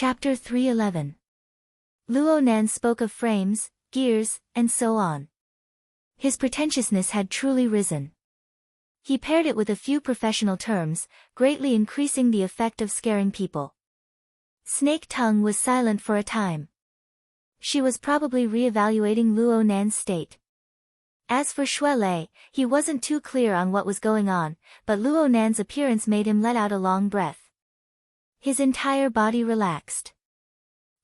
Chapter 311. Luo Nan spoke of frames, gears, and so on. His pretentiousness had truly risen. He paired it with a few professional terms, greatly increasing the effect of scaring people. Snake Tongue was silent for a time. She was probably re-evaluating Luo Nan's state. As for Shui Lei, he wasn't too clear on what was going on, but Luo Nan's appearance made him let out a long breath. His entire body relaxed.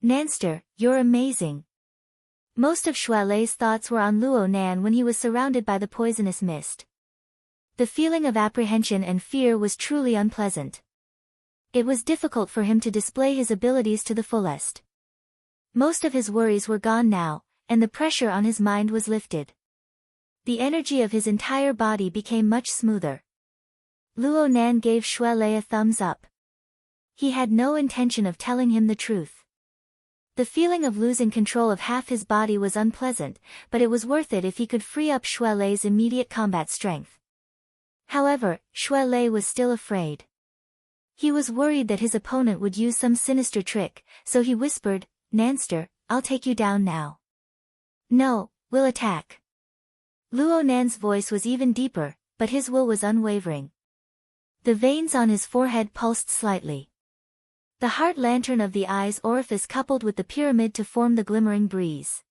Nanster, you're amazing. Most of Shui Lei's thoughts were on Luo Nan when he was surrounded by the poisonous mist. The feeling of apprehension and fear was truly unpleasant. It was difficult for him to display his abilities to the fullest. Most of his worries were gone now, and the pressure on his mind was lifted. The energy of his entire body became much smoother. Luo Nan gave Shui Lei a thumbs up. He had no intention of telling him the truth. The feeling of losing control of half his body was unpleasant, but it was worth it if he could free up Shui Lei's immediate combat strength. However, Shui Lei was still afraid. He was worried that his opponent would use some sinister trick, so he whispered, "Nanster, I'll take you down now." "No, we'll attack." Luo Nan's voice was even deeper, but his will was unwavering. The veins on his forehead pulsed slightly. The heart lantern of the eye's orifice coupled with the pyramid to form the glimmering breeze.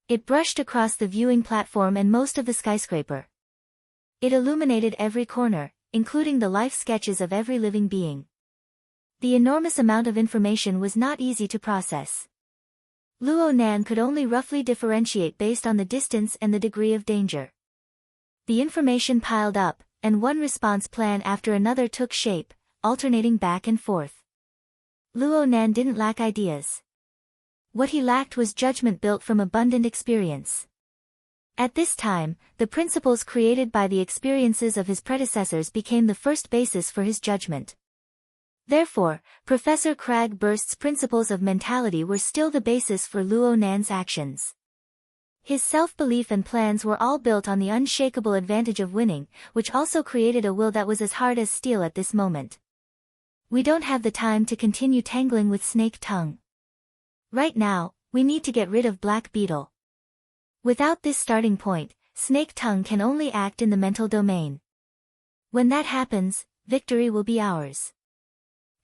It brushed across the viewing platform and most of the skyscraper. It illuminated every corner, including the life sketches of every living being. The enormous amount of information was not easy to process. Luo Nan could only roughly differentiate based on the distance and the degree of danger. The information piled up, and one response plan after another took shape, alternating back and forth. Luo Nan didn't lack ideas. What he lacked was judgment built from abundant experience. At this time, the principles created by the experiences of his predecessors became the first basis for his judgment. Therefore, Professor Cragburst's principles of mentality were still the basis for Luo Nan's actions. His self-belief and plans were all built on the unshakable advantage of winning, which also created a will that was as hard as steel at this moment. We don't have the time to continue tangling with Snake Tongue. Right now, we need to get rid of Black Beetle. Without this starting point, Snake Tongue can only act in the mental domain. When that happens, victory will be ours.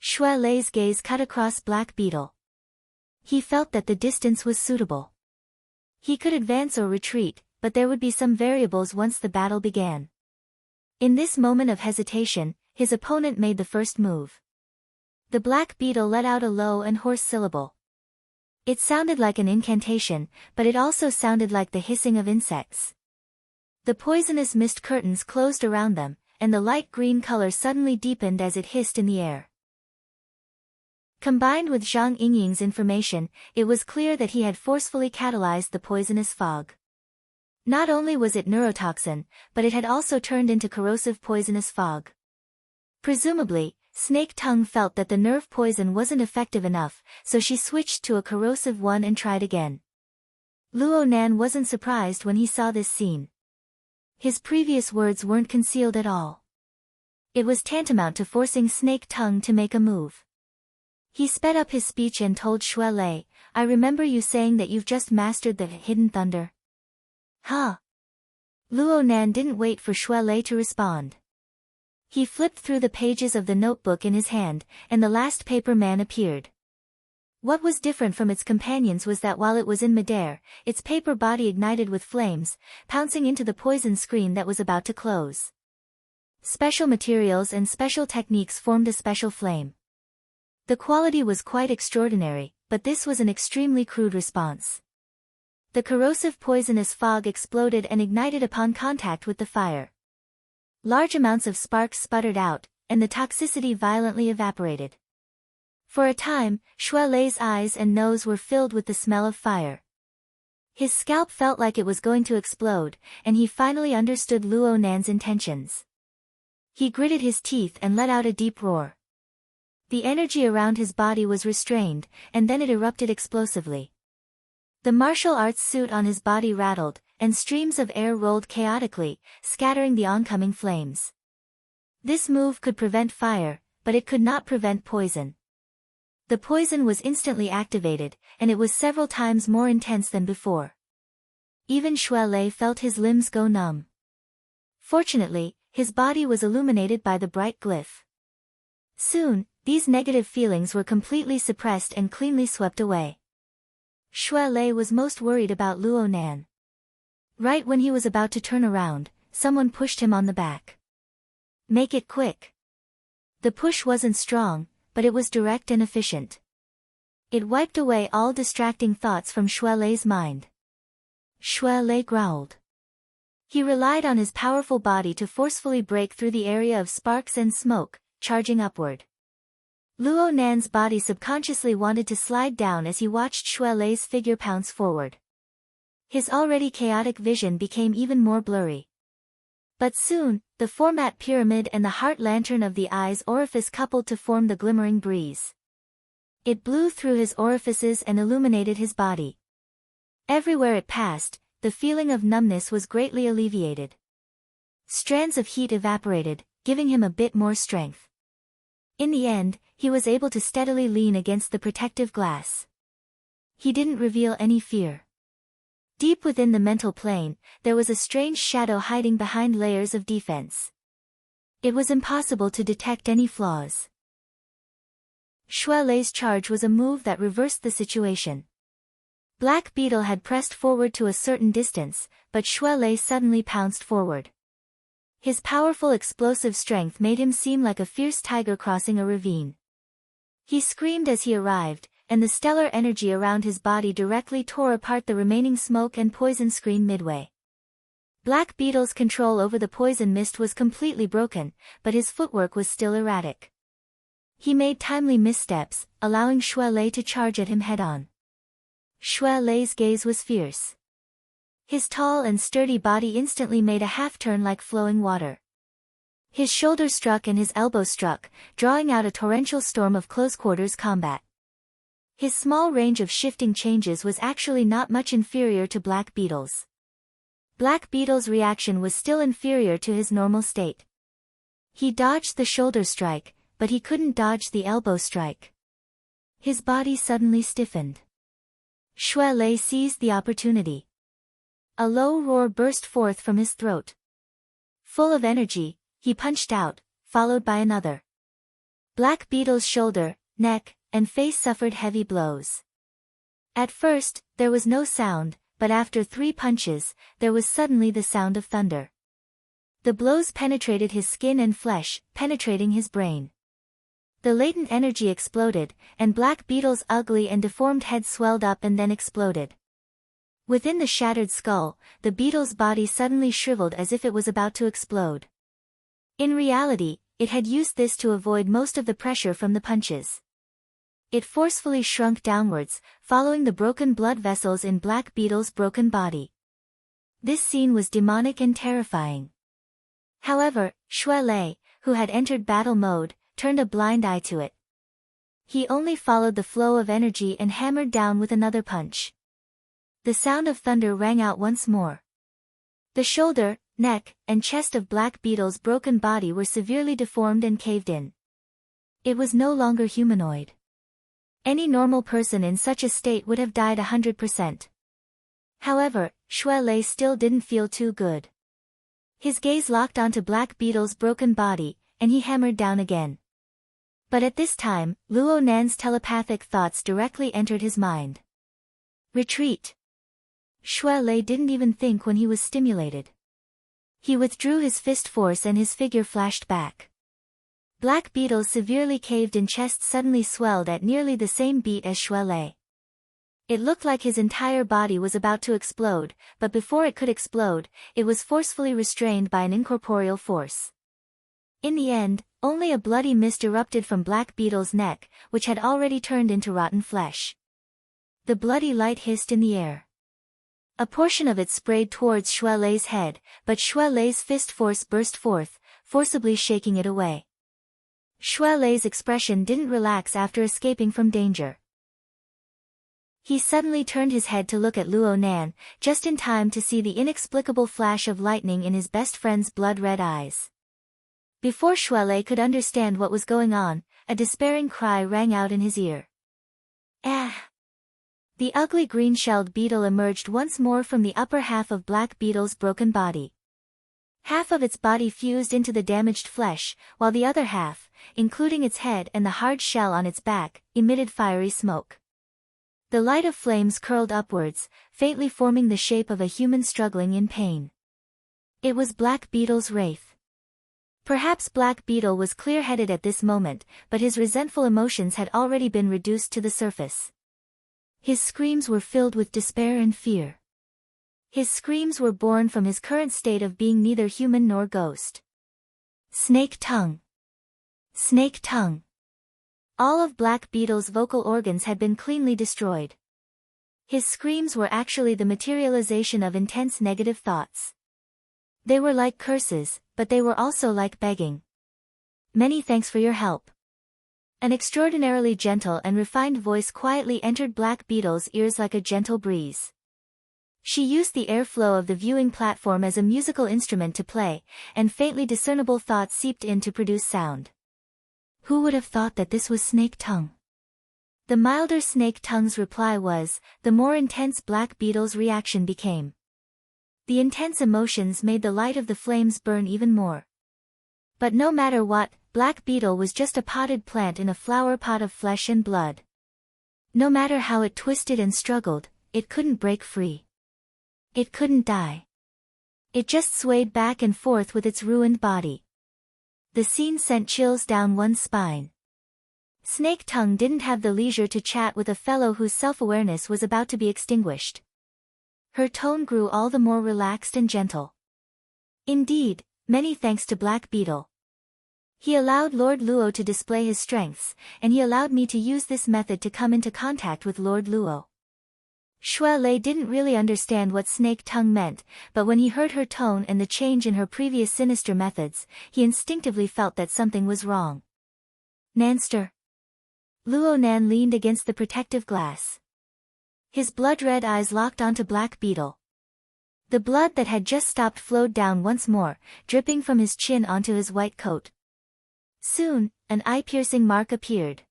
Shui Lei's gaze cut across Black Beetle. He felt that the distance was suitable. He could advance or retreat, but there would be some variables once the battle began. In this moment of hesitation, his opponent made the first move. The Black Beetle let out a low and hoarse syllable. It sounded like an incantation, but it also sounded like the hissing of insects. The poisonous mist curtains closed around them, and the light green color suddenly deepened as it hissed in the air. Combined with Zhang Yingying's information, it was clear that he had forcefully catalyzed the poisonous fog. Not only was it neurotoxin, but it had also turned into corrosive poisonous fog. Presumably, Snake Tongue felt that the nerve poison wasn't effective enough, so she switched to a corrosive one and tried again. Luo Nan wasn't surprised when he saw this scene. His previous words weren't concealed at all. It was tantamount to forcing Snake Tongue to make a move. He sped up his speech and told Shui Lei, "I remember you saying that you've just mastered the Hidden Thunder." Huh? Luo Nan didn't wait for Shui Lei to respond. He flipped through the pages of the notebook in his hand, and the last paper man appeared. What was different from its companions was that while it was in midair, its paper body ignited with flames, pouncing into the poison screen that was about to close. Special materials and special techniques formed a special flame. The quality was quite extraordinary, but this was an extremely crude response. The corrosive poisonous fog exploded and ignited upon contact with the fire. Large amounts of sparks sputtered out, and the toxicity violently evaporated. For a time, Shui Lei's eyes and nose were filled with the smell of fire. His scalp felt like it was going to explode, and he finally understood Luo Nan's intentions. He gritted his teeth and let out a deep roar. The energy around his body was restrained, and then it erupted explosively. The martial arts suit on his body rattled, and streams of air rolled chaotically, scattering the oncoming flames. This move could prevent fire, but it could not prevent poison. The poison was instantly activated, and it was several times more intense than before. Even Xue Lei felt his limbs go numb. Fortunately, his body was illuminated by the bright glyph. Soon, these negative feelings were completely suppressed and cleanly swept away. Xue Lei was most worried about Luo Nan. Right when he was about to turn around, someone pushed him on the back. "Make it quick." The push wasn't strong, but it was direct and efficient. It wiped away all distracting thoughts from Xue Lei's mind. Xue Lei growled. He relied on his powerful body to forcefully break through the area of sparks and smoke, charging upward. Luo Nan's body subconsciously wanted to slide down as he watched Xue Lei's figure pounce forward. His already chaotic vision became even more blurry. But soon, the format pyramid and the heart lantern of the eye's orifice coupled to form the glimmering breeze. It blew through his orifices and illuminated his body. Everywhere it passed, the feeling of numbness was greatly alleviated. Strands of heat evaporated, giving him a bit more strength. In the end, he was able to steadily lean against the protective glass. He didn't reveal any fear. Deep within the mental plane, there was a strange shadow hiding behind layers of defense. It was impossible to detect any flaws. Xue Lei's charge was a move that reversed the situation. Black Beetle had pressed forward to a certain distance, but Xue Lei suddenly pounced forward. His powerful explosive strength made him seem like a fierce tiger crossing a ravine. He screamed as he arrived, and the stellar energy around his body directly tore apart the remaining smoke and poison screen midway. Black Beetle's control over the poison mist was completely broken, but his footwork was still erratic. He made timely missteps, allowing Xue Lei to charge at him head-on. Xue Lei's gaze was fierce. His tall and sturdy body instantly made a half-turn like flowing water. His shoulder struck and his elbow struck, drawing out a torrential storm of close-quarters combat. His small range of shifting changes was actually not much inferior to Black Beetle's. Black Beetle's reaction was still inferior to his normal state. He dodged the shoulder strike, but he couldn't dodge the elbow strike. His body suddenly stiffened. Xue Lei seized the opportunity. A low roar burst forth from his throat. Full of energy, he punched out, followed by another. Black Beetle's shoulder, neck, and face suffered heavy blows. At first, there was no sound, but after 3 punches, there was suddenly the sound of thunder. The blows penetrated his skin and flesh, penetrating his brain. The latent energy exploded, and Black Beetle's ugly and deformed head swelled up and then exploded. Within the shattered skull, the beetle's body suddenly shriveled as if it was about to explode. In reality, it had used this to avoid most of the pressure from the punches. It forcefully shrunk downwards, following the broken blood vessels in Black Beetle's broken body. This scene was demonic and terrifying. However, Xue Lei, who had entered battle mode, turned a blind eye to it. He only followed the flow of energy and hammered down with another punch. The sound of thunder rang out once more. The shoulder, neck, and chest of Black Beetle's broken body were severely deformed and caved in. It was no longer humanoid. Any normal person in such a state would have died 100%. However, Xue Lei still didn't feel too good. His gaze locked onto Black Beetle's broken body, and he hammered down again. But at this time, Luo Nan's telepathic thoughts directly entered his mind. Retreat. Xue Lei didn't even think when he was stimulated. He withdrew his fist force and his figure flashed back. Black Beetle's severely caved-in chest suddenly swelled at nearly the same beat as Xue Lei. It looked like his entire body was about to explode, but before it could explode, it was forcefully restrained by an incorporeal force. In the end, only a bloody mist erupted from Black Beetle's neck, which had already turned into rotten flesh. The bloody light hissed in the air. A portion of it sprayed towards Xue Lei's head, but Xue Lei's fist force burst forth, forcibly shaking it away. Xue Lei's expression didn't relax after escaping from danger. He suddenly turned his head to look at Luo Nan, just in time to see the inexplicable flash of lightning in his best friend's blood-red eyes. Before Xue Lei could understand what was going on, a despairing cry rang out in his ear. The ugly green-shelled beetle emerged once more from the upper half of Black Beetle's broken body. Half of its body fused into the damaged flesh, while the other half, including its head and the hard shell on its back, emitted fiery smoke. The light of flames curled upwards, faintly forming the shape of a human struggling in pain. It was Black Beetle's wraith. Perhaps Black Beetle was clear-headed at this moment, but his resentful emotions had already been reduced to the surface. His screams were filled with despair and fear. His screams were born from his current state of being neither human nor ghost. Snake tongue. Snake tongue. All of Black Beetle's vocal organs had been cleanly destroyed. His screams were actually the materialization of intense negative thoughts. They were like curses, but they were also like begging. Many thanks for your help. An extraordinarily gentle and refined voice quietly entered Black Beetle's ears like a gentle breeze. She used the airflow of the viewing platform as a musical instrument to play, and faintly discernible thoughts seeped in to produce sound. Who would have thought that this was Snake Tongue? The milder Snake Tongue's reply was, the more intense Black Beetle's reaction became. The intense emotions made the light of the flames burn even more. But no matter what, Black Beetle was just a potted plant in a flower pot of flesh and blood. No matter how it twisted and struggled, it couldn't break free. It couldn't die. It just swayed back and forth with its ruined body. The scene sent chills down one's spine. Snake Tongue didn't have the leisure to chat with a fellow whose self-awareness was about to be extinguished. Her tone grew all the more relaxed and gentle. Indeed, many thanks to Black Beetle. He allowed Lord Luo to display his strengths, and he allowed me to use this method to come into contact with Lord Luo. Shui Lei didn't really understand what Snake Tongue meant, but when he heard her tone and the change in her previous sinister methods, he instinctively felt that something was wrong. Nanster. Luo Nan leaned against the protective glass. His blood-red eyes locked onto Black Beetle. The blood that had just stopped flowed down once more, dripping from his chin onto his white coat. Soon, an eye-piercing mark appeared.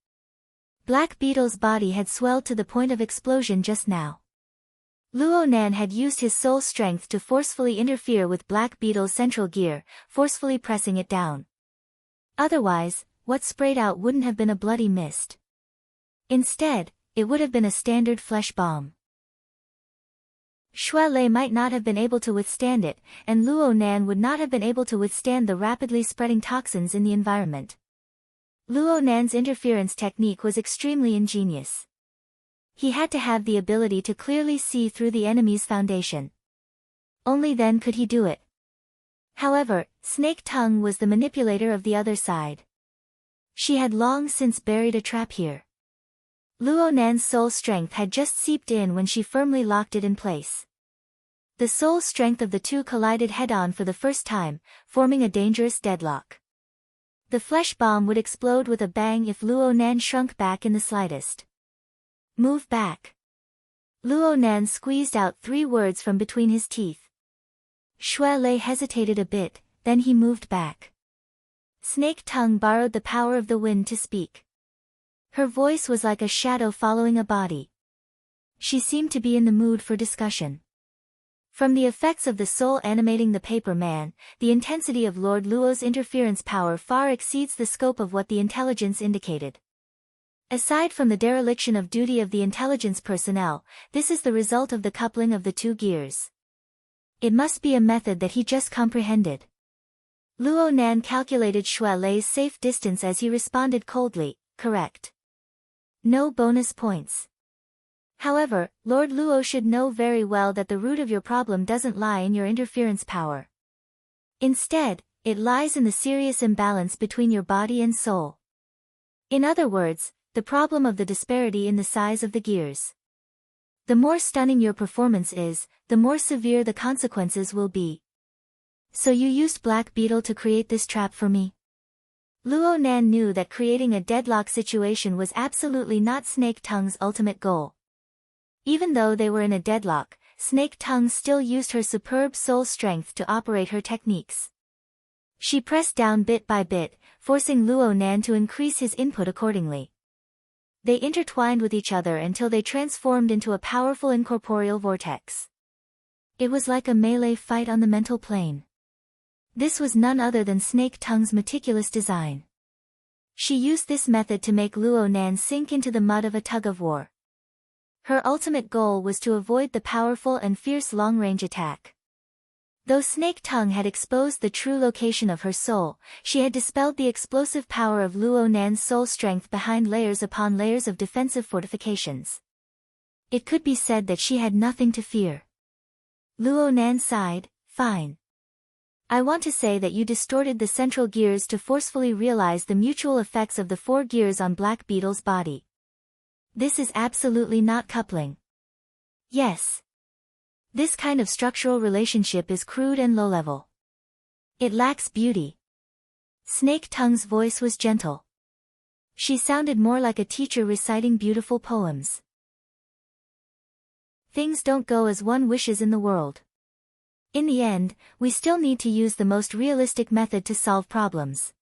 Black Beetle's body had swelled to the point of explosion just now. Luo Nan had used his soul strength to forcefully interfere with Black Beetle's central gear, forcefully pressing it down. Otherwise, what sprayed out wouldn't have been a bloody mist. Instead, it would have been a standard flesh bomb. Shui Lei might not have been able to withstand it, and Luo Nan would not have been able to withstand the rapidly spreading toxins in the environment. Luo Nan's interference technique was extremely ingenious. He had to have the ability to clearly see through the enemy's foundation. Only then could he do it. However, Snake Tongue was the manipulator of the other side. She had long since buried a trap here. Luo Nan's soul strength had just seeped in when she firmly locked it in place. The soul strength of the two collided head-on for the first time, forming a dangerous deadlock. The flesh bomb would explode with a bang if Luo Nan shrunk back in the slightest. Move back. Luo Nan squeezed out 3 words from between his teeth. Shui Lei hesitated a bit, then he moved back. Snake Tongue borrowed the power of the wind to speak. Her voice was like a shadow following a body. She seemed to be in the mood for discussion. From the effects of the soul animating the paper man, the intensity of Lord Luo's interference power far exceeds the scope of what the intelligence indicated. Aside from the dereliction of duty of the intelligence personnel, this is the result of the coupling of the 2 gears. It must be a method that he just comprehended. Luo Nan calculated Shui Lei's safe distance as he responded coldly, correct. No bonus points. However, Lord Luo should know very well that the root of your problem doesn't lie in your interference power. Instead, it lies in the serious imbalance between your body and soul. In other words, the problem of the disparity in the size of the gears. The more stunning your performance is, the more severe the consequences will be. So you used Black Beetle to create this trap for me? Luo Nan knew that creating a deadlock situation was absolutely not Snake Tongue's ultimate goal. Even though they were in a deadlock, Snake Tongue still used her superb soul strength to operate her techniques. She pressed down bit by bit, forcing Luo Nan to increase his input accordingly. They intertwined with each other until they transformed into a powerful incorporeal vortex. It was like a melee fight on the mental plane. This was none other than Snake Tongue's meticulous design. She used this method to make Luo Nan sink into the mud of a tug-of-war. Her ultimate goal was to avoid the powerful and fierce long-range attack. Though Snake Tongue had exposed the true location of her soul, she had dispelled the explosive power of Luo Nan's soul strength behind layers upon layers of defensive fortifications. It could be said that she had nothing to fear. Luo Nan sighed, "Fine. I want to say that you distorted the central gears to forcefully realize the mutual effects of the 4 gears on Black Beetle's body. This is absolutely not coupling. Yes. This kind of structural relationship is crude and low-level. It lacks beauty." Snake Tongue's voice was gentle. She sounded more like a teacher reciting beautiful poems. Things don't go as one wishes in the world. In the end, we still need to use the most realistic method to solve problems.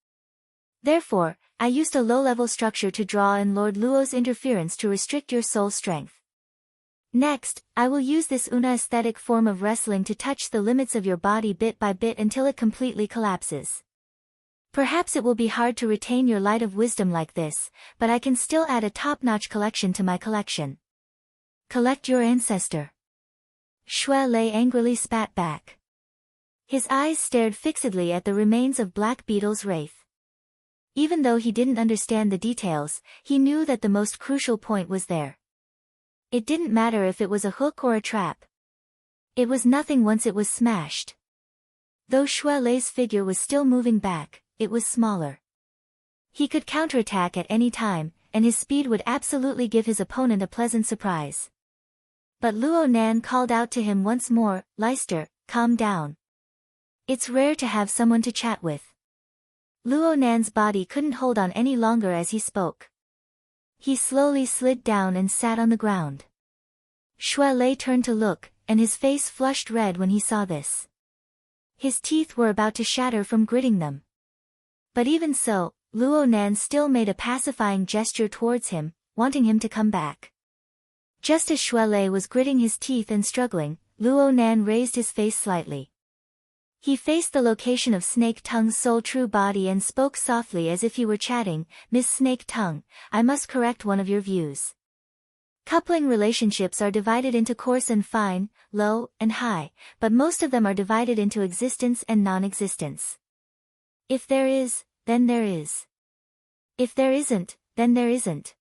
Therefore, I used a low-level structure to draw in Lord Luo's interference to restrict your soul strength. Next, I will use this una-aesthetic form of wrestling to touch the limits of your body bit by bit until it completely collapses. Perhaps it will be hard to retain your light of wisdom like this, but I can still add a top-notch collection to my collection. Collect your ancestor. Shui Lei angrily spat back. His eyes stared fixedly at the remains of Black Beetle's wraith. Even though he didn't understand the details, he knew that the most crucial point was there. It didn't matter if it was a hook or a trap. It was nothing once it was smashed. Though Shui Lei's figure was still moving back, it was smaller. He could counterattack at any time, and his speed would absolutely give his opponent a pleasant surprise. But Luo Nan called out to him once more, "Leister, calm down. It's rare to have someone to chat with." Luo Nan's body couldn't hold on any longer as he spoke. He slowly slid down and sat on the ground. Shui Lei turned to look, and his face flushed red when he saw this. His teeth were about to shatter from gritting them. But even so, Luo Nan still made a pacifying gesture towards him, wanting him to come back. Just as Shui Lei was gritting his teeth and struggling, Luo Nan raised his face slightly. He faced the location of Snake Tongue's soul true body and spoke softly as if he were chatting, "Miss Snake Tongue, I must correct one of your views. Coupling relationships are divided into coarse and fine, low and high, but most of them are divided into existence and non-existence. If there is, then there is. If there isn't, then there isn't.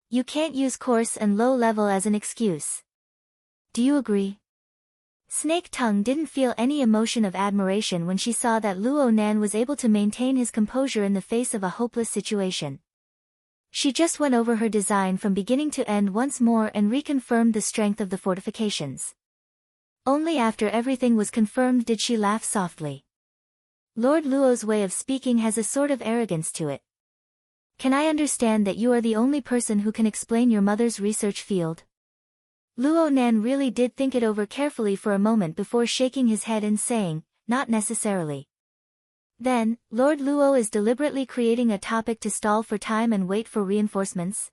You can't use coarse and low level as an excuse. Do you agree?" Snake Tongue didn't feel any emotion of admiration when she saw that Luo Nan was able to maintain his composure in the face of a hopeless situation. She just went over her design from beginning to end once more and reconfirmed the strength of the fortifications. Only after everything was confirmed did she laugh softly. Lord Luo's way of speaking has a sort of arrogance to it. "Can I understand that you are the only person who can explain your mother's research field?" Luo Nan really did think it over carefully for a moment before shaking his head and saying, "Not necessarily." Then, Lord Luo is deliberately creating a topic to stall for time and wait for reinforcements?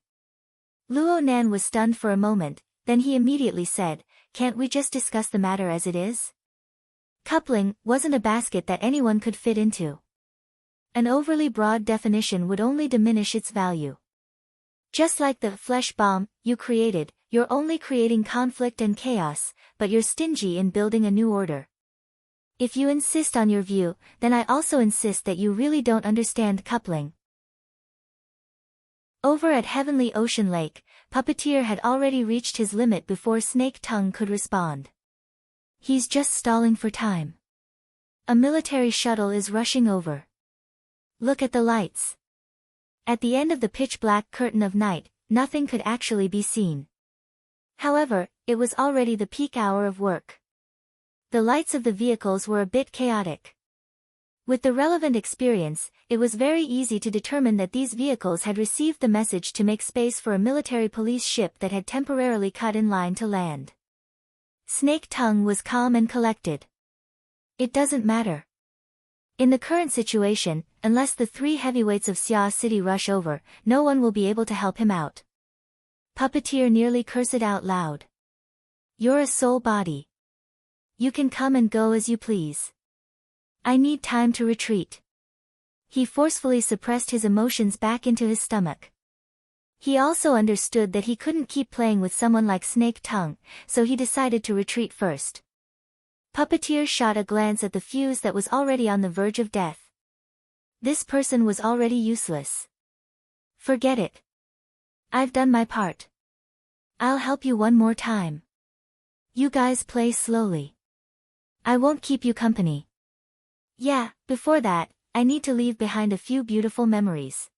Luo Nan was stunned for a moment, then he immediately said, "Can't we just discuss the matter as it is?" Coupling wasn't a basket that anyone could fit into. An overly broad definition would only diminish its value. Just like the flesh bomb you created, you're only creating conflict and chaos, but you're stingy in building a new order. If you insist on your view, then I also insist that you really don't understand coupling. Over at Heavenly Ocean Lake, Puppeteer had already reached his limit before Snake Tongue could respond. He's just stalling for time. A military shuttle is rushing over. Look at the lights. At the end of the pitch-black curtain of night, nothing could actually be seen. However, it was already the peak hour of work. The lights of the vehicles were a bit chaotic. With the relevant experience, it was very easy to determine that these vehicles had received the message to make space for a military police ship that had temporarily cut in line to land. Snake Tongue was calm and collected. It doesn't matter. In the current situation, unless the 3 heavyweights of Xia City rush over, no one will be able to help him out. Puppeteer nearly cursed out loud. You're a soul body. You can come and go as you please. I need time to retreat. He forcefully suppressed his emotions back into his stomach. He also understood that he couldn't keep playing with someone like Snake Tongue, so he decided to retreat first. Puppeteer shot a glance at the fuse that was already on the verge of death. This person was already useless. Forget it. I've done my part. I'll help you one more time. You guys play slowly. I won't keep you company. Yeah, before that, I need to leave behind a few beautiful memories.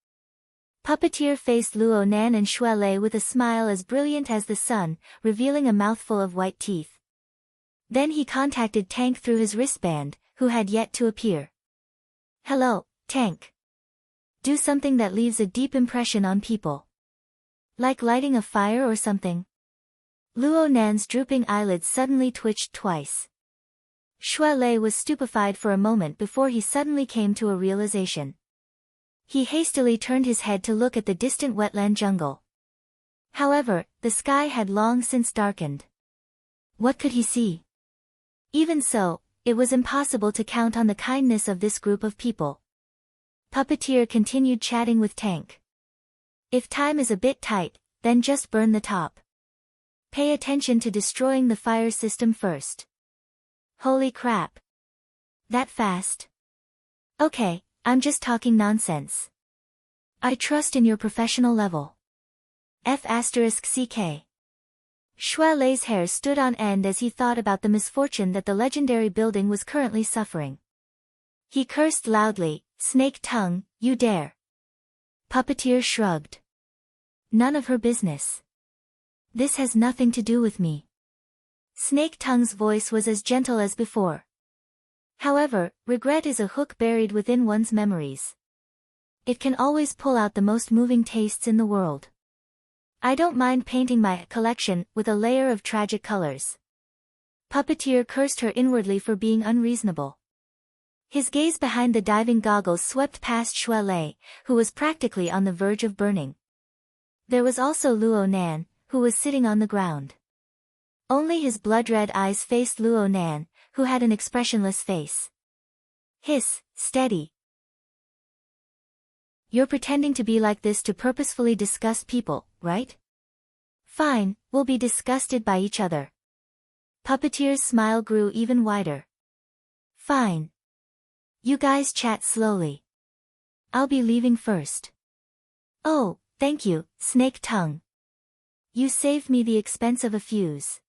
Puppeteer faced Luo Nan and Xue Lei with a smile as brilliant as the sun, revealing a mouthful of white teeth. Then he contacted Tank through his wristband, who had yet to appear. Hello, Tank. Do something that leaves a deep impression on people. Like lighting a fire or something. Luo Nan's drooping eyelids suddenly twitched twice. Xue Lei was stupefied for a moment before he suddenly came to a realization. He hastily turned his head to look at the distant wetland jungle. However, the sky had long since darkened. What could he see? Even so, it was impossible to count on the kindness of this group of people. Puppeteer continued chatting with Tank. If time is a bit tight, then just burn the top. Pay attention to destroying the fire system first. Holy crap. That fast? Okay, I'm just talking nonsense. I trust in your professional level. F***CK. Xue Lei's hair stood on end as he thought about the misfortune that the legendary building was currently suffering. He cursed loudly, Snake Tongue, you dare. Puppeteer shrugged. None of her business. This has nothing to do with me. Snake Tongue's voice was as gentle as before. However, regret is a hook buried within one's memories. It can always pull out the most moving tastes in the world. I don't mind painting my collection with a layer of tragic colors. Puppeteer cursed her inwardly for being unreasonable. His gaze behind the diving goggles swept past Xue Lei, who was practically on the verge of burning. There was also Luo Nan, who was sitting on the ground. Only his blood-red eyes faced Luo Nan, who had an expressionless face. Hiss, steady. You're pretending to be like this to purposefully disgust people, right? Fine, we'll be disgusted by each other. Puppeteer's smile grew even wider. Fine. You guys chat slowly. I'll be leaving first. Oh, thank you, Snake Tongue. You saved me the expense of a fuse.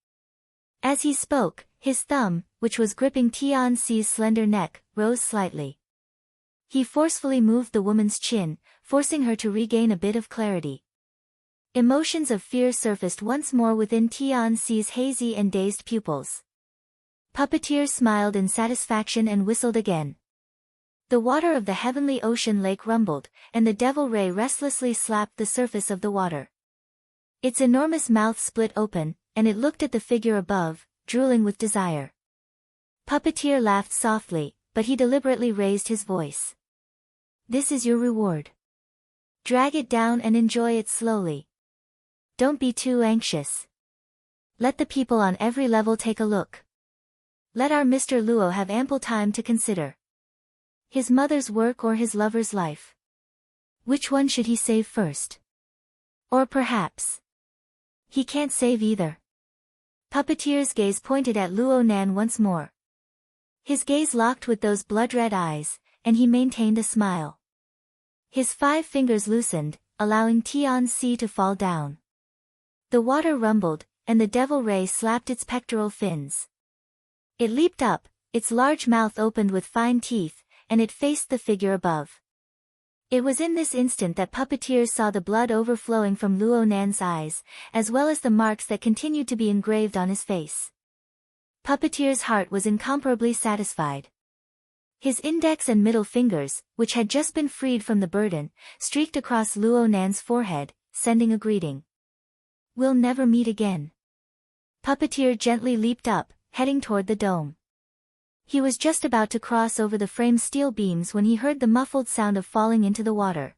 As he spoke, his thumb, which was gripping Tianxi's slender neck, rose slightly. He forcefully moved the woman's chin, forcing her to regain a bit of clarity. Emotions of fear surfaced once more within Tianxi's hazy and dazed pupils. Puppeteer smiled in satisfaction and whistled again. The water of the heavenly ocean lake rumbled, and the devil ray restlessly slapped the surface of the water. Its enormous mouth split open, and it looked at the figure above, drooling with desire. Puppeteer laughed softly, but he deliberately raised his voice. This is your reward. Drag it down and enjoy it slowly. Don't be too anxious. Let the people on every level take a look. Let our Mr. Luo have ample time to consider. His mother's work or his lover's life? Which one should he save first? Or perhaps he can't save either. Puppeteer's gaze pointed at Luo Nan once more. His gaze locked with those blood-red eyes, and he maintained a smile. His 5 fingers loosened, allowing Tianxi to fall down. The water rumbled, and the devil ray slapped its pectoral fins. It leaped up, its large mouth opened with fine teeth, and it faced the figure above. It was in this instant that Puppeteer saw the blood overflowing from Luo Nan's eyes, as well as the marks that continued to be engraved on his face. Puppeteer's heart was incomparably satisfied. His index and middle fingers, which had just been freed from the burden, streaked across Luo Nan's forehead, sending a greeting. We'll never meet again. Puppeteer gently leaped up, heading toward the dome. He was just about to cross over the frame's steel beams when he heard the muffled sound of falling into the water.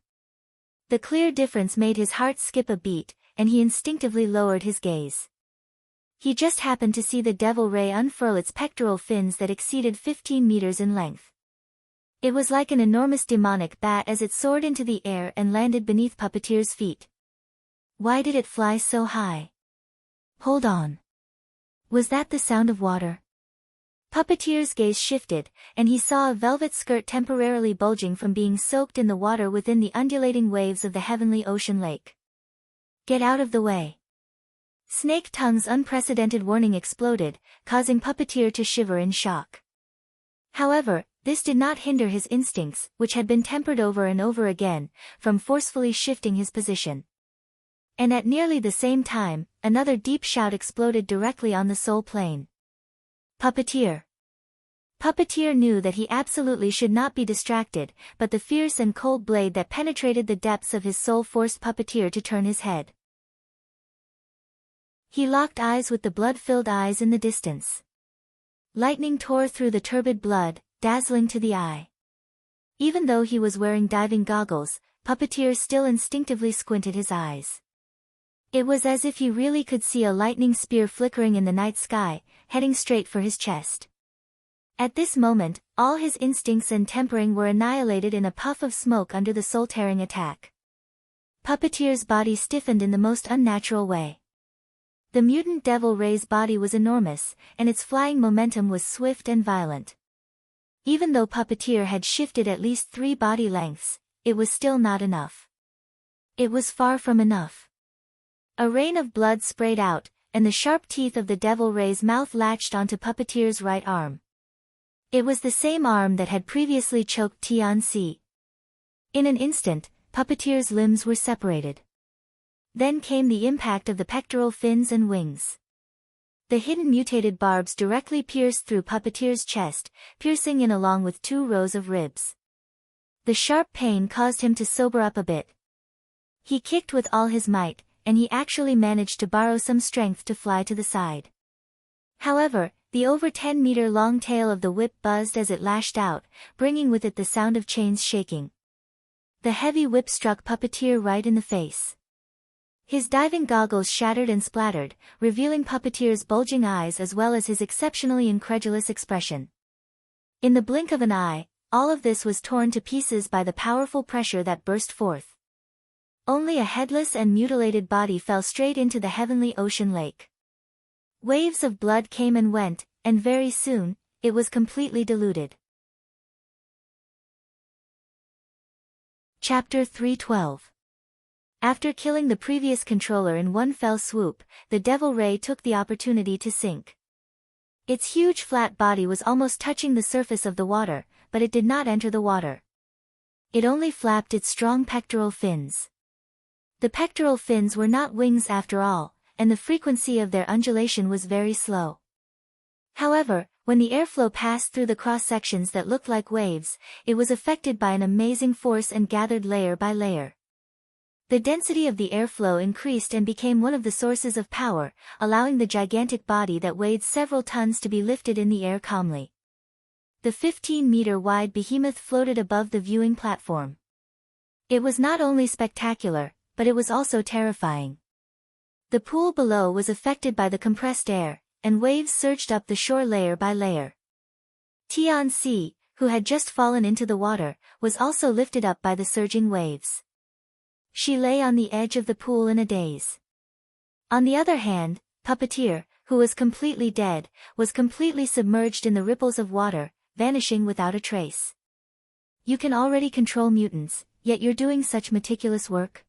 The clear difference made his heart skip a beat, and he instinctively lowered his gaze. He just happened to see the devil ray unfurl its pectoral fins that exceeded 15 meters in length. It was like an enormous demonic bat as it soared into the air and landed beneath Puppeteer's feet. Why did it fly so high? Hold on. Was that the sound of water? Puppeteer's gaze shifted, and he saw a velvet skirt temporarily bulging from being soaked in the water within the undulating waves of the heavenly ocean lake. Get out of the way. Snake Tongue's unprecedented warning exploded, causing Puppeteer to shiver in shock. However, this did not hinder his instincts, which had been tempered over and over again, from forcefully shifting his position. And at nearly the same time, another deep shout exploded directly on the soul plane. Puppeteer! Puppeteer knew that he absolutely should not be distracted, but the fierce and cold blade that penetrated the depths of his soul forced Puppeteer to turn his head. He locked eyes with the blood-filled eyes in the distance. Lightning tore through the turbid blood, dazzling to the eye. Even though he was wearing diving goggles, Puppeteer still instinctively squinted his eyes. It was as if he really could see a lightning spear flickering in the night sky, heading straight for his chest. At this moment, all his instincts and tempering were annihilated in a puff of smoke under the soul-tearing attack. Puppeteer's body stiffened in the most unnatural way. The mutant devil ray's body was enormous, and its flying momentum was swift and violent. Even though Puppeteer had shifted at least 3 body lengths, it was still not enough. It was far from enough. A rain of blood sprayed out, and the sharp teeth of the devil ray's mouth latched onto Puppeteer's right arm. It was the same arm that had previously choked Tianxi. In an instant, Puppeteer's limbs were separated. Then came the impact of the pectoral fins and wings. The hidden mutated barbs directly pierced through Puppeteer's chest, piercing in along with 2 rows of ribs. The sharp pain caused him to sober up a bit. He kicked with all his might, and he actually managed to borrow some strength to fly to the side. However, the over 10-meter-long tail of the whip buzzed as it lashed out, bringing with it the sound of chains shaking. The heavy whip struck Puppeteer right in the face. His diving goggles shattered and splattered, revealing Puppeteer's bulging eyes as well as his exceptionally incredulous expression. In the blink of an eye, all of this was torn to pieces by the powerful pressure that burst forth. Only a headless and mutilated body fell straight into the heavenly ocean lake. Waves of blood came and went, and very soon, it was completely diluted. Chapter 312. After killing the previous controller in one fell swoop, the devil ray took the opportunity to sink. Its huge flat body was almost touching the surface of the water, but it did not enter the water. It only flapped its strong pectoral fins. The pectoral fins were not wings after all, and the frequency of their undulation was very slow. However, when the airflow passed through the cross-sections that looked like waves, it was affected by an amazing force and gathered layer by layer. The density of the airflow increased and became one of the sources of power, allowing the gigantic body that weighed several tons to be lifted in the air calmly. The 15-meter-wide behemoth floated above the viewing platform. It was not only spectacular, but it was also terrifying. The pool below was affected by the compressed air, and waves surged up the shore layer by layer. Tianxi, who had just fallen into the water, was also lifted up by the surging waves. She lay on the edge of the pool in a daze. On the other hand, Puppeteer, who was completely dead, was completely submerged in the ripples of water, vanishing without a trace. You can already control mutants, yet you're doing such meticulous work?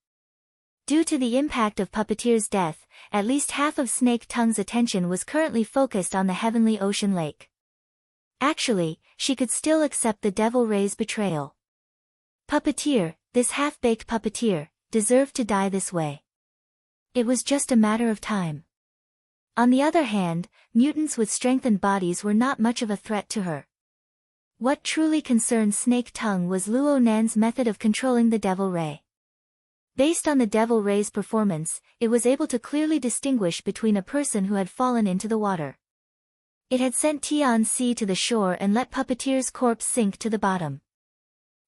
Due to the impact of Puppeteer's death, at least half of Snake Tongue's attention was currently focused on the heavenly ocean lake. Actually, she could still accept the devil ray's betrayal. Puppeteer, this half-baked Puppeteer, deserved to die this way. It was just a matter of time. On the other hand, mutants with strengthened bodies were not much of a threat to her. What truly concerned Snake Tongue was Luo Nan's method of controlling the devil ray. Based on the devil ray's performance, it was able to clearly distinguish between a person who had fallen into the water. It had sent Tian-Si to the shore and let Puppeteer's corpse sink to the bottom.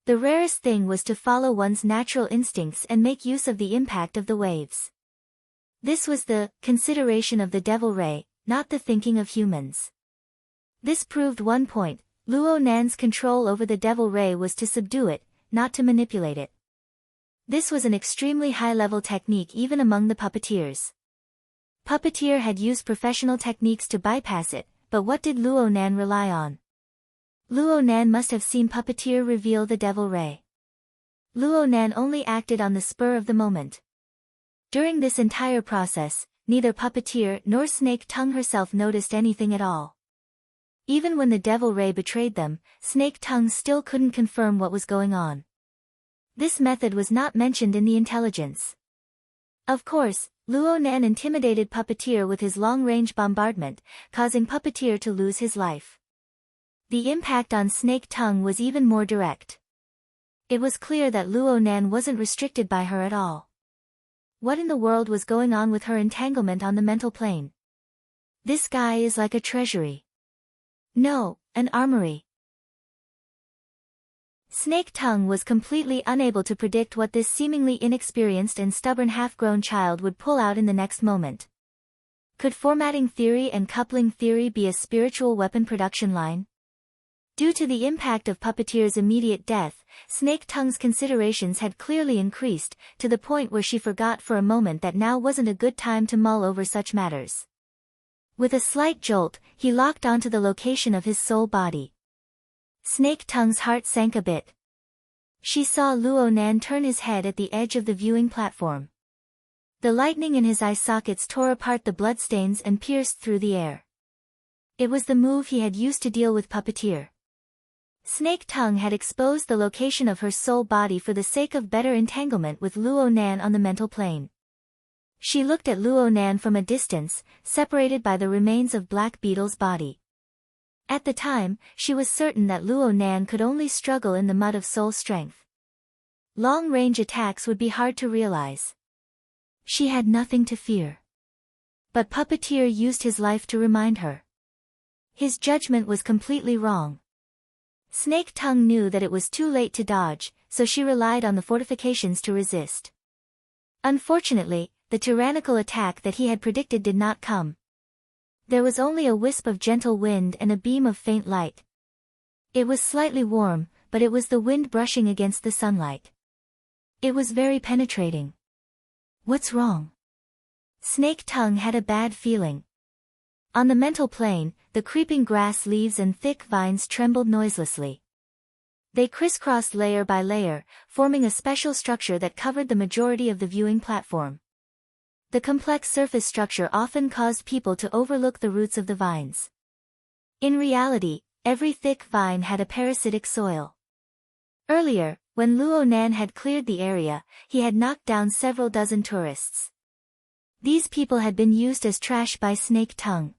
The rarest thing was to follow one's natural instincts and make use of the impact of the waves. This was the consideration of the Devil Ray, not the thinking of humans. This proved one point: Luo Nan's control over the Devil Ray was to subdue it, not to manipulate it. This was an extremely high-level technique even among the puppeteers. Puppeteer had used professional techniques to bypass it, but what did Luo Nan rely on? Luo Nan must have seen Puppeteer reveal the Devil Ray. Luo Nan only acted on the spur of the moment. During this entire process, neither Puppeteer nor Snake Tongue herself noticed anything at all. Even when the Devil Ray betrayed them, Snake Tongue still couldn't confirm what was going on. This method was not mentioned in the intelligence. Of course, Luo Nan intimidated Puppeteer with his long-range bombardment, causing Puppeteer to lose his life. The impact on Snake Tongue was even more direct. It was clear that Luo Nan wasn't restricted by her at all. What in the world was going on with her entanglement on the mental plane? This guy is like a treasury. No, an armory. Snake Tongue was completely unable to predict what this seemingly inexperienced and stubborn half-grown child would pull out in the next moment. Could formatting theory and coupling theory be a spiritual weapon production line? Due to the impact of Puppeteer's immediate death, Snake Tongue's considerations had clearly increased, to the point where she forgot for a moment that now wasn't a good time to mull over such matters. With a slight jolt, he locked onto the location of his soul body. Snake Tongue's heart sank a bit. She saw Luo Nan turn his head at the edge of the viewing platform. The lightning in his eye sockets tore apart the bloodstains and pierced through the air. It was the move he had used to deal with Puppeteer. Snake Tongue had exposed the location of her soul body for the sake of better entanglement with Luo Nan on the mental plane. She looked at Luo Nan from a distance, separated by the remains of Black Beetle's body. At the time, she was certain that Luo Nan could only struggle in the mud of soul strength. Long-range attacks would be hard to realize. She had nothing to fear. But Puppeteer used his life to remind her. His judgment was completely wrong. Snake Tongue knew that it was too late to dodge, so she relied on the fortifications to resist. Unfortunately, the tyrannical attack that he had predicted did not come. There was only a wisp of gentle wind and a beam of faint light. It was slightly warm, but it was the wind brushing against the sunlight. It was very penetrating. What's wrong? Snake Tongue had a bad feeling. On the mental plane, the creeping grass leaves and thick vines trembled noiselessly. They crisscrossed layer by layer, forming a special structure that covered the majority of the viewing platform. The complex surface structure often caused people to overlook the roots of the vines. In reality, every thick vine had a parasitic soil. Earlier, when Luo Nan had cleared the area, he had knocked down several dozen tourists. These people had been used as trash by Snake Tongue.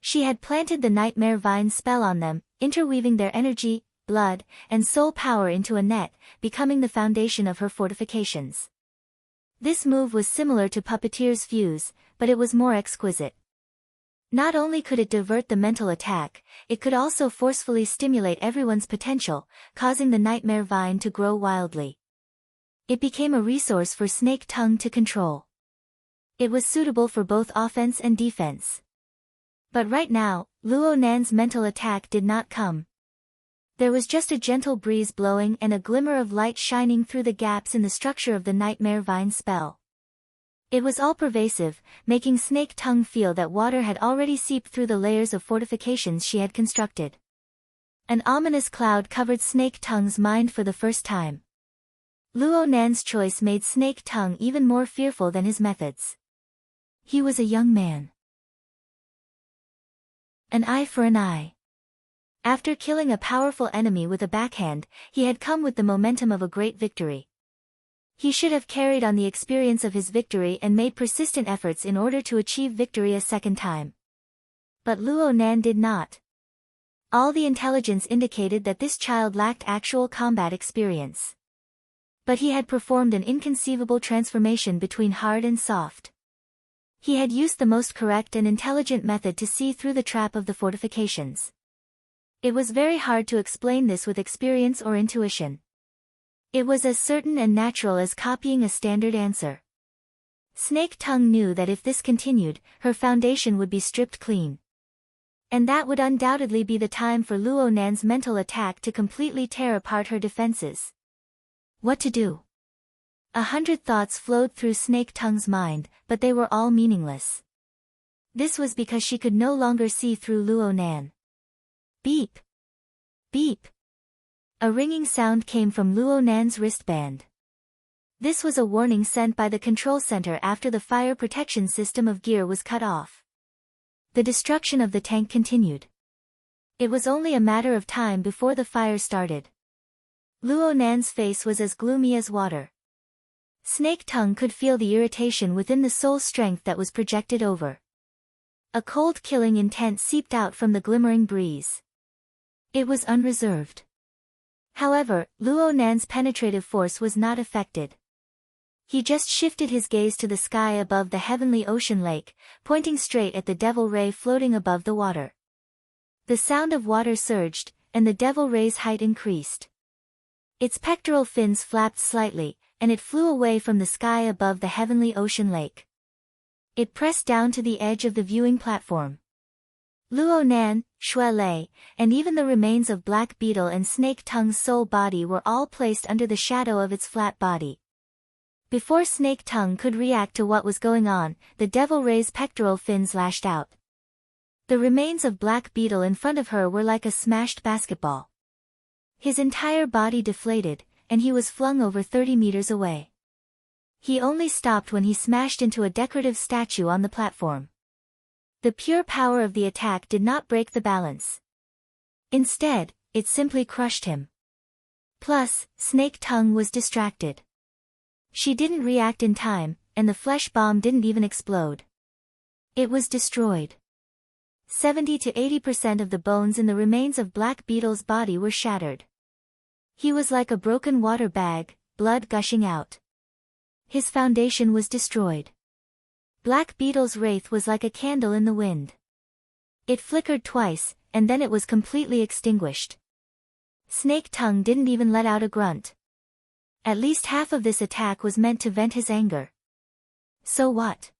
She had planted the Nightmare Vine spell on them, interweaving their energy, blood, and soul power into a net, becoming the foundation of her fortifications. This move was similar to Puppeteer's fuse, but it was more exquisite. Not only could it divert the mental attack, it could also forcefully stimulate everyone's potential, causing the Nightmare Vine to grow wildly. It became a resource for Snake Tongue to control. It was suitable for both offense and defense. But right now, Luo Nan's mental attack did not come. There was just a gentle breeze blowing and a glimmer of light shining through the gaps in the structure of the Nightmare Vine spell. It was all-pervasive, making Snake Tongue feel that water had already seeped through the layers of fortifications she had constructed. An ominous cloud covered Snake Tongue's mind for the first time. Luo Nan's choice made Snake Tongue even more fearful than his methods. He was a young man. An eye for an eye. After killing a powerful enemy with a backhand, he had come with the momentum of a great victory. He should have carried on the experience of his victory and made persistent efforts in order to achieve victory a second time. But Luo Nan did not. All the intelligence indicated that this child lacked actual combat experience. But he had performed an inconceivable transformation between hard and soft. He had used the most correct and intelligent method to see through the trap of the fortifications. It was very hard to explain this with experience or intuition. It was as certain and natural as copying a standard answer. Snake Tongue knew that if this continued, her foundation would be stripped clean. And that would undoubtedly be the time for Luo Nan's mental attack to completely tear apart her defenses. What to do? 100 thoughts flowed through Snake Tongue's mind, but they were all meaningless. This was because she could no longer see through Luo Nan. Beep! Beep! A ringing sound came from Luo Nan's wristband. This was a warning sent by the control center after the fire protection system of gear was cut off. The destruction of the tank continued. It was only a matter of time before the fire started. Luo Nan's face was as gloomy as water. Snake Tongue could feel the irritation within the soul strength that was projected over. A cold killing intent seeped out from the glimmering breeze. It was unreserved. However, Luo Nan's penetrative force was not affected. He just shifted his gaze to the sky above the heavenly ocean lake, pointing straight at the devil ray floating above the water. The sound of water surged, and the devil ray's height increased. Its pectoral fins flapped slightly, and it flew away from the sky above the heavenly ocean lake. It pressed down to the edge of the viewing platform. Luo Nan, Shui Lei, and even the remains of Black Beetle and Snake Tongue's soul body were all placed under the shadow of its flat body. Before Snake Tongue could react to what was going on, the devil ray's pectoral fins lashed out. The remains of Black Beetle in front of her were like a smashed basketball. His entire body deflated, and he was flung over 30 meters away. He only stopped when he smashed into a decorative statue on the platform. The pure power of the attack did not break the balance. Instead, it simply crushed him. Plus, Snake Tongue was distracted. She didn't react in time, and the flesh bomb didn't even explode. It was destroyed. 70 to 80% of the bones in the remains of Black Beetle's body were shattered. He was like a broken water bag, blood gushing out. His foundation was destroyed. Black Beetle's wraith was like a candle in the wind. It flickered twice, and then it was completely extinguished. Snake Tongue didn't even let out a grunt. At least half of this attack was meant to vent his anger. So what?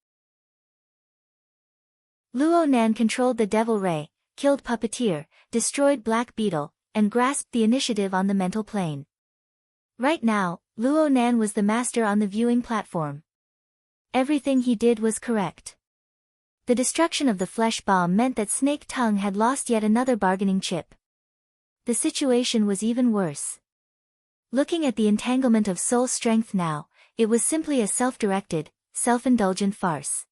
Luo Nan controlled the Devil Ray, killed Puppeteer, destroyed Black Beetle, and grasped the initiative on the mental plane. Right now, Luo Nan was the master on the viewing platform. Everything he did was correct. The destruction of the flesh bomb meant that Snake Tongue had lost yet another bargaining chip. The situation was even worse. Looking at the entanglement of soul strength now, it was simply a self-directed, self-indulgent farce.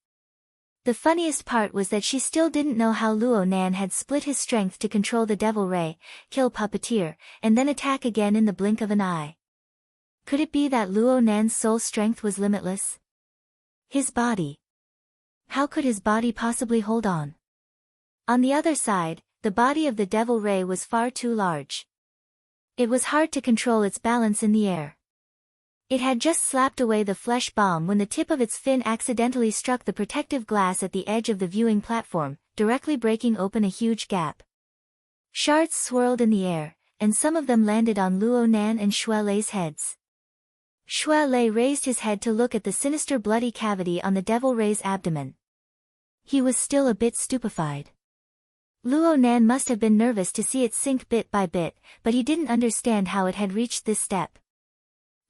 The funniest part was that she still didn't know how Luo Nan had split his strength to control the Devil Ray, kill Puppeteer, and then attack again in the blink of an eye. Could it be that Luo Nan's soul strength was limitless? His body. How could his body possibly hold on? On the other side, the body of the Devil Ray was far too large. It was hard to control its balance in the air. It had just slapped away the flesh bomb when the tip of its fin accidentally struck the protective glass at the edge of the viewing platform, directly breaking open a huge gap. Shards swirled in the air, and some of them landed on Luo Nan and Shui Lei's heads. Shui Lei raised his head to look at the sinister bloody cavity on the Devil Ray's abdomen. He was still a bit stupefied. Luo Nan must have been nervous to see it sink bit by bit, but he didn't understand how it had reached this step.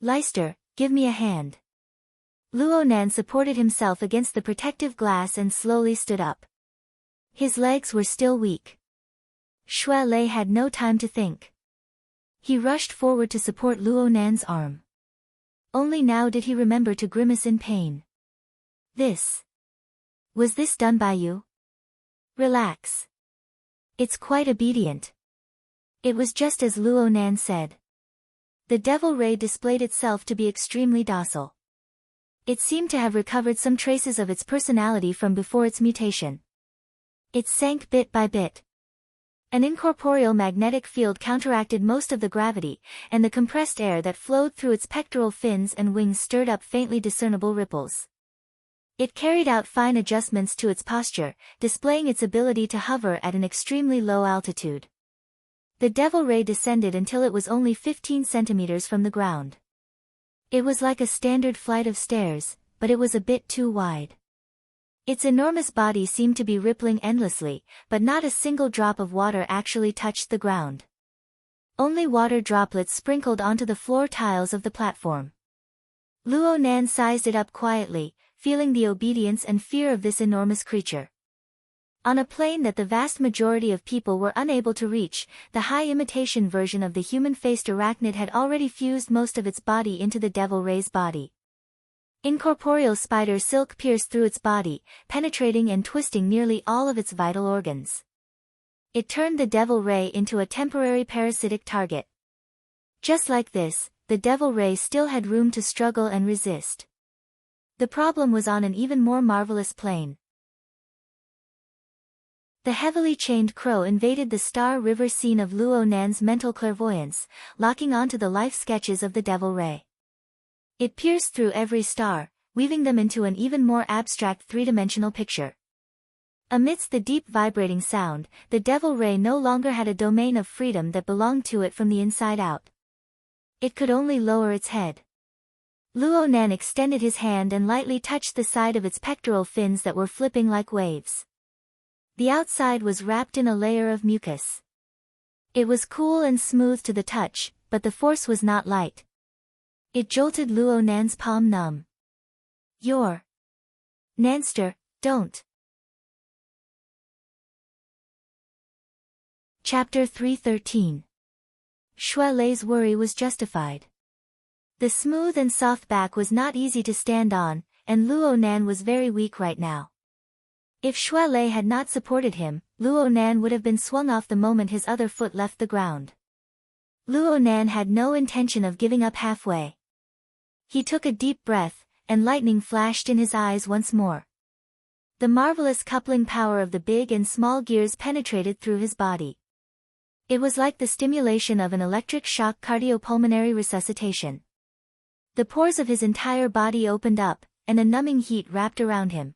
Leister, give me a hand. Luo Nan supported himself against the protective glass and slowly stood up. His legs were still weak. Shui Lei had no time to think. He rushed forward to support Luo Nan's arm. Only now did he remember to grimace in pain. Was this done by you? Relax. It's quite obedient. It was just as Luo Nan said. The Devil Ray displayed itself to be extremely docile. It seemed to have recovered some traces of its personality from before its mutation. It sank bit by bit. An incorporeal magnetic field counteracted most of the gravity, and the compressed air that flowed through its pectoral fins and wings stirred up faintly discernible ripples. It carried out fine adjustments to its posture, displaying its ability to hover at an extremely low altitude. The devil ray descended until it was only 15 centimeters from the ground. It was like a standard flight of stairs, but it was a bit too wide. Its enormous body seemed to be rippling endlessly, but not a single drop of water actually touched the ground. Only water droplets sprinkled onto the floor tiles of the platform. Luo Nan sized it up quietly, feeling the obedience and fear of this enormous creature. On a plane that the vast majority of people were unable to reach, the high imitation version of the human-faced arachnid had already fused most of its body into the devil ray's body. Incorporeal spider silk pierced through its body, penetrating and twisting nearly all of its vital organs. It turned the devil ray into a temporary parasitic target. Just like this, the devil ray still had room to struggle and resist. The problem was on an even more marvelous plane. The heavily chained crow invaded the Star River scene of Luo Nan's mental clairvoyance, locking onto the life sketches of the devil ray. It pierced through every star, weaving them into an even more abstract three-dimensional picture. Amidst the deep vibrating sound, the devil ray no longer had a domain of freedom that belonged to it from the inside out. It could only lower its head. Luo Nan extended his hand and lightly touched the side of its pectoral fins that were flipping like waves. The outside was wrapped in a layer of mucus. It was cool and smooth to the touch, but the force was not light. It jolted Luo Nan's palm numb. "You're... Nanster, don't." Chapter 313. Shui Lei's worry was justified. The smooth and soft back was not easy to stand on, and Luo Nan was very weak right now. If Shui Lei had not supported him, Luo Nan would have been swung off the moment his other foot left the ground. Luo Nan had no intention of giving up halfway. He took a deep breath, and lightning flashed in his eyes once more. The marvelous coupling power of the big and small gears penetrated through his body. It was like the stimulation of an electric shock cardiopulmonary resuscitation. The pores of his entire body opened up, and a numbing heat wrapped around him.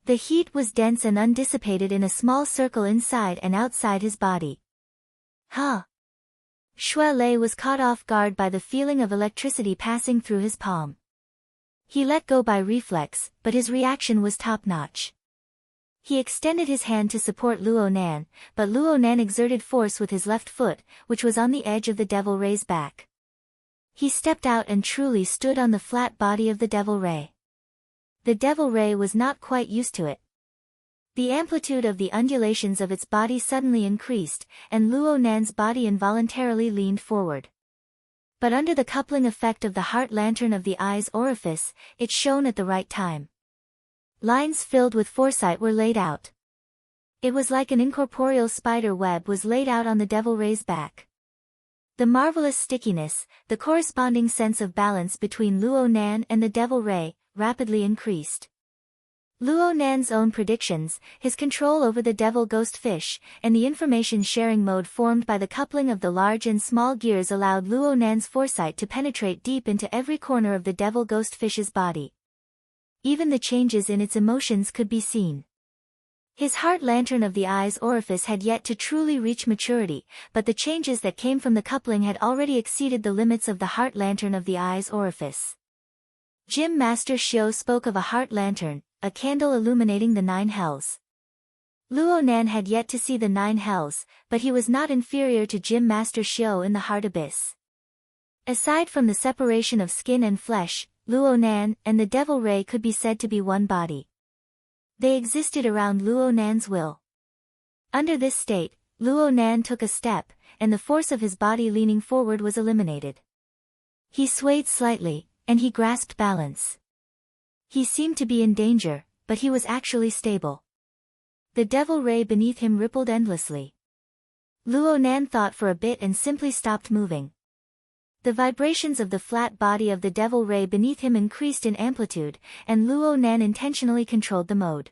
The heat was dense and undissipated in a small circle inside and outside his body. Huh! Shui Lei was caught off guard by the feeling of electricity passing through his palm. He let go by reflex, but his reaction was top-notch. He extended his hand to support Luo Nan, but Luo Nan exerted force with his left foot, which was on the edge of the devil ray's back. He stepped out and truly stood on the flat body of the devil ray. The devil ray was not quite used to it. The amplitude of the undulations of its body suddenly increased, and Luo Nan's body involuntarily leaned forward. But under the coupling effect of the heart lantern of the eye's orifice, it shone at the right time. Lines filled with foresight were laid out. It was like an incorporeal spider web was laid out on the devil ray's back. The marvelous stickiness, the corresponding sense of balance between Luo Nan and the devil ray, rapidly increased. Luo Nan's own predictions, his control over the devil ghost fish, and the information sharing mode formed by the coupling of the large and small gears allowed Luo Nan's foresight to penetrate deep into every corner of the devil ghost fish's body. Even the changes in its emotions could be seen. His heart lantern of the eye's orifice had yet to truly reach maturity, but the changes that came from the coupling had already exceeded the limits of the heart lantern of the eye's orifice. Gym Master Xiao spoke of a heart lantern, a candle illuminating the 9 hells. Luo Nan had yet to see the 9 hells, but he was not inferior to Gym Master Xiao in the heart abyss. Aside from the separation of skin and flesh, Luo Nan and the devil ray could be said to be one body. They existed around Luo Nan's will. Under this state, Luo Nan took a step, and the force of his body leaning forward was eliminated. He swayed slightly, and he grasped balance. He seemed to be in danger, but he was actually stable. The devil ray beneath him rippled endlessly. Luo Nan thought for a bit and simply stopped moving. The vibrations of the flat body of the devil ray beneath him increased in amplitude, and Luo Nan intentionally controlled the mode.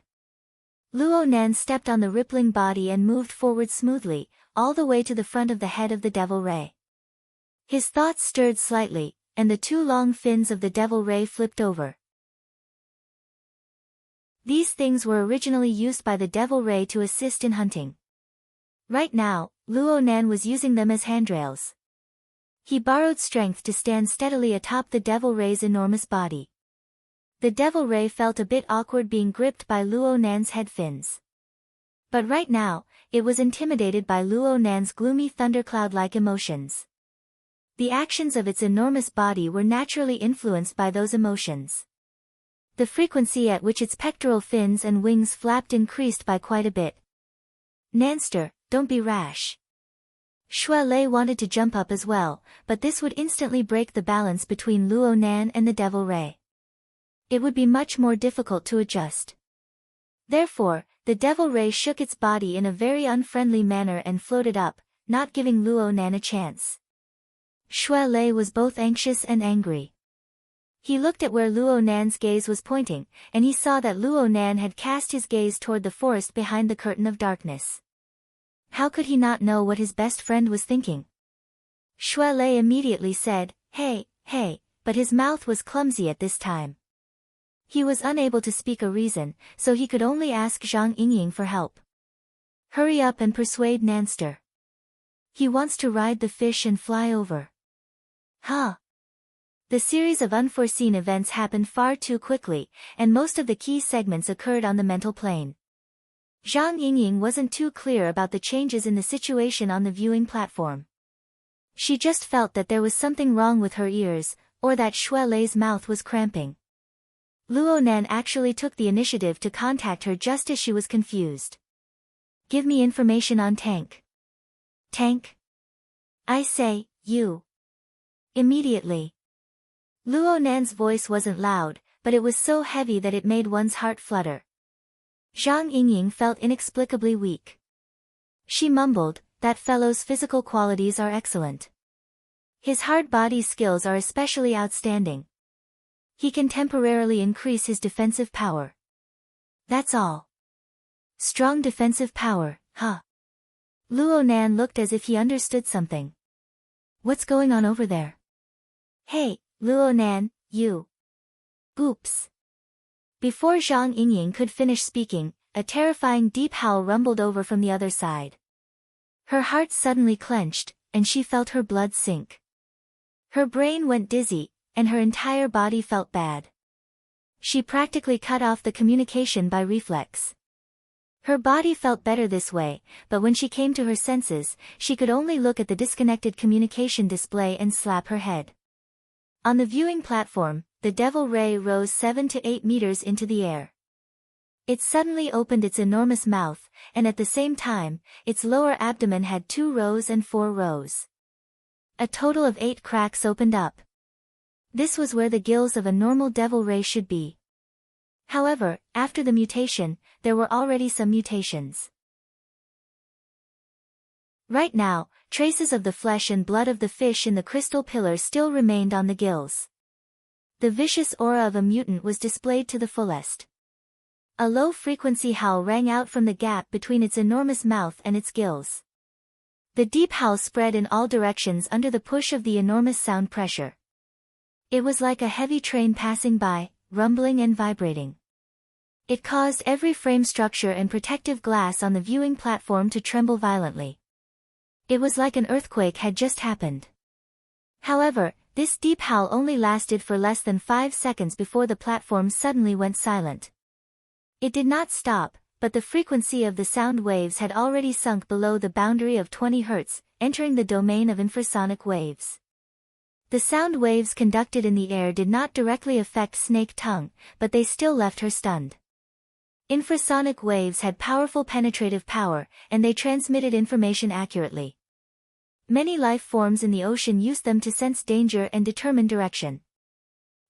Luo Nan stepped on the rippling body and moved forward smoothly, all the way to the front of the head of the devil ray. His thoughts stirred slightly, and the 2 long fins of the devil ray flipped over. These things were originally used by the devil ray to assist in hunting. Right now, Luo Nan was using them as handrails. He borrowed strength to stand steadily atop the devil ray's enormous body. The devil ray felt a bit awkward being gripped by Luo Nan's head fins. But right now, it was intimidated by Luo Nan's gloomy thundercloud-like emotions. The actions of its enormous body were naturally influenced by those emotions. The frequency at which its pectoral fins and wings flapped increased by quite a bit. Nanster, don't be rash. Shui Lei wanted to jump up as well, but this would instantly break the balance between Luo Nan and the devil ray. It would be much more difficult to adjust. Therefore, the devil ray shook its body in a very unfriendly manner and floated up, not giving Luo Nan a chance. Shui Lei was both anxious and angry. He looked at where Luo Nan's gaze was pointing, and he saw that Luo Nan had cast his gaze toward the forest behind the curtain of darkness. How could he not know what his best friend was thinking? Shui Lei immediately said, "Hey, hey," but his mouth was clumsy at this time. He was unable to speak a reason, so he could only ask Zhang Yingying for help. Hurry up and persuade Nanster. He wants to ride the fish and fly over. Huh? The series of unforeseen events happened far too quickly, and most of the key segments occurred on the mental plane. Zhang Yingying wasn't too clear about the changes in the situation on the viewing platform. She just felt that there was something wrong with her ears, or that Shui Lei's mouth was cramping. Luo Nan actually took the initiative to contact her just as she was confused. Give me information on Tank. Tank? I say, you. Immediately. Luo Nan's voice wasn't loud, but it was so heavy that it made one's heart flutter. Zhang Yingying felt inexplicably weak. She mumbled, that fellow's physical qualities are excellent. His hard body skills are especially outstanding. He can temporarily increase his defensive power. That's all. Strong defensive power, huh? Luo Nan looked as if he understood something. What's going on over there? Hey, Luo Nan, you. Oops. Before Zhang Yingying could finish speaking, a terrifying deep howl rumbled over from the other side. Her heart suddenly clenched, and she felt her blood sink. Her brain went dizzy, and her entire body felt bad. She practically cut off the communication by reflex. Her body felt better this way, but when she came to her senses, she could only look at the disconnected communication display and slap her head. On the viewing platform, the devil ray rose 7 to 8 meters into the air. It suddenly opened its enormous mouth, and at the same time, its lower abdomen had 2 rows and 4 rows. A total of 8 cracks opened up. This was where the gills of a normal devil ray should be. However, after the mutation, there were already some mutations. Right now, traces of the flesh and blood of the fish in the crystal pillar still remained on the gills. The vicious aura of a mutant was displayed to the fullest. A low-frequency howl rang out from the gap between its enormous mouth and its gills. The deep howl spread in all directions under the push of the enormous sound pressure. It was like a heavy train passing by, rumbling and vibrating. It caused every frame structure and protective glass on the viewing platform to tremble violently. It was like an earthquake had just happened. However, this deep howl only lasted for less than 5 seconds before the platform suddenly went silent. It did not stop, but the frequency of the sound waves had already sunk below the boundary of 20 Hz, entering the domain of infrasonic waves. The sound waves conducted in the air did not directly affect Snake Tongue, but they still left her stunned. Infrasonic waves had powerful penetrative power, and they transmitted information accurately. Many life forms in the ocean used them to sense danger and determine direction.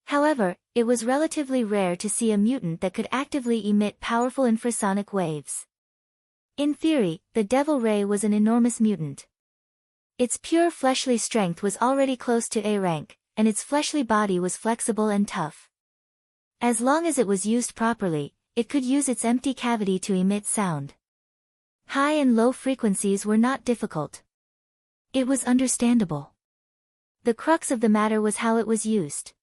However, it was relatively rare to see a mutant that could actively emit powerful infrasonic waves. In theory, the Devil Ray was an enormous mutant. Its pure fleshly strength was already close to A rank, and its fleshly body was flexible and tough. As long as it was used properly, it could use its empty cavity to emit sound. High and low frequencies were not difficult. It was understandable. The crux of the matter was how it was used.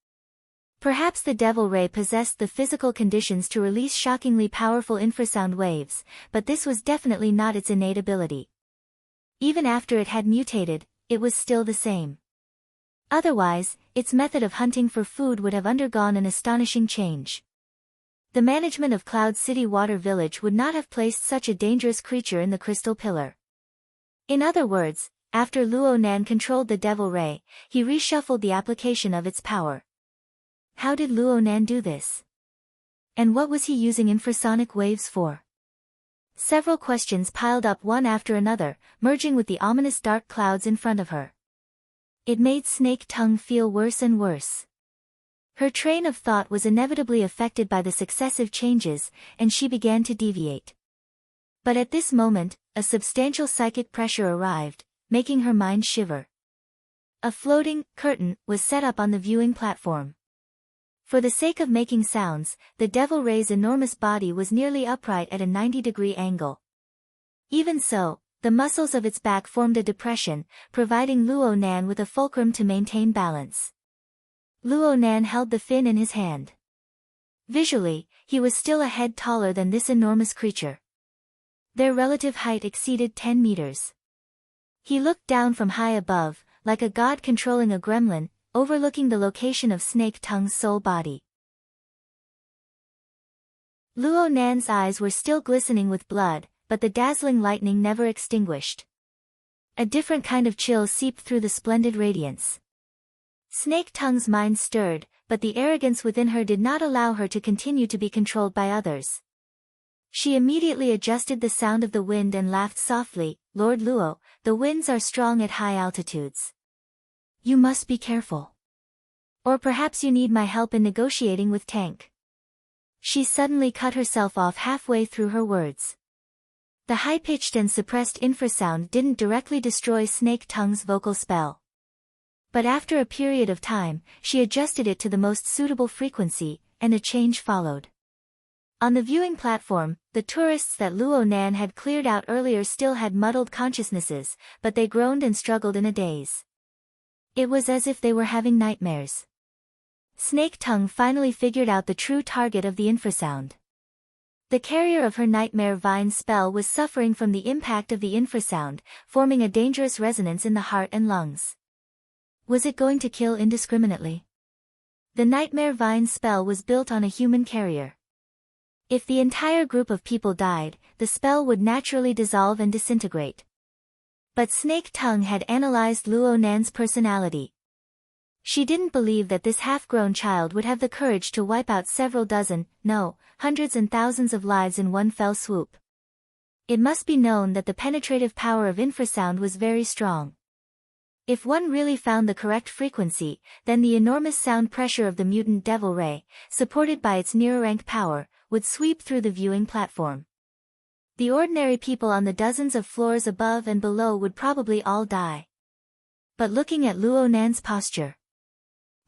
Perhaps the devil ray possessed the physical conditions to release shockingly powerful infrasound waves, but this was definitely not its innate ability. Even after it had mutated, it was still the same. Otherwise, its method of hunting for food would have undergone an astonishing change. The management of Cloud City Water Village would not have placed such a dangerous creature in the crystal pillar. In other words, after Luo Nan controlled the devil ray, he reshuffled the application of its power. How did Luo Nan do this? And what was he using infrasonic waves for? Several questions piled up one after another, merging with the ominous dark clouds in front of her. It made Snake Tongue feel worse and worse. Her train of thought was inevitably affected by the successive changes, and she began to deviate. But at this moment, a substantial psychic pressure arrived, making her mind shiver. A floating curtain was set up on the viewing platform. For the sake of making sounds, the devil ray's enormous body was nearly upright at a 90-degree angle. Even so, the muscles of its back formed a depression, providing Luo Nan with a fulcrum to maintain balance. Luo Nan held the fin in his hand. Visually, he was still a head taller than this enormous creature. Their relative height exceeded 10 meters. He looked down from high above, like a god controlling a gremlin, overlooking the location of Snake Tongue's soul body. Luo Nan's eyes were still glistening with blood, but the dazzling lightning never extinguished. A different kind of chill seeped through the splendid radiance. Snake Tongue's mind stirred, but the arrogance within her did not allow her to continue to be controlled by others. She immediately adjusted the sound of the wind and laughed softly. "Lord Luo, the winds are strong at high altitudes. You must be careful. Or perhaps you need my help in negotiating with Tank." She suddenly cut herself off halfway through her words. The high-pitched and suppressed infrasound didn't directly destroy Snake Tongue's vocal spell. But after a period of time, she adjusted it to the most suitable frequency, and a change followed. On the viewing platform, the tourists that Luo Nan had cleared out earlier still had muddled consciousnesses, but they groaned and struggled in a daze. It was as if they were having nightmares. Snake Tongue finally figured out the true target of the infrasound. The carrier of her nightmare vine spell was suffering from the impact of the infrasound, forming a dangerous resonance in the heart and lungs. Was it going to kill indiscriminately? The nightmare vine spell was built on a human carrier. If the entire group of people died, the spell would naturally dissolve and disintegrate. But Snake Tongue had analyzed Luo Nan's personality. She didn't believe that this half-grown child would have the courage to wipe out several dozen, no, hundreds and thousands of lives in one fell swoop. It must be known that the penetrative power of infrasound was very strong. If one really found the correct frequency, then the enormous sound pressure of the mutant devil ray, supported by its near-rank power, would sweep through the viewing platform. The ordinary people on the dozens of floors above and below would probably all die. But looking at Luo Nan's posture,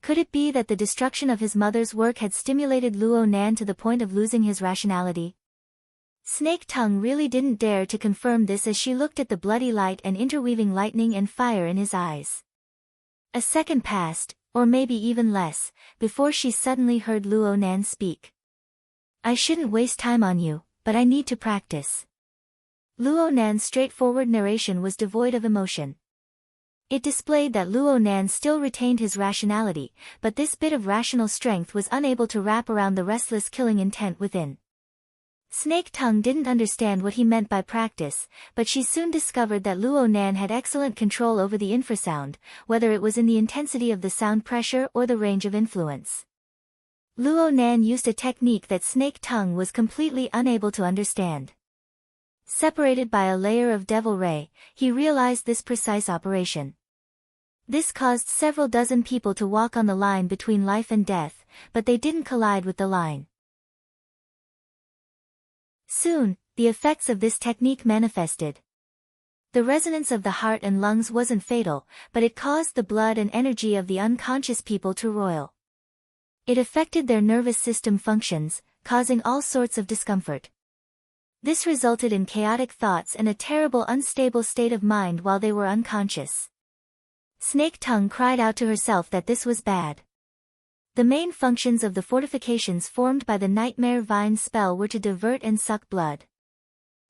could it be that the destruction of his mother's work had stimulated Luo Nan to the point of losing his rationality? Snake Tongue really didn't dare to confirm this as she looked at the bloody light and interweaving lightning and fire in his eyes. A second passed, or maybe even less, before she suddenly heard Luo Nan speak. "I shouldn't waste time on you, but I need to practice." Luo Nan's straightforward narration was devoid of emotion. It displayed that Luo Nan still retained his rationality, but this bit of rational strength was unable to wrap around the restless killing intent within. Snake Tongue didn't understand what he meant by practice, but she soon discovered that Luo Nan had excellent control over the infrasound, whether it was in the intensity of the sound pressure or the range of influence. Luo Nan used a technique that Snake Tongue was completely unable to understand. Separated by a layer of devil ray, he realized this precise operation. This caused several dozen people to walk on the line between life and death, but they didn't collide with the line. Soon, the effects of this technique manifested. The resonance of the heart and lungs wasn't fatal, but it caused the blood and energy of the unconscious people to roil. It affected their nervous system functions, causing all sorts of discomfort. This resulted in chaotic thoughts and a terrible unstable state of mind while they were unconscious. Snake Tongue cried out to herself that this was bad. The main functions of the fortifications formed by the Nightmare Vine spell were to divert and suck blood.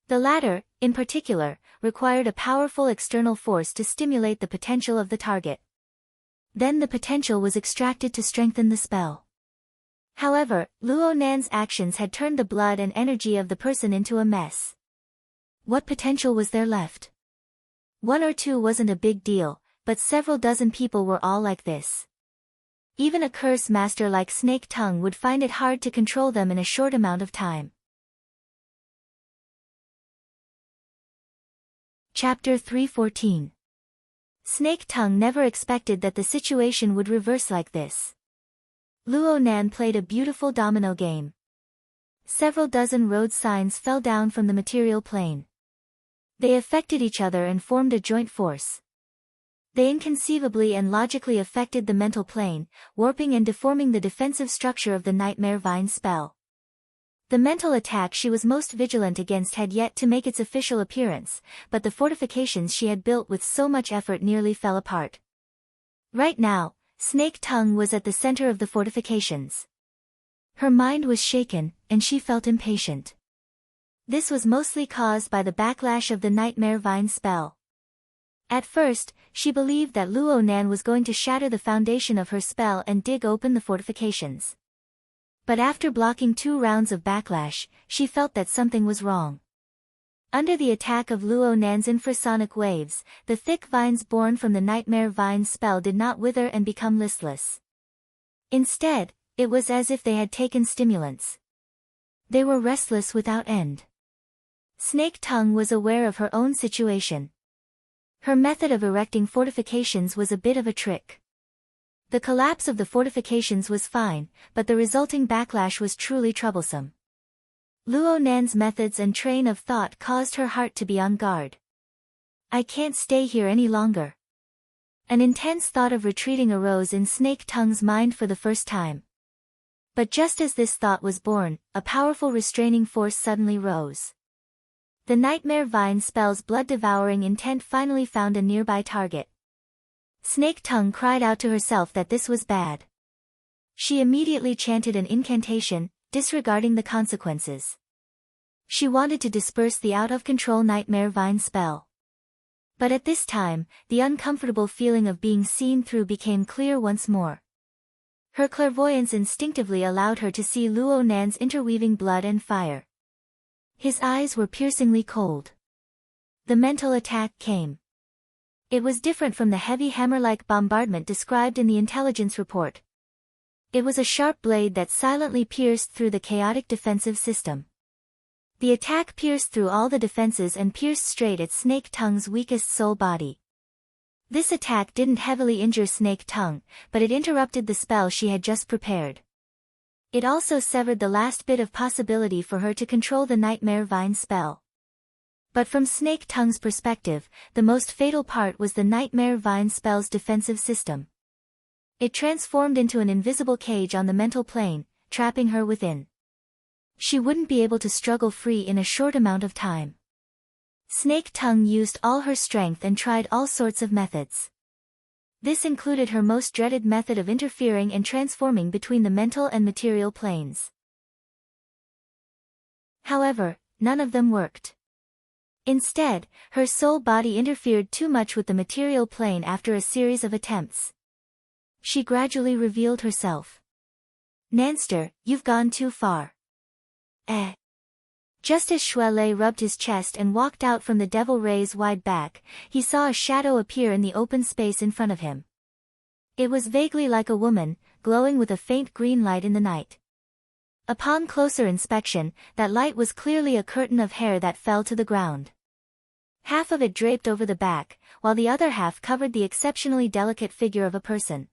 The latter, in particular, required a powerful external force to stimulate the potential of the target. Then the potential was extracted to strengthen the spell. However, Luo Nan's actions had turned the blood and energy of the person into a mess. What potential was there left? One or two wasn't a big deal, but several dozen people were all like this. Even a curse master like Snake Tongue would find it hard to control them in a short amount of time. Chapter 314. Snake Tongue never expected that the situation would reverse like this. Luo Nan played a beautiful domino game. Several dozen road signs fell down from the material plane. They affected each other and formed a joint force. They inconceivably and logically affected the mental plane, warping and deforming the defensive structure of the Nightmare Vine spell. The mental attack she was most vigilant against had yet to make its official appearance, but the fortifications she had built with so much effort nearly fell apart. Right now, Snake Tongue was at the center of the fortifications. Her mind was shaken, and she felt impatient. This was mostly caused by the backlash of the Nightmare Vine spell. At first, she believed that Luo Nan was going to shatter the foundation of her spell and dig open the fortifications. But after blocking 2 rounds of backlash, she felt that something was wrong. Under the attack of Luo Nan's infrasonic waves, the thick vines born from the Nightmare Vine spell did not wither and become listless. Instead, it was as if they had taken stimulants. They were restless without end. Snake Tongue was aware of her own situation. Her method of erecting fortifications was a bit of a trick. The collapse of the fortifications was fine, but the resulting backlash was truly troublesome. Luo Nan's methods and train of thought caused her heart to be on guard. I can't stay here any longer. An intense thought of retreating arose in Snake Tongue's mind for the first time. But just as this thought was born, a powerful restraining force suddenly rose. The Nightmare Vine spell's blood-devouring intent finally found a nearby target. Snake Tongue cried out to herself that this was bad. She immediately chanted an incantation, disregarding the consequences. She wanted to disperse the out-of-control Nightmare Vine spell. But at this time, the uncomfortable feeling of being seen through became clear once more. Her clairvoyance instinctively allowed her to see Luo Nan's interweaving blood and fire. His eyes were piercingly cold. The mental attack came. It was different from the heavy hammer-like bombardment described in the intelligence report. It was a sharp blade that silently pierced through the chaotic defensive system. The attack pierced through all the defenses and pierced straight at Snake Tongue's weakest soul body. This attack didn't heavily injure Snake Tongue, but it interrupted the spell she had just prepared. It also severed the last bit of possibility for her to control the Nightmare Vine spell. But from Snake Tongue's perspective, the most fatal part was the Nightmare Vine spell's defensive system. It transformed into an invisible cage on the mental plane, trapping her within. She wouldn't be able to struggle free in a short amount of time. Snake Tongue used all her strength and tried all sorts of methods. This included her most dreaded method of interfering and transforming between the mental and material planes. However, none of them worked. Instead, her soul body interfered too much with the material plane after a series of attempts. She gradually revealed herself. Nanster, you've gone too far. Just as Shuelei rubbed his chest and walked out from the Devil Ray's wide back, he saw a shadow appear in the open space in front of him. It was vaguely like a woman, glowing with a faint green light in the night. Upon closer inspection, that light was clearly a curtain of hair that fell to the ground. Half of it draped over the back, while the other half covered the exceptionally delicate figure of a person.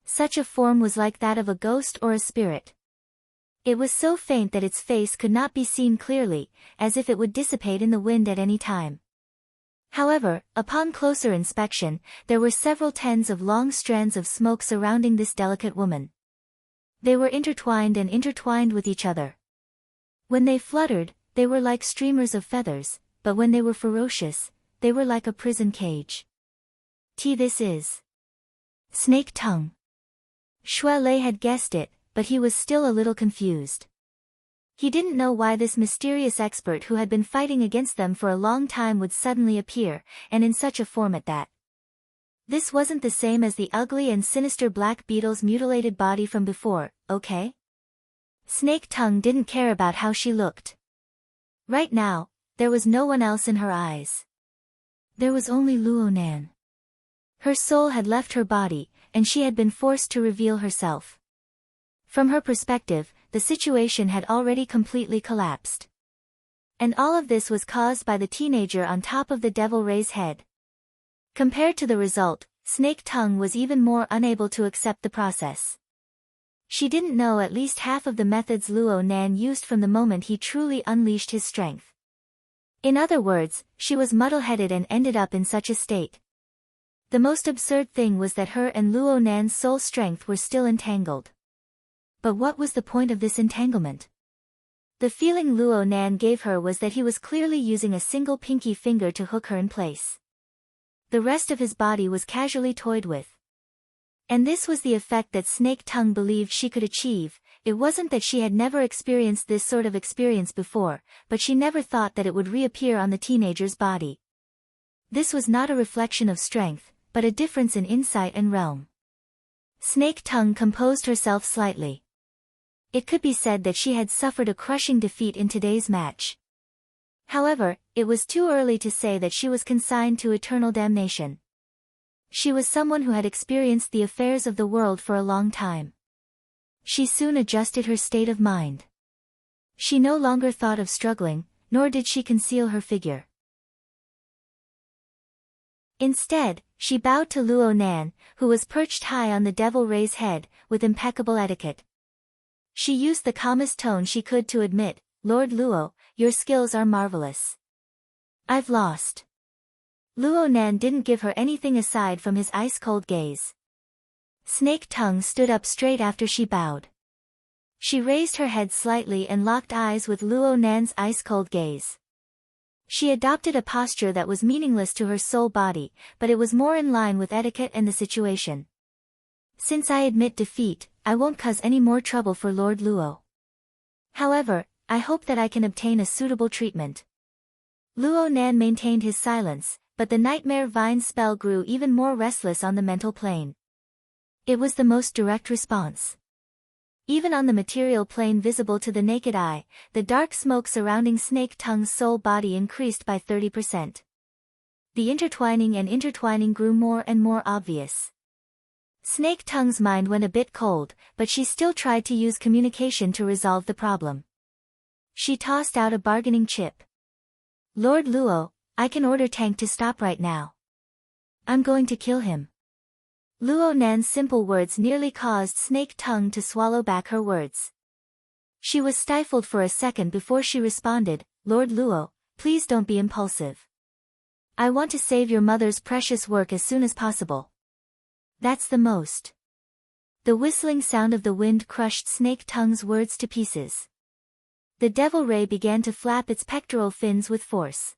Such a form was like that of a ghost or a spirit. It was so faint that its face could not be seen clearly, as if it would dissipate in the wind at any time. However, upon closer inspection, there were several tens of long strands of smoke surrounding this delicate woman. They were intertwined with each other. When they fluttered, they were like streamers of feathers, but when they were ferocious, they were like a prison cage. This is Snake Tongue. Shui Lei had guessed it, but he was still a little confused. He didn't know why this mysterious expert who had been fighting against them for a long time would suddenly appear, and in such a form at that. This wasn't the same as the ugly and sinister black beetle's mutilated body from before, okay? Snake Tongue didn't care about how she looked. Right now, there was no one else in her eyes. There was only Luo Nan. Her soul had left her body, and she had been forced to reveal herself. From her perspective, the situation had already completely collapsed. And all of this was caused by the teenager on top of the Devil Ray's head. Compared to the result, Snake Tongue was even more unable to accept the process. She didn't know at least half of the methods Luo Nan used from the moment he truly unleashed his strength. In other words, she was muddle-headed and ended up in such a state. The most absurd thing was that her and Luo Nan's soul strength were still entangled. But what was the point of this entanglement? The feeling Luo Nan gave her was that he was clearly using a single pinky finger to hook her in place. The rest of his body was casually toyed with. And this was the effect that Snake Tongue believed she could achieve. It wasn't that she had never experienced this sort of experience before, but she never thought that it would reappear on the teenager's body. This was not a reflection of strength, but a difference in insight and realm. Snake Tongue composed herself slightly. It could be said that she had suffered a crushing defeat in today's match. However, it was too early to say that she was consigned to eternal damnation. She was someone who had experienced the affairs of the world for a long time. She soon adjusted her state of mind. She no longer thought of struggling, nor did she conceal her figure. Instead, she bowed to Luo Nan, who was perched high on the Devil Ray's head, with impeccable etiquette. She used the calmest tone she could to admit, "Lord Luo, your skills are marvelous. I've lost." Luo Nan didn't give her anything aside from his ice-cold gaze. Snake Tongue stood up straight after she bowed. She raised her head slightly and locked eyes with Luo Nan's ice-cold gaze. She adopted a posture that was meaningless to her soul body, but it was more in line with etiquette and the situation. "Since I admit defeat, I won't cause any more trouble for Lord Luo. However, I hope that I can obtain a suitable treatment." Luo Nan maintained his silence, but the Nightmare Vine spell grew even more restless on the mental plane. It was the most direct response. Even on the material plane visible to the naked eye, the dark smoke surrounding Snake Tongue's soul body increased by 30%. The intertwining grew more and more obvious. Snake Tongue's mind went a bit cold, but she still tried to use communication to resolve the problem. She tossed out a bargaining chip. "Lord Luo, I can order Tank to stop right now. I'm going to kill him." Luo Nan's simple words nearly caused Snake Tongue to swallow back her words. She was stifled for a second before she responded, "Lord Luo, please don't be impulsive. I want to save your mother's precious work as soon as possible. That's the most." The whistling sound of the wind crushed Snake Tongue's words to pieces. The Devil Ray began to flap its pectoral fins with force.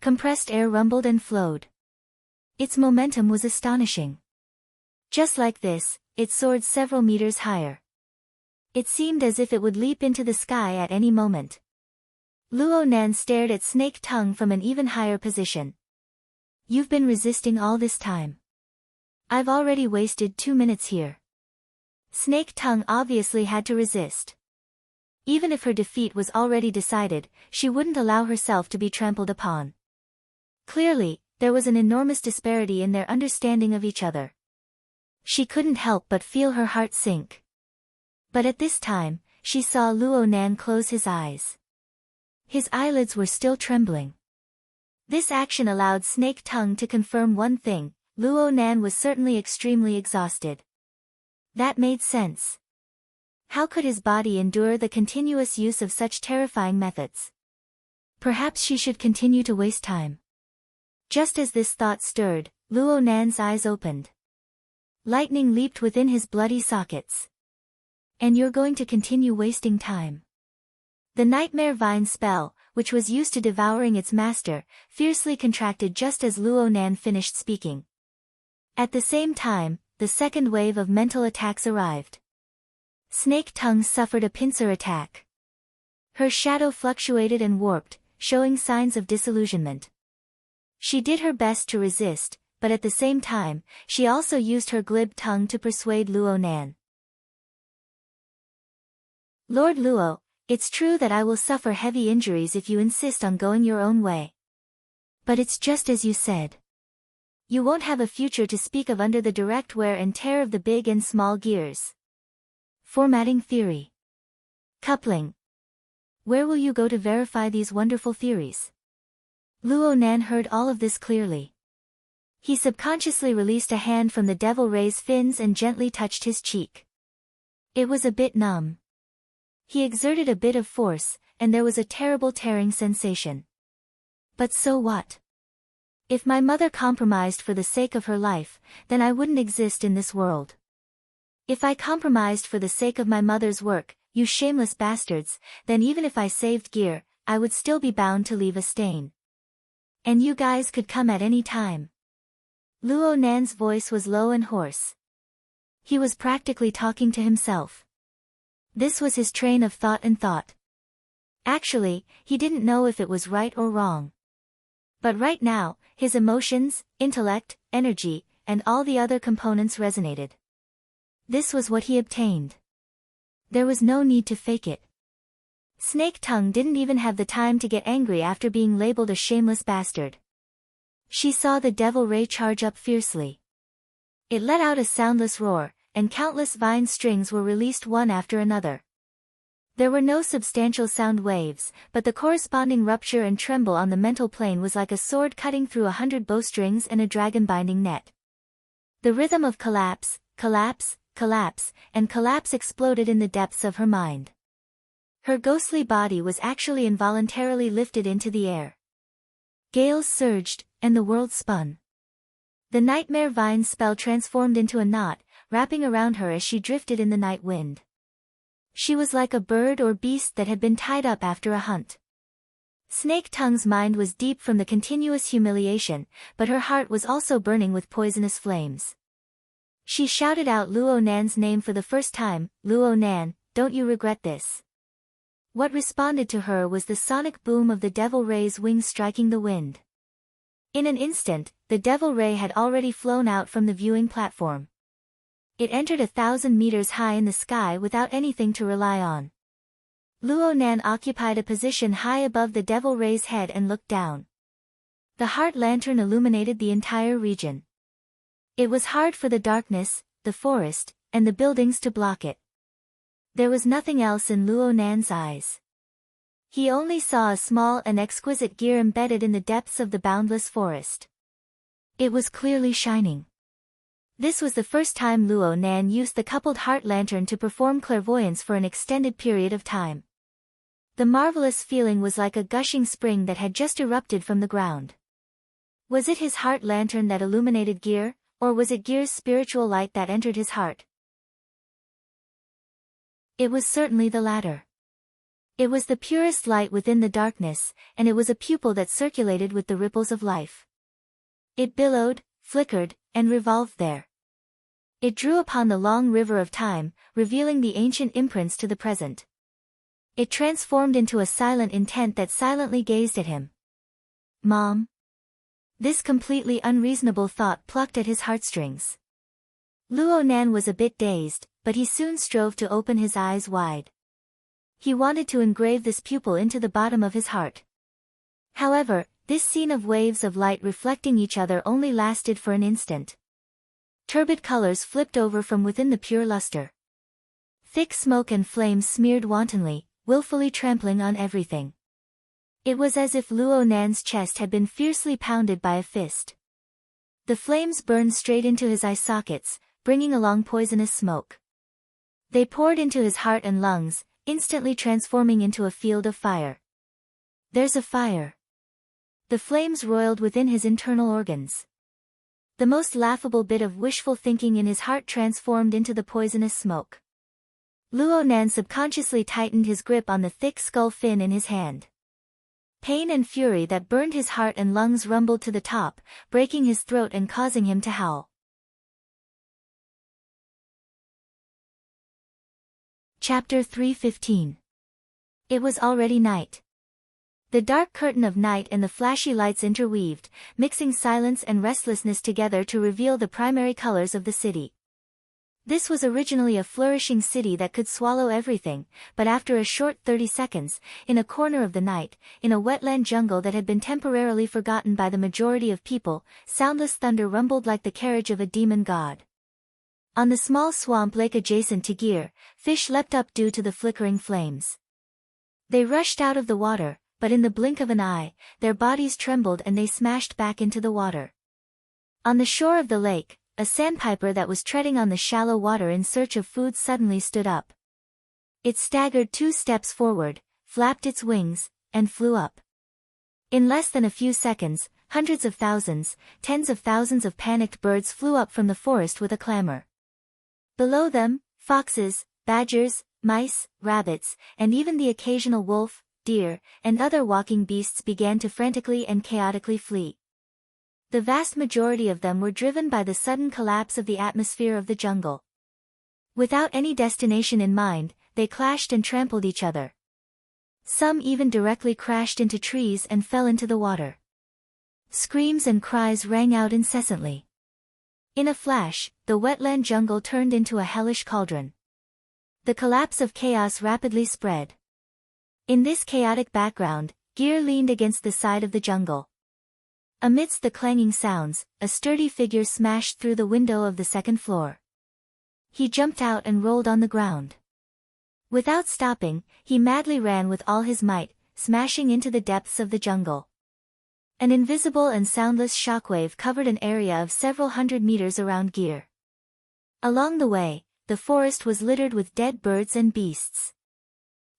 Compressed air rumbled and flowed. Its momentum was astonishing. Just like this, it soared several meters higher. It seemed as if it would leap into the sky at any moment. Luo Nan stared at Snake Tongue from an even higher position. "You've been resisting all this time. I've already wasted 2 minutes here." Snake Tongue obviously had to resist. Even if her defeat was already decided, she wouldn't allow herself to be trampled upon. Clearly, there was an enormous disparity in their understanding of each other. She couldn't help but feel her heart sink. But at this time, she saw Luo Nan close his eyes. His eyelids were still trembling. This action allowed Snake Tongue to confirm one thing: Luo Nan was certainly extremely exhausted. That made sense. How could his body endure the continuous use of such terrifying methods? Perhaps she should continue to waste time. Just as this thought stirred, Luo Nan's eyes opened. Lightning leaped within his bloody sockets. "And you're going to continue wasting time?" The Nightmare Vine spell, which was used to devouring its master, fiercely contracted just as Luo Nan finished speaking. At the same time, the second wave of mental attacks arrived. Snake Tongue suffered a pincer attack. Her shadow fluctuated and warped, showing signs of disillusionment. She did her best to resist, but at the same time, she also used her glib tongue to persuade Luo Nan. Lord Luo, it's true that I will suffer heavy injuries if you insist on going your own way. But it's just as you said. You won't have a future to speak of under the direct wear and tear of the big and small gears. Formatting theory. Coupling. Where will you go to verify these wonderful theories? Luo Nan heard all of this clearly. He subconsciously released a hand from the devil ray's fins and gently touched his cheek. It was a bit numb. He exerted a bit of force, and there was a terrible tearing sensation. But so what? If my mother compromised for the sake of her life, then I wouldn't exist in this world. If I compromised for the sake of my mother's work, you shameless bastards, then even if I saved gear, I would still be bound to leave a stain. And you guys could come at any time. Luo Nan's voice was low and hoarse. He was practically talking to himself. This was his train of thought. Actually, he didn't know if it was right or wrong. But right now, his emotions, intellect, energy, and all the other components resonated. This was what he obtained. There was no need to fake it. Snake Tongue didn't even have the time to get angry after being labeled a shameless bastard. She saw the devil ray charge up fiercely. It let out a soundless roar, and countless vine strings were released one after another. There were no substantial sound waves, but the corresponding rupture and tremble on the mental plane was like a sword cutting through 100 bowstrings and a dragon binding net. The rhythm of collapse, collapse, collapse, and collapse exploded in the depths of her mind. Her ghostly body was actually involuntarily lifted into the air. Gales surged, and the world spun. The nightmare vine spell transformed into a knot, wrapping around her as she drifted in the night wind. She was like a bird or beast that had been tied up after a hunt. Snake Tongue's mind was deep from the continuous humiliation, but her heart was also burning with poisonous flames. She shouted out Luo Nan's name for the first time, "Luo Nan, don't you regret this?" What responded to her was the sonic boom of the devil ray's wings striking the wind. In an instant, the devil ray had already flown out from the viewing platform. It entered 1,000 meters high in the sky without anything to rely on. Luo Nan occupied a position high above the devil ray's head and looked down. The heart lantern illuminated the entire region. It was hard for the darkness, the forest, and the buildings to block it. There was nothing else in Luo Nan's eyes. He only saw a small and exquisite gear embedded in the depths of the boundless forest. It was clearly shining. This was the first time Luo Nan used the coupled heart lantern to perform clairvoyance for an extended period of time. The marvelous feeling was like a gushing spring that had just erupted from the ground. Was it his heart lantern that illuminated gear, or was it gear's spiritual light that entered his heart? It was certainly the latter. It was the purest light within the darkness, and it was a pupil that circulated with the ripples of life. It billowed, flickered, and revolved there. It drew upon the long river of time, revealing the ancient imprints to the present. It transformed into a silent intent that silently gazed at him. Mom? This completely unreasonable thought plucked at his heartstrings. Luo Nan was a bit dazed, but he soon strove to open his eyes wide. He wanted to engrave this pupil into the bottom of his heart. However, this scene of waves of light reflecting each other only lasted for an instant. Turbid colors flipped over from within the pure luster. Thick smoke and flames smeared wantonly, willfully trampling on everything. It was as if Luo Nan's chest had been fiercely pounded by a fist. The flames burned straight into his eye sockets, bringing along poisonous smoke. They poured into his heart and lungs, instantly transforming into a field of fire. There's a fire. The flames roiled within his internal organs. The most laughable bit of wishful thinking in his heart transformed into the poisonous smoke. Luo Nan subconsciously tightened his grip on the thick skull fin in his hand. Pain and fury that burned his heart and lungs rumbled to the top, breaking his throat and causing him to howl. Chapter 315. It was already night. The dark curtain of night and the flashy lights interweaved, mixing silence and restlessness together to reveal the primary colors of the city. This was originally a flourishing city that could swallow everything, but after a short 30 seconds, in a corner of the night, in a wetland jungle that had been temporarily forgotten by the majority of people, soundless thunder rumbled like the carriage of a demon god. On the small swamp lake adjacent to Gear, fish leapt up due to the flickering flames. They rushed out of the water, but in the blink of an eye, their bodies trembled and they smashed back into the water. On the shore of the lake, a sandpiper that was treading on the shallow water in search of food suddenly stood up. It staggered 2 steps forward, flapped its wings, and flew up. In less than a few seconds, hundreds of thousands, tens of thousands of panicked birds flew up from the forest with a clamor. Below them, foxes, badgers, mice, rabbits, and even the occasional wolf, deer, and other walking beasts began to frantically and chaotically flee. The vast majority of them were driven by the sudden collapse of the atmosphere of the jungle. Without any destination in mind, they clashed and trampled each other. Some even directly crashed into trees and fell into the water. Screams and cries rang out incessantly. In a flash, the wetland jungle turned into a hellish cauldron. The collapse of chaos rapidly spread. In this chaotic background, Gear leaned against the side of the jungle. Amidst the clanging sounds, a sturdy figure smashed through the window of the second floor. He jumped out and rolled on the ground. Without stopping, he madly ran with all his might, smashing into the depths of the jungle. An invisible and soundless shockwave covered an area of several hundred meters around Gear. Along the way, the forest was littered with dead birds and beasts.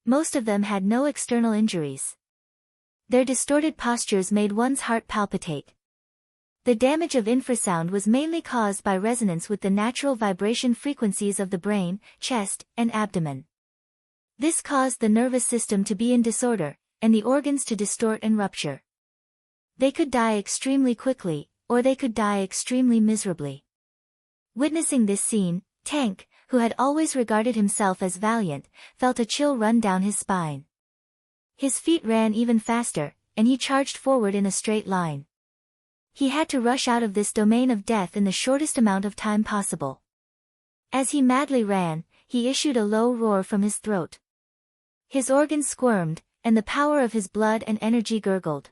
Most of them had no external injuries. Their distorted postures made one's heart palpitate. The damage of infrasound was mainly caused by resonance with the natural vibration frequencies of the brain, chest, and abdomen. This caused the nervous system to be in disorder, and the organs to distort and rupture. They could die extremely quickly, or they could die extremely miserably. Witnessing this scene, Tank, who had always regarded himself as valiant, felt a chill run down his spine. His feet ran even faster, and he charged forward in a straight line. He had to rush out of this domain of death in the shortest amount of time possible. As he madly ran, he issued a low roar from his throat. His organs squirmed, and the power of his blood and energy gurgled.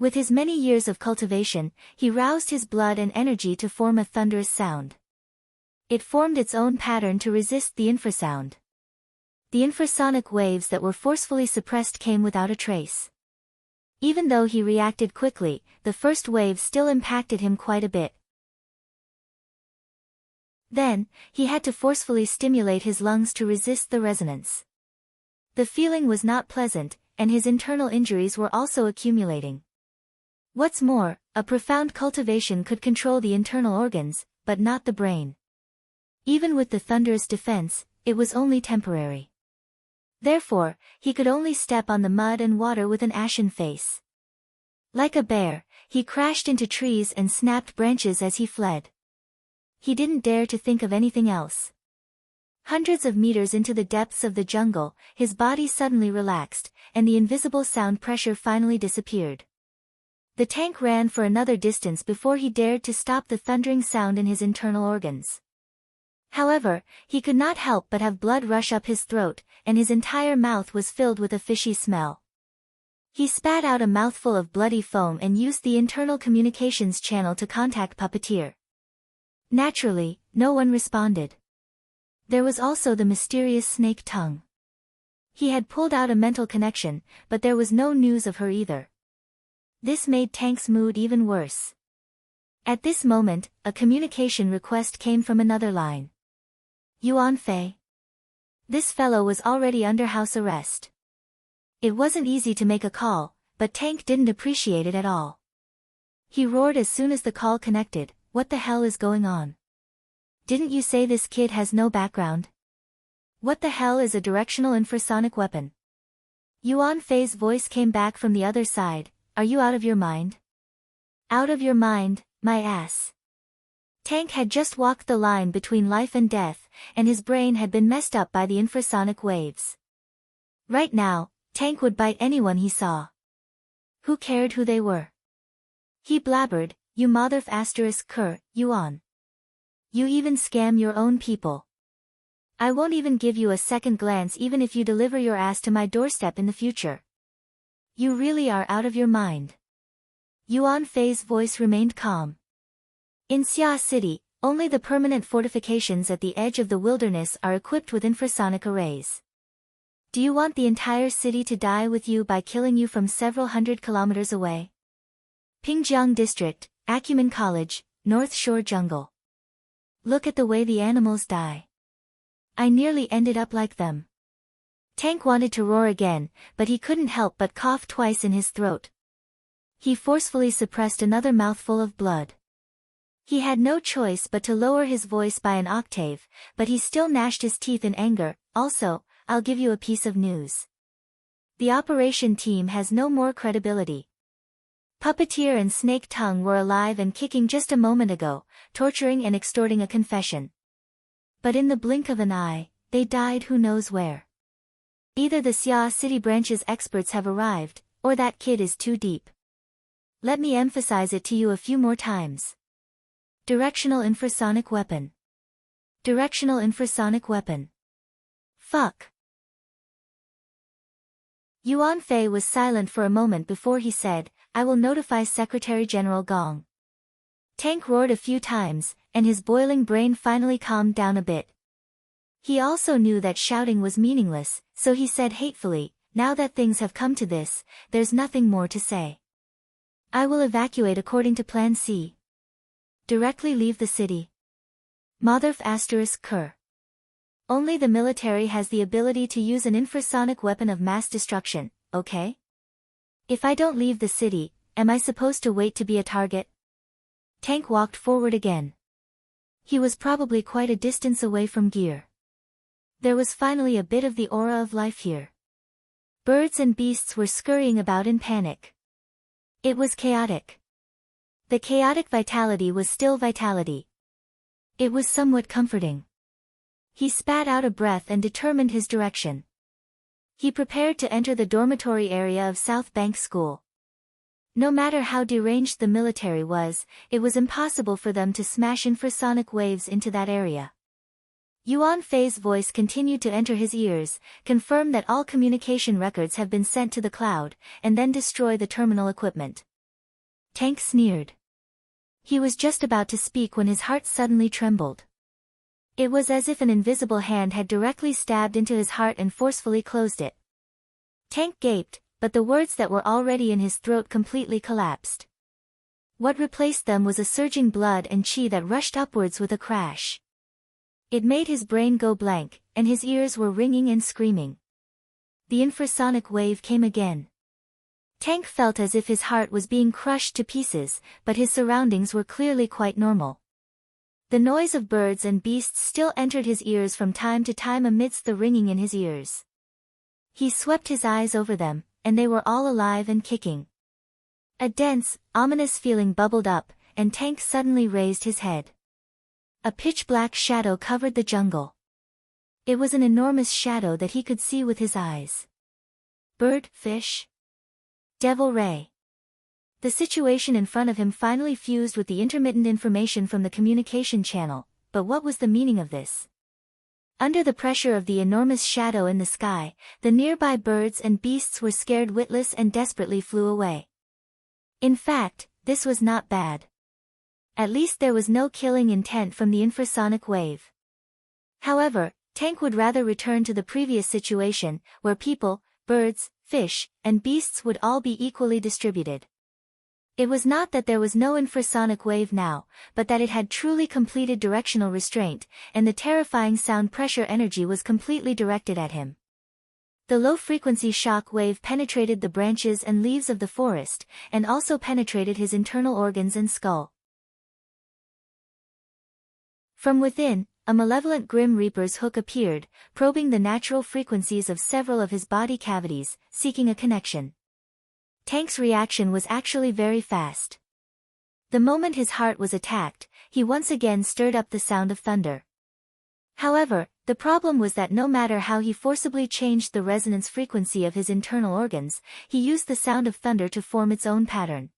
With his many years of cultivation, he roused his blood and energy to form a thunderous sound. It formed its own pattern to resist the infrasound. The infrasonic waves that were forcefully suppressed came without a trace. Even though he reacted quickly, the first wave still impacted him quite a bit. Then, he had to forcefully stimulate his lungs to resist the resonance. The feeling was not pleasant, and his internal injuries were also accumulating. What's more, a profound cultivation could control the internal organs, but not the brain. Even with the thunderous defense, it was only temporary. Therefore, he could only step on the mud and water with an ashen face. Like a bear, he crashed into trees and snapped branches as he fled. He didn't dare to think of anything else. Hundreds of meters into the depths of the jungle, his body suddenly relaxed, and the invisible sound pressure finally disappeared. The Tank ran for another distance before he dared to stop the thundering sound in his internal organs. However, he could not help but have blood rush up his throat, and his entire mouth was filled with a fishy smell. He spat out a mouthful of bloody foam and used the internal communications channel to contact Puppeteer. Naturally, no one responded. There was also the mysterious snake tongue. He had pulled out a mental connection, but there was no news of her either. This made Tank's mood even worse. At this moment, a communication request came from another line. Yuan Fei. This fellow was already under house arrest. It wasn't easy to make a call, but Tank didn't appreciate it at all. He roared as soon as the call connected, "What the hell is going on? Didn't you say this kid has no background? What the hell is a directional infrasonic weapon?" Yuan Fei's voice came back from the other side, "Are you out of your mind?" "Out of your mind, my ass." Tank had just walked the line between life and death, and his brain had been messed up by the infrasonic waves. Right now, Tank would bite anyone he saw. Who cared who they were? He blabbered, "You motherf asterisk cur, you on. You even scam your own people. I won't even give you a second glance even if you deliver your ass to my doorstep in the future. You really are out of your mind." Yuan Fei's voice remained calm. In Xia City, only the permanent fortifications at the edge of the wilderness are equipped with infrasonic arrays. Do you want the entire city to die with you by killing you from several hundred kilometers away? Pingjiang District, Acumen College, North Shore Jungle. Look at the way the animals die. I nearly ended up like them. Tank wanted to roar again, but he couldn't help but cough twice in his throat. He forcefully suppressed another mouthful of blood. He had no choice but to lower his voice by an octave, but he still gnashed his teeth in anger. Also, I'll give you a piece of news. The operation team has no more credibility. Puppeteer and Snake Tongue were alive and kicking just a moment ago, torturing and extorting a confession. But in the blink of an eye, they died who knows where. Either the Xia City branch's experts have arrived, or that kid is too deep. Let me emphasize it to you a few more times. Directional infrasonic weapon. Directional infrasonic weapon. Fuck. Yuan Fei was silent for a moment before he said, "I will notify Secretary General Gong." Tank roared a few times, and his boiling brain finally calmed down a bit. He also knew that shouting was meaningless, so he said hatefully, "Now that things have come to this, there's nothing more to say. I will evacuate according to Plan C. Directly leave the city. Motherf asterisk cur. Only the military has the ability to use an infrasonic weapon of mass destruction, okay? If I don't leave the city, am I supposed to wait to be a target?" Tank walked forward again. He was probably quite a distance away from gear. There was finally a bit of the aura of life here. Birds and beasts were scurrying about in panic. It was chaotic. The chaotic vitality was still vitality. It was somewhat comforting. He spat out a breath and determined his direction. He prepared to enter the dormitory area of South Bank School. No matter how deranged the military was, it was impossible for them to smash infrasonic waves into that area. Yuan Fei's voice continued to enter his ears, confirm that all communication records have been sent to the cloud, and then destroy the terminal equipment. Tank sneered. He was just about to speak when his heart suddenly trembled. It was as if an invisible hand had directly stabbed into his heart and forcefully closed it. Tank gaped, but the words that were already in his throat completely collapsed. What replaced them was a surging blood and chi that rushed upwards with a crash. It made his brain go blank, and his ears were ringing and screaming. The infrasonic wave came again. Tank felt as if his heart was being crushed to pieces, but his surroundings were clearly quite normal. The noise of birds and beasts still entered his ears from time to time amidst the ringing in his ears. He swept his eyes over them, and they were all alive and kicking. A dense, ominous feeling bubbled up, and Tank suddenly raised his head. A pitch-black shadow covered the jungle. It was an enormous shadow that he could see with his eyes. Bird, fish? Devil ray. The situation in front of him finally fused with the intermittent information from the communication channel, but what was the meaning of this? Under the pressure of the enormous shadow in the sky, the nearby birds and beasts were scared witless and desperately flew away. In fact, this was not bad. At least there was no killing intent from the infrasonic wave. However, Tank would rather return to the previous situation, where people, birds, fish, and beasts would all be equally distributed. It was not that there was no infrasonic wave now, but that it had truly completed directional restraint, and the terrifying sound pressure energy was completely directed at him. The low-frequency shock wave penetrated the branches and leaves of the forest, and also penetrated his internal organs and skull. From within, a malevolent Grim Reaper's hook appeared, probing the natural frequencies of several of his body cavities, seeking a connection. Tank's reaction was actually very fast. The moment his heart was attacked, he once again stirred up the sound of thunder. However, the problem was that no matter how he forcibly changed the resonance frequency of his internal organs, he used the sound of thunder to form its own pattern.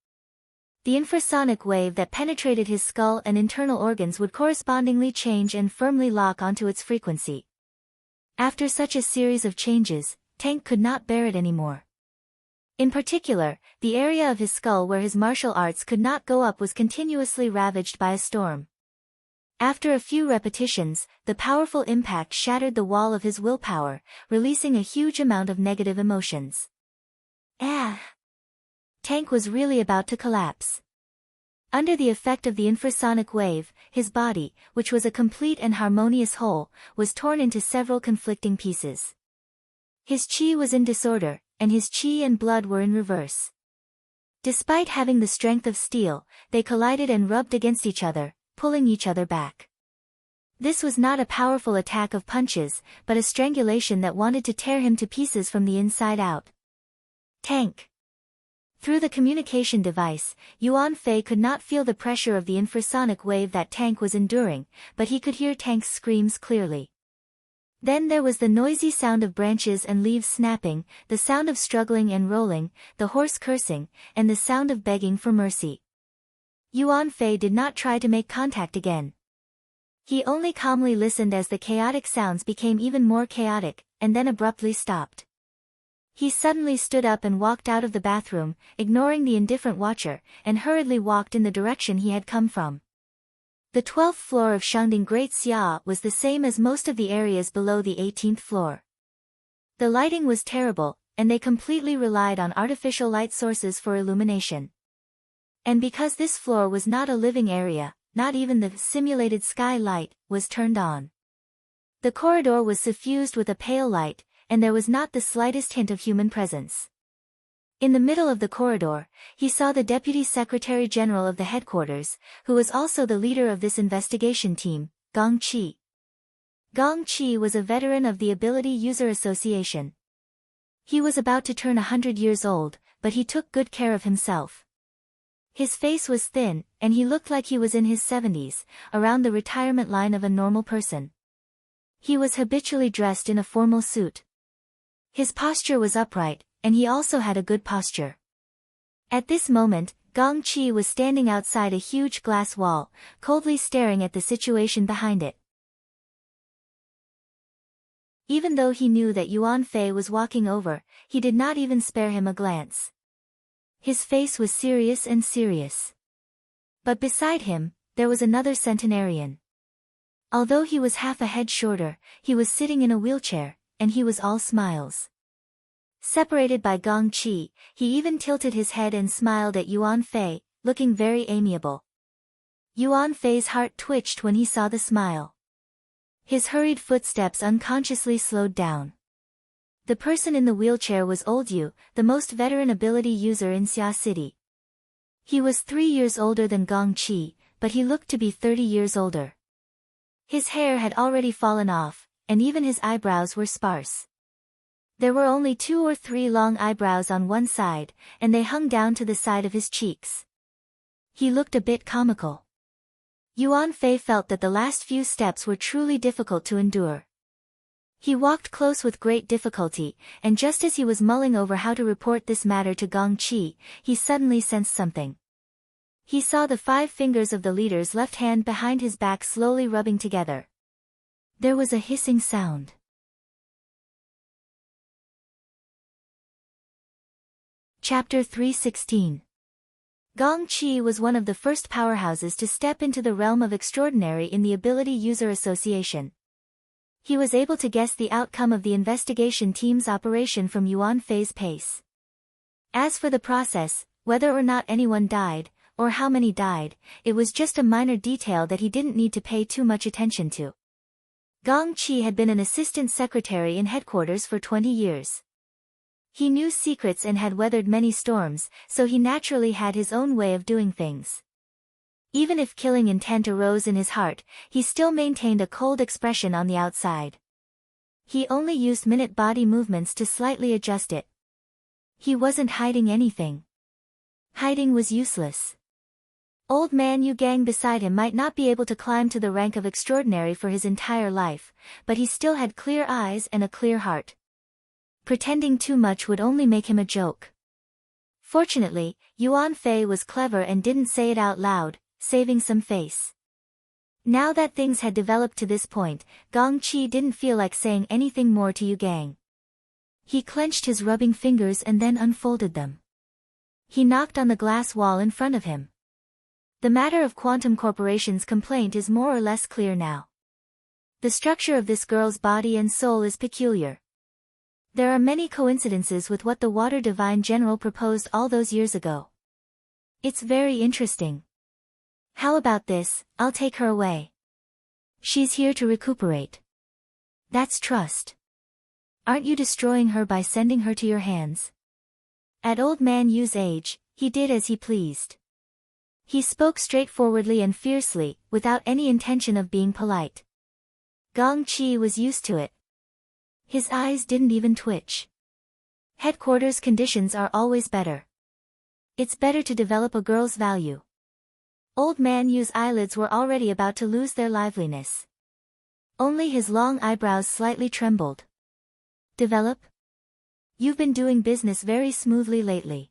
The infrasonic wave that penetrated his skull and internal organs would correspondingly change and firmly lock onto its frequency. After such a series of changes, Tank could not bear it anymore. In particular, the area of his skull where his martial arts could not go up was continuously ravaged by a storm. After a few repetitions, the powerful impact shattered the wall of his willpower, releasing a huge amount of negative emotions. Tank was really about to collapse. Under the effect of the infrasonic wave, his body, which was a complete and harmonious whole, was torn into several conflicting pieces. His chi was in disorder, and his chi and blood were in reverse. Despite having the strength of steel, they collided and rubbed against each other, pulling each other back. This was not a powerful attack of punches, but a strangulation that wanted to tear him to pieces from the inside out. Tank. Through the communication device, Yuan Fei could not feel the pressure of the infrasonic wave that Tank was enduring, but he could hear Tank's screams clearly. Then there was the noisy sound of branches and leaves snapping, the sound of struggling and rolling, the hoarse cursing, and the sound of begging for mercy. Yuan Fei did not try to make contact again. He only calmly listened as the chaotic sounds became even more chaotic, and then abruptly stopped. He suddenly stood up and walked out of the bathroom, ignoring the indifferent watcher, and hurriedly walked in the direction he had come from. The 12th floor of Shangding Great Xia was the same as most of the areas below the 18th floor. The lighting was terrible, and they completely relied on artificial light sources for illumination. And because this floor was not a living area, not even the simulated sky light was turned on. The corridor was suffused with a pale light, and there was not the slightest hint of human presence. In the middle of the corridor, he saw the Deputy Secretary General of the headquarters, who was also the leader of this investigation team, Gong Qi. Gong Qi was a veteran of the Ability User Association. He was about to turn 100 years old, but he took good care of himself. His face was thin, and he looked like he was in his 70s, around the retirement line of a normal person. He was habitually dressed in a formal suit. His posture was upright, and he also had a good posture. At this moment, Gong Qi was standing outside a huge glass wall, coldly staring at the situation behind it. Even though he knew that Yuan Fei was walking over, he did not even spare him a glance. His face was serious and serious. But beside him, there was another centenarian. Although he was half a head shorter, he was sitting in a wheelchair, and he was all smiles. Separated by Gong Qi, he even tilted his head and smiled at Yuan Fei, looking very amiable. Yuan Fei's heart twitched when he saw the smile. His hurried footsteps unconsciously slowed down. The person in the wheelchair was Old Yu, the most veteran ability user in Xia City. He was 3 years older than Gong Qi, but he looked to be 30 years older. His hair had already fallen off, and even his eyebrows were sparse. There were only 2 or 3 long eyebrows on one side, and they hung down to the side of his cheeks. He looked a bit comical. Yuan Fei felt that the last few steps were truly difficult to endure. He walked close with great difficulty, and just as he was mulling over how to report this matter to Gong Qi, he suddenly sensed something. He saw the 5 fingers of the leader's left hand behind his back slowly rubbing together. There was a hissing sound. Chapter 316. Gong Qi was one of the first powerhouses to step into the realm of extraordinary in the Ability User Association. He was able to guess the outcome of the investigation team's operation from Yuan Fei's pace. As for the process, whether or not anyone died, or how many died, it was just a minor detail that he didn't need to pay too much attention to. Gong Qi had been an assistant secretary in headquarters for 20 years. He knew secrets and had weathered many storms, so he naturally had his own way of doing things. Even if killing intent arose in his heart, he still maintained a cold expression on the outside. He only used minute body movements to slightly adjust it. He wasn't hiding anything. Hiding was useless. Old man Yu Gang beside him might not be able to climb to the rank of extraordinary for his entire life, but he still had clear eyes and a clear heart. Pretending too much would only make him a joke. Fortunately, Yuan Fei was clever and didn't say it out loud, saving some face. Now that things had developed to this point, Gong Qi didn't feel like saying anything more to Yu Gang. He clenched his rubbing fingers and then unfolded them. He knocked on the glass wall in front of him. The matter of Quantum Corporation's complaint is more or less clear now. The structure of this girl's body and soul is peculiar. There are many coincidences with what the Water Divine General proposed all those years ago. It's very interesting. How about this, I'll take her away. She's here to recuperate. That's trust. Aren't you destroying her by sending her to your hands? At old man Yu's age, he did as he pleased. He spoke straightforwardly and fiercely, without any intention of being polite. Gong Qi was used to it. His eyes didn't even twitch. Headquarters conditions are always better. It's better to develop a girl's value. Old man Yu's eyelids were already about to lose their liveliness. Only his long eyebrows slightly trembled. Develop? You've been doing business very smoothly lately.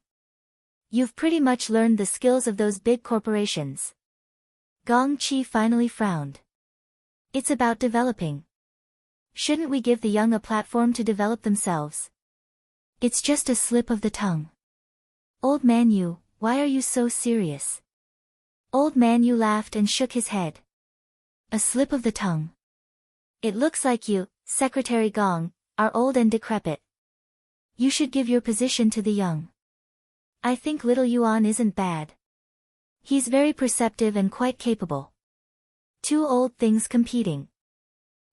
You've pretty much learned the skills of those big corporations. Gong Qi finally frowned. It's about developing. Shouldn't we give the young a platform to develop themselves? It's just a slip of the tongue. Old man Yu, why are you so serious? Old man Yu laughed and shook his head. A slip of the tongue. It looks like you, Secretary Gong, are old and decrepit. You should give your position to the young. I think little Yuan isn't bad. He's very perceptive and quite capable. Two old things competing.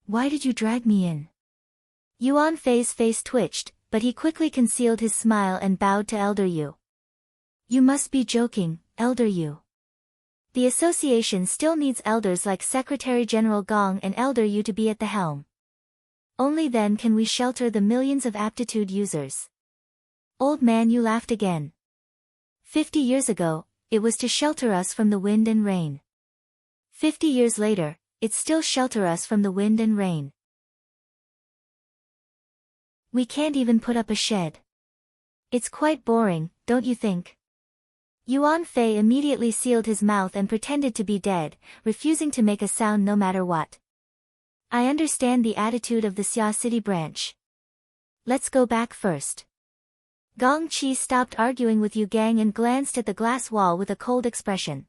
Why did you drag me in? Yuan Fei's face twitched, but he quickly concealed his smile and bowed to Elder Yu. You must be joking, Elder Yu. The association still needs elders like Secretary General Gong and Elder Yu to be at the helm. Only then can we shelter the millions of aptitude users. Old man Yu laughed again. 50 years ago, it was to shelter us from the wind and rain. 50 years later, it's still shelter us from the wind and rain. We can't even put up a shed. It's quite boring, don't you think? Yuan Fei immediately sealed his mouth and pretended to be dead, refusing to make a sound no matter what. I understand the attitude of the Xia City branch. Let's go back first. Gong Qi stopped arguing with Yu Gang and glanced at the glass wall with a cold expression.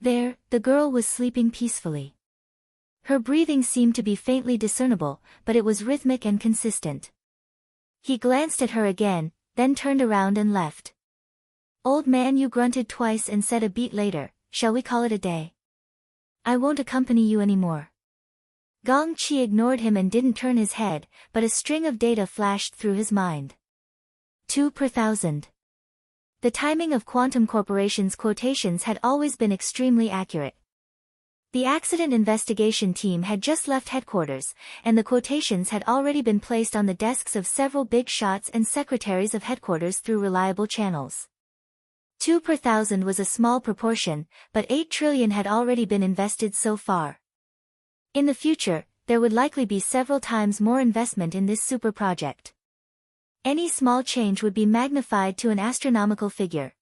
There, the girl was sleeping peacefully. Her breathing seemed to be faintly discernible, but it was rhythmic and consistent. He glanced at her again, then turned around and left. Old man Yu grunted twice and said a beat later, shall we call it a day? I won't accompany you anymore. Gong Qi ignored him and didn't turn his head, but a string of data flashed through his mind. 2 per thousand. The timing of Quantum Corporation's quotations had always been extremely accurate. The accident investigation team had just left headquarters, and the quotations had already been placed on the desks of several big shots and secretaries of headquarters through reliable channels. 2 per thousand was a small proportion, but 8 trillion had already been invested so far. In the future, there would likely be several times more investment in this super project. Any small change would be magnified to an astronomical figure.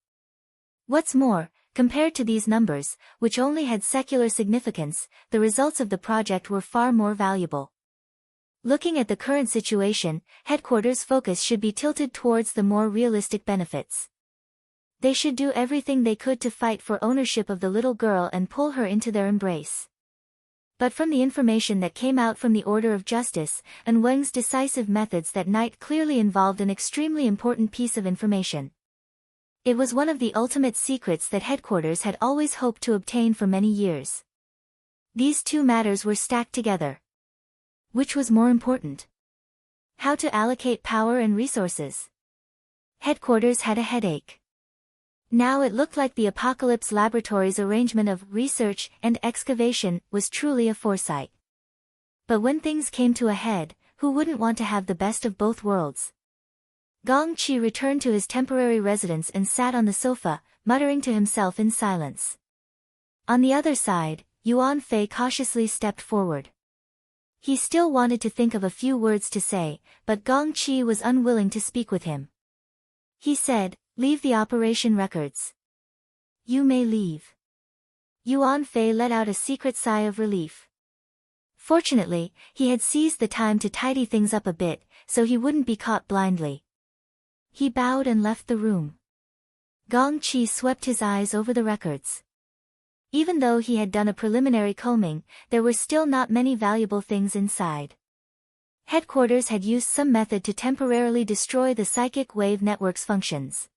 What's more, compared to these numbers, which only had secular significance, the results of the project were far more valuable. Looking at the current situation, headquarters' focus should be tilted towards the more realistic benefits. They should do everything they could to fight for ownership of the little girl and pull her into their embrace. But from the information that came out from the Order of Justice, and Weng's decisive methods that night clearly involved an extremely important piece of information. It was one of the ultimate secrets that headquarters had always hoped to obtain for many years. These two matters were stacked together. Which was more important? How to allocate power and resources? Headquarters had a headache. Now it looked like the Apocalypse Laboratories' arrangement of research and excavation was truly a foresight. But when things came to a head, who wouldn't want to have the best of both worlds? Gong Qi returned to his temporary residence and sat on the sofa, muttering to himself in silence. On the other side, Yuan Fei cautiously stepped forward. He still wanted to think of a few words to say, but Gong Qi was unwilling to speak with him. He said, "Leave the operation records. You may leave." Yuan Fei let out a secret sigh of relief. Fortunately, he had seized the time to tidy things up a bit, so he wouldn't be caught blindly. He bowed and left the room. Gong Qi swept his eyes over the records. Even though he had done a preliminary combing, there were still not many valuable things inside. Headquarters had used some method to temporarily destroy the psychic wave network's functions.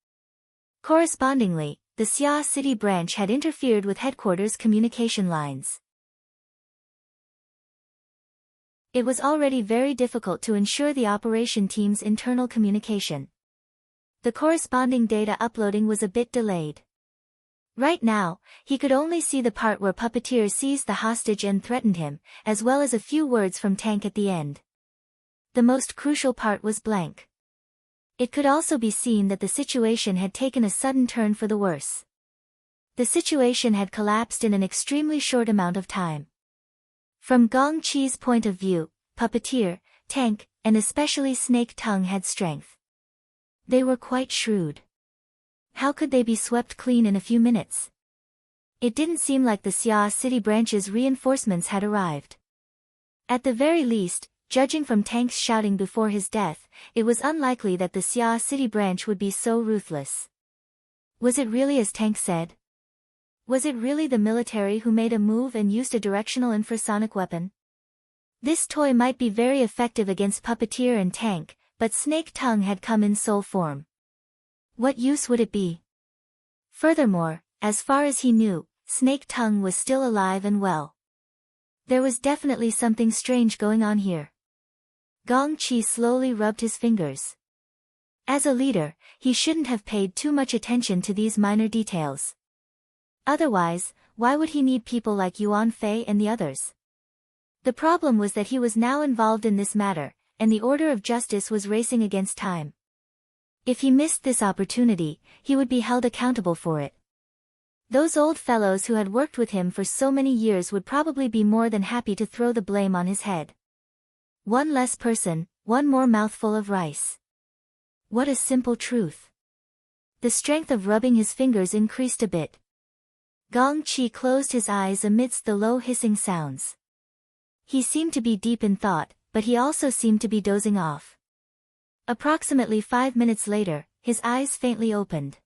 Correspondingly, the Xia City branch had interfered with headquarters communication lines. It was already very difficult to ensure the operation team's internal communication. The corresponding data uploading was a bit delayed. Right now, he could only see the part where Puppeteer seized the hostage and threatened him, as well as a few words from Tank at the end. The most crucial part was blank. It could also be seen that the situation had taken a sudden turn for the worse. The situation had collapsed in an extremely short amount of time. From Gong Qi's point of view, Puppeteer, Tank, and especially Snake Tongue had strength. They were quite shrewd. How could they be swept clean in a few minutes? It didn't seem like the Xia City branch's reinforcements had arrived. At the very least, judging from Tank's shouting before his death, it was unlikely that the Xia City branch would be so ruthless. Was it really as Tank said? Was it really the military who made a move and used a directional infrasonic weapon? This toy might be very effective against Puppeteer and Tank, but Snake Tongue had come in soul form. What use would it be? Furthermore, as far as he knew, Snake Tongue was still alive and well. There was definitely something strange going on here. Gong Qi slowly rubbed his fingers. As a leader, he shouldn't have paid too much attention to these minor details. Otherwise, why would he need people like Yuan Fei and the others? The problem was that he was now involved in this matter, and the order of justice was racing against time. If he missed this opportunity, he would be held accountable for it. Those old fellows who had worked with him for so many years would probably be more than happy to throw the blame on his head. One less person, one more mouthful of rice. What a simple truth. The strength of rubbing his fingers increased a bit. Gong Qi closed his eyes amidst the low hissing sounds. He seemed to be deep in thought, but he also seemed to be dozing off. Approximately 5 minutes later, his eyes faintly opened.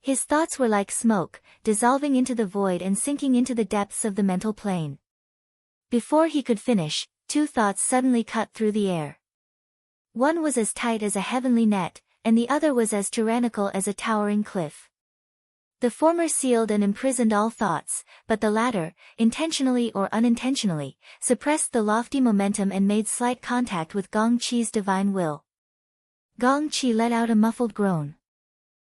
His thoughts were like smoke, dissolving into the void and sinking into the depths of the mental plane. Before he could finish, 2 thoughts suddenly cut through the air. One was as tight as a heavenly net, and the other was as tyrannical as a towering cliff. The former sealed and imprisoned all thoughts, but the latter, intentionally or unintentionally, suppressed the lofty momentum and made slight contact with Gong Qi's divine will. Gong Qi let out a muffled groan.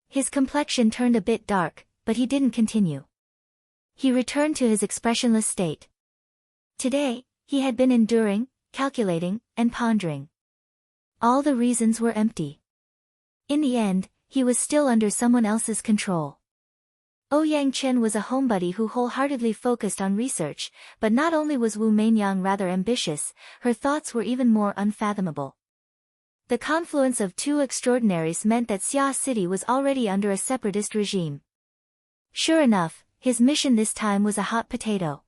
His complexion turned a bit dark, but he didn't continue. He returned to his expressionless state. Today, he had been enduring, calculating, and pondering. All the reasons were empty. In the end, he was still under someone else's control. Ouyang Chen was a homebody who wholeheartedly focused on research, but not only was Wu Mainyang rather ambitious, her thoughts were even more unfathomable. The confluence of 2 extraordinaries meant that Xia City was already under a separatist regime. Sure enough, his mission this time was a hot potato.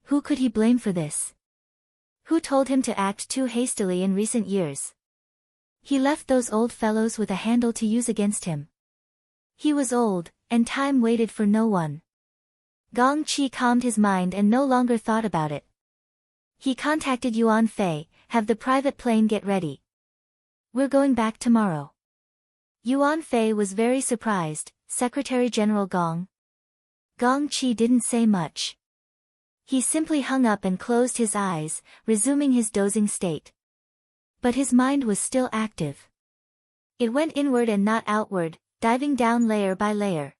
Who could he blame for this? Who told him to act too hastily in recent years? He left those old fellows with a handle to use against him. He was old, and time waited for no one. Gong Qi calmed his mind and no longer thought about it. He contacted Yuan Fei, "Have the private plane get ready. We're going back tomorrow." Yuan Fei was very surprised. Secretary General Gong. Gong Qi didn't say much. He simply hung up and closed his eyes, resuming his dozing state. But his mind was still active. It went inward and not outward, diving down layer by layer.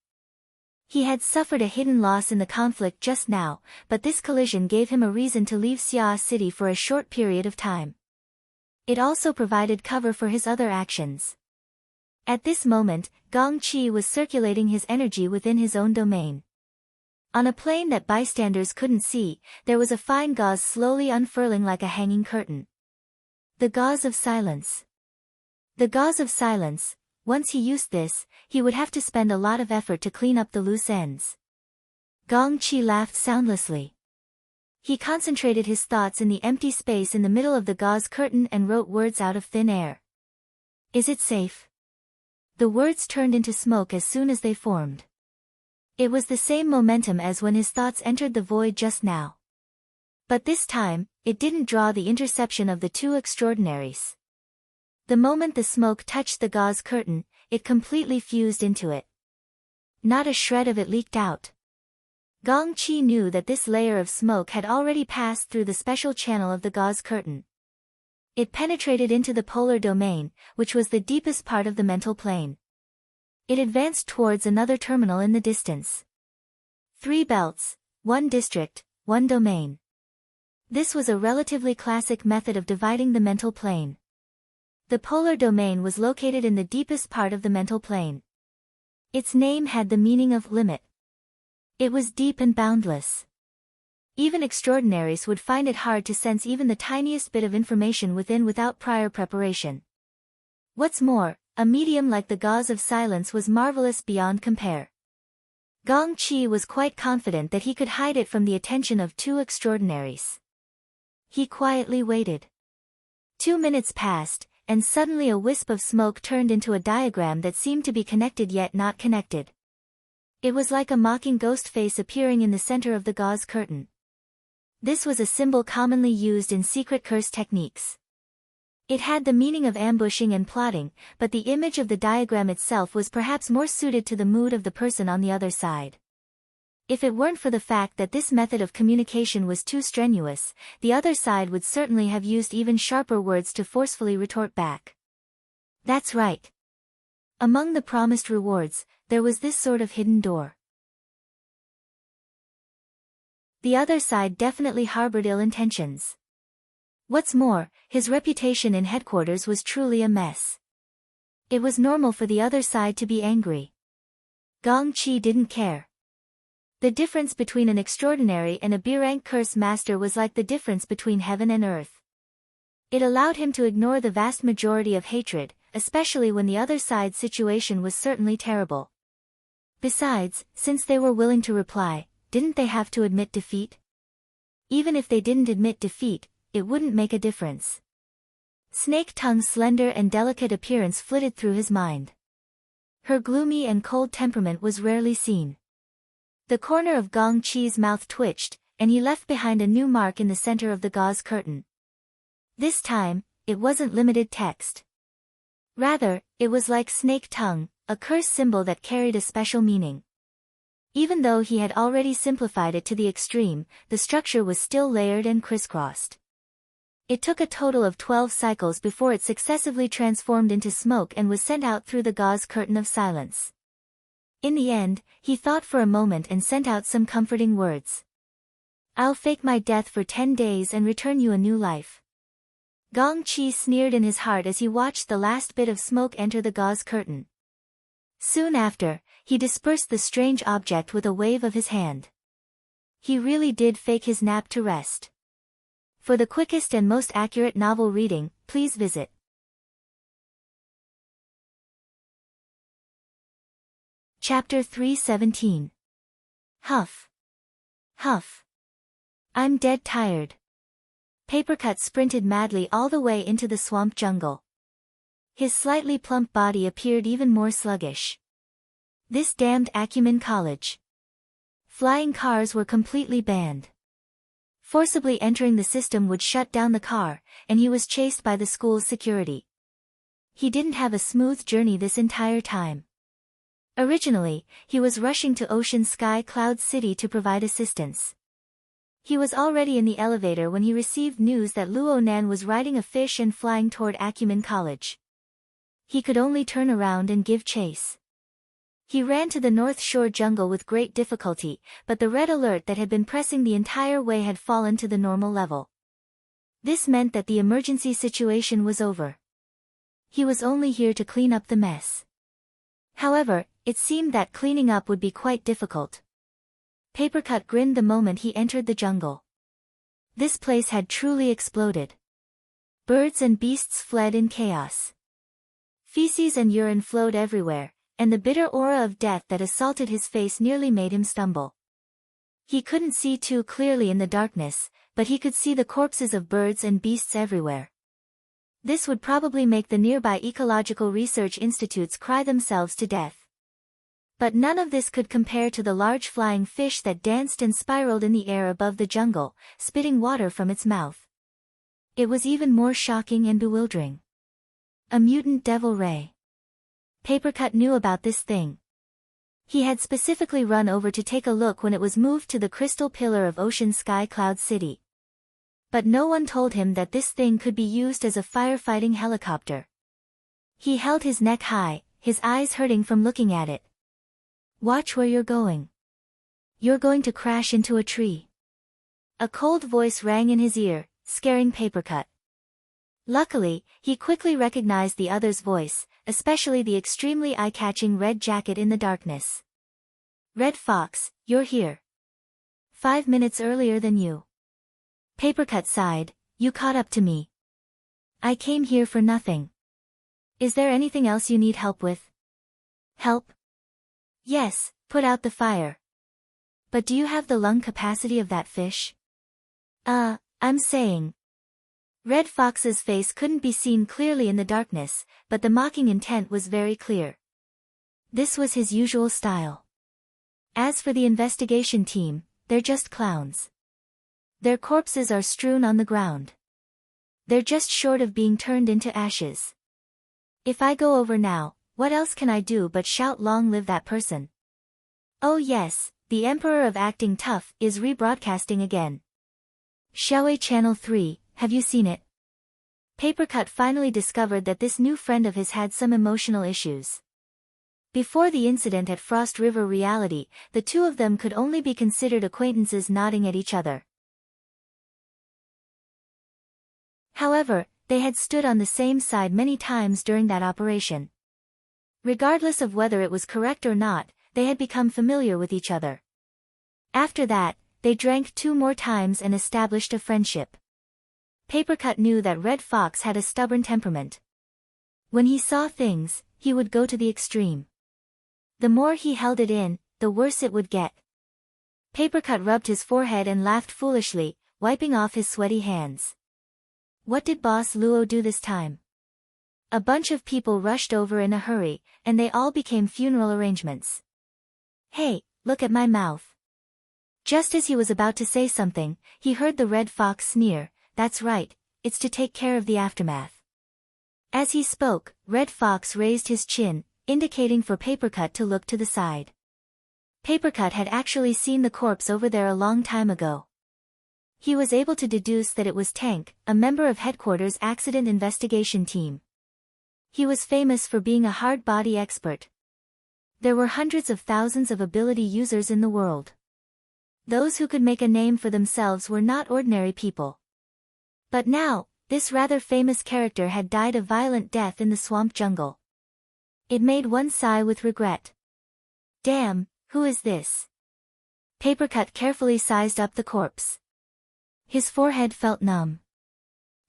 He had suffered a hidden loss in the conflict just now, but this collision gave him a reason to leave Xia City for a short period of time. It also provided cover for his other actions. At this moment, Gong Qi was circulating his energy within his own domain. On a plane that bystanders couldn't see, there was a fine gauze slowly unfurling like a hanging curtain. The gauze of silence. The gauze of silence. Once he used this, he would have to spend a lot of effort to clean up the loose ends. Gong Qi laughed soundlessly. He concentrated his thoughts in the empty space in the middle of the gauze curtain and wrote words out of thin air. Is it safe? The words turned into smoke as soon as they formed. It was the same momentum as when his thoughts entered the void just now. But this time, it didn't draw the interception of the two extraordinaries. The moment the smoke touched the gauze curtain, it completely fused into it. Not a shred of it leaked out. Gong Qi knew that this layer of smoke had already passed through the special channel of the gauze curtain. It penetrated into the polar domain, which was the deepest part of the mental plane. It advanced towards another terminal in the distance. 3 belts, 1 district, 1 domain. This was a relatively classic method of dividing the mental plane. The polar domain was located in the deepest part of the mental plane. Its name had the meaning of limit. It was deep and boundless. Even extraordinaries would find it hard to sense even the tiniest bit of information within without prior preparation. What's more, a medium like the gauze of silence was marvelous beyond compare. Gong Qi was quite confident that he could hide it from the attention of two extraordinaries. He quietly waited. 2 minutes passed, and suddenly a wisp of smoke turned into a diagram that seemed to be connected yet not connected. It was like a mocking ghost face appearing in the center of the gauze curtain. This was a symbol commonly used in secret curse techniques. It had the meaning of ambushing and plotting, but the image of the diagram itself was perhaps more suited to the mood of the person on the other side. If it weren't for the fact that this method of communication was too strenuous, the other side would certainly have used even sharper words to forcefully retort back. That's right. Among the promised rewards, there was this sort of hidden door. The other side definitely harbored ill intentions. What's more, his reputation in headquarters was truly a mess. It was normal for the other side to be angry. Gong Qi didn't care. The difference between an extraordinary and a B-rank curse master was like the difference between heaven and earth. It allowed him to ignore the vast majority of hatred, especially when the other side's situation was certainly terrible. Besides, since they were willing to reply, didn't they have to admit defeat? Even if they didn't admit defeat, it wouldn't make a difference. Snake Tongue's slender and delicate appearance flitted through his mind. Her gloomy and cold temperament was rarely seen. The corner of Gong Qi's mouth twitched, and he left behind a new mark in the center of the gauze curtain. This time, it wasn't limited text. Rather, it was like Snake Tongue, a curse symbol that carried a special meaning. Even though he had already simplified it to the extreme, the structure was still layered and crisscrossed. It took a total of 12 cycles before it successively transformed into smoke and was sent out through the gauze curtain of silence. In the end, he thought for a moment and sent out some comforting words. I'll fake my death for 10 days and return you a new life. Gong Qi sneered in his heart as he watched the last bit of smoke enter the gauze curtain. Soon after, he dispersed the strange object with a wave of his hand. He really did fake his nap to rest. For the quickest and most accurate novel reading, please visit Chapter 317. Huff. Huff. I'm dead tired. Papercut sprinted madly all the way into the swamp jungle. His slightly plump body appeared even more sluggish. This damned Acumen College. Flying cars were completely banned. Forcibly entering the system would shut down the car, and he was chased by the school's security. He didn't have a smooth journey this entire time. Originally, he was rushing to Ocean Sky Cloud City to provide assistance. He was already in the elevator when he received news that Luo Nan was riding a fish and flying toward Acumen College. He could only turn around and give chase. He ran to the North Shore jungle with great difficulty, but the red alert that had been pressing the entire way had fallen to the normal level. This meant that the emergency situation was over. He was only here to clean up the mess. However, it seemed that cleaning up would be quite difficult. Papercut grinned the moment he entered the jungle. This place had truly exploded. Birds and beasts fled in chaos. Feces and urine flowed everywhere, and the bitter aura of death that assaulted his face nearly made him stumble. He couldn't see too clearly in the darkness, but he could see the corpses of birds and beasts everywhere. This would probably make the nearby ecological research institutes cry themselves to death. But none of this could compare to the large flying fish that danced and spiraled in the air above the jungle, spitting water from its mouth. It was even more shocking and bewildering. A mutant devil ray. Papercut knew about this thing. He had specifically run over to take a look when it was moved to the crystal pillar of Ocean Sky Cloud City. But no one told him that this thing could be used as a firefighting helicopter. He held his neck high, his eyes hurting from looking at it. Watch where you're going. You're going to crash into a tree. A cold voice rang in his ear, scaring Papercut. Luckily, he quickly recognized the other's voice, especially the extremely eye-catching red jacket in the darkness. Red Fox, you're here. 5 minutes earlier than you. Papercut sighed, you caught up to me. I came here for nothing. Is there anything else you need help with? Help? Yes, put out the fire. But do you have the lung capacity of that fish? I'm saying. Red Fox's face couldn't be seen clearly in the darkness, but the mocking intent was very clear. This was his usual style. As for the investigation team, they're just clowns. Their corpses are strewn on the ground. They're just short of being turned into ashes. If I go over now, what else can I do but shout long live that person? Oh yes, the Emperor of Acting Tough is rebroadcasting again. Xiaowei Channel 3, have you seen it? Papercut finally discovered that this new friend of his had some emotional issues. Before the incident at Frost River Reality, the two of them could only be considered acquaintances nodding at each other. However, they had stood on the same side many times during that operation. Regardless of whether it was correct or not, they had become familiar with each other. After that, they drank 2 more times and established a friendship. Papercut knew that Red Fox had a stubborn temperament. When he saw things, he would go to the extreme. The more he held it in, the worse it would get. Papercut rubbed his forehead and laughed foolishly, wiping off his sweaty hands. What did Boss Luo do this time? A bunch of people rushed over in a hurry, and they all became funeral arrangements. Hey, look at my mouth. Just as he was about to say something, he heard the Red Fox sneer, that's right, it's to take care of the aftermath. As he spoke, Red Fox raised his chin, indicating for Papercut to look to the side. Papercut had actually seen the corpse over there a long time ago. He was able to deduce that it was Tank, a member of Headquarters' Accident Investigation Team. He was famous for being a hard body expert. There were hundreds of thousands of ability users in the world. Those who could make a name for themselves were not ordinary people. But now, this rather famous character had died a violent death in the swamp jungle. It made one sigh with regret. Damn, who is this? Papercut carefully sized up the corpse. His forehead felt numb.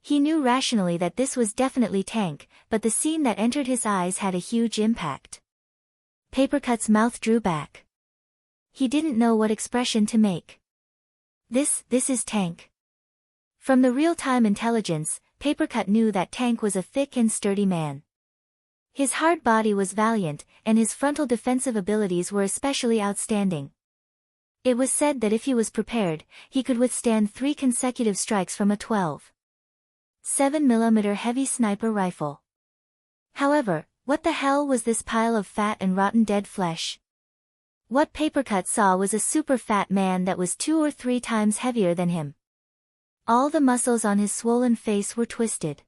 He knew rationally that this was definitely Tank, but the scene that entered his eyes had a huge impact. Papercut's mouth drew back. He didn't know what expression to make. This is Tank. From the real-time intelligence, Papercut knew that Tank was a thick and sturdy man. His hard body was valiant, and his frontal defensive abilities were especially outstanding. It was said that if he was prepared, he could withstand 3 consecutive strikes from a 12.7mm heavy sniper rifle. However, what the hell was this pile of fat and rotten dead flesh? What Papercut saw was a super fat man that was 2 or 3 times heavier than him. All the muscles on his swollen face were twisted.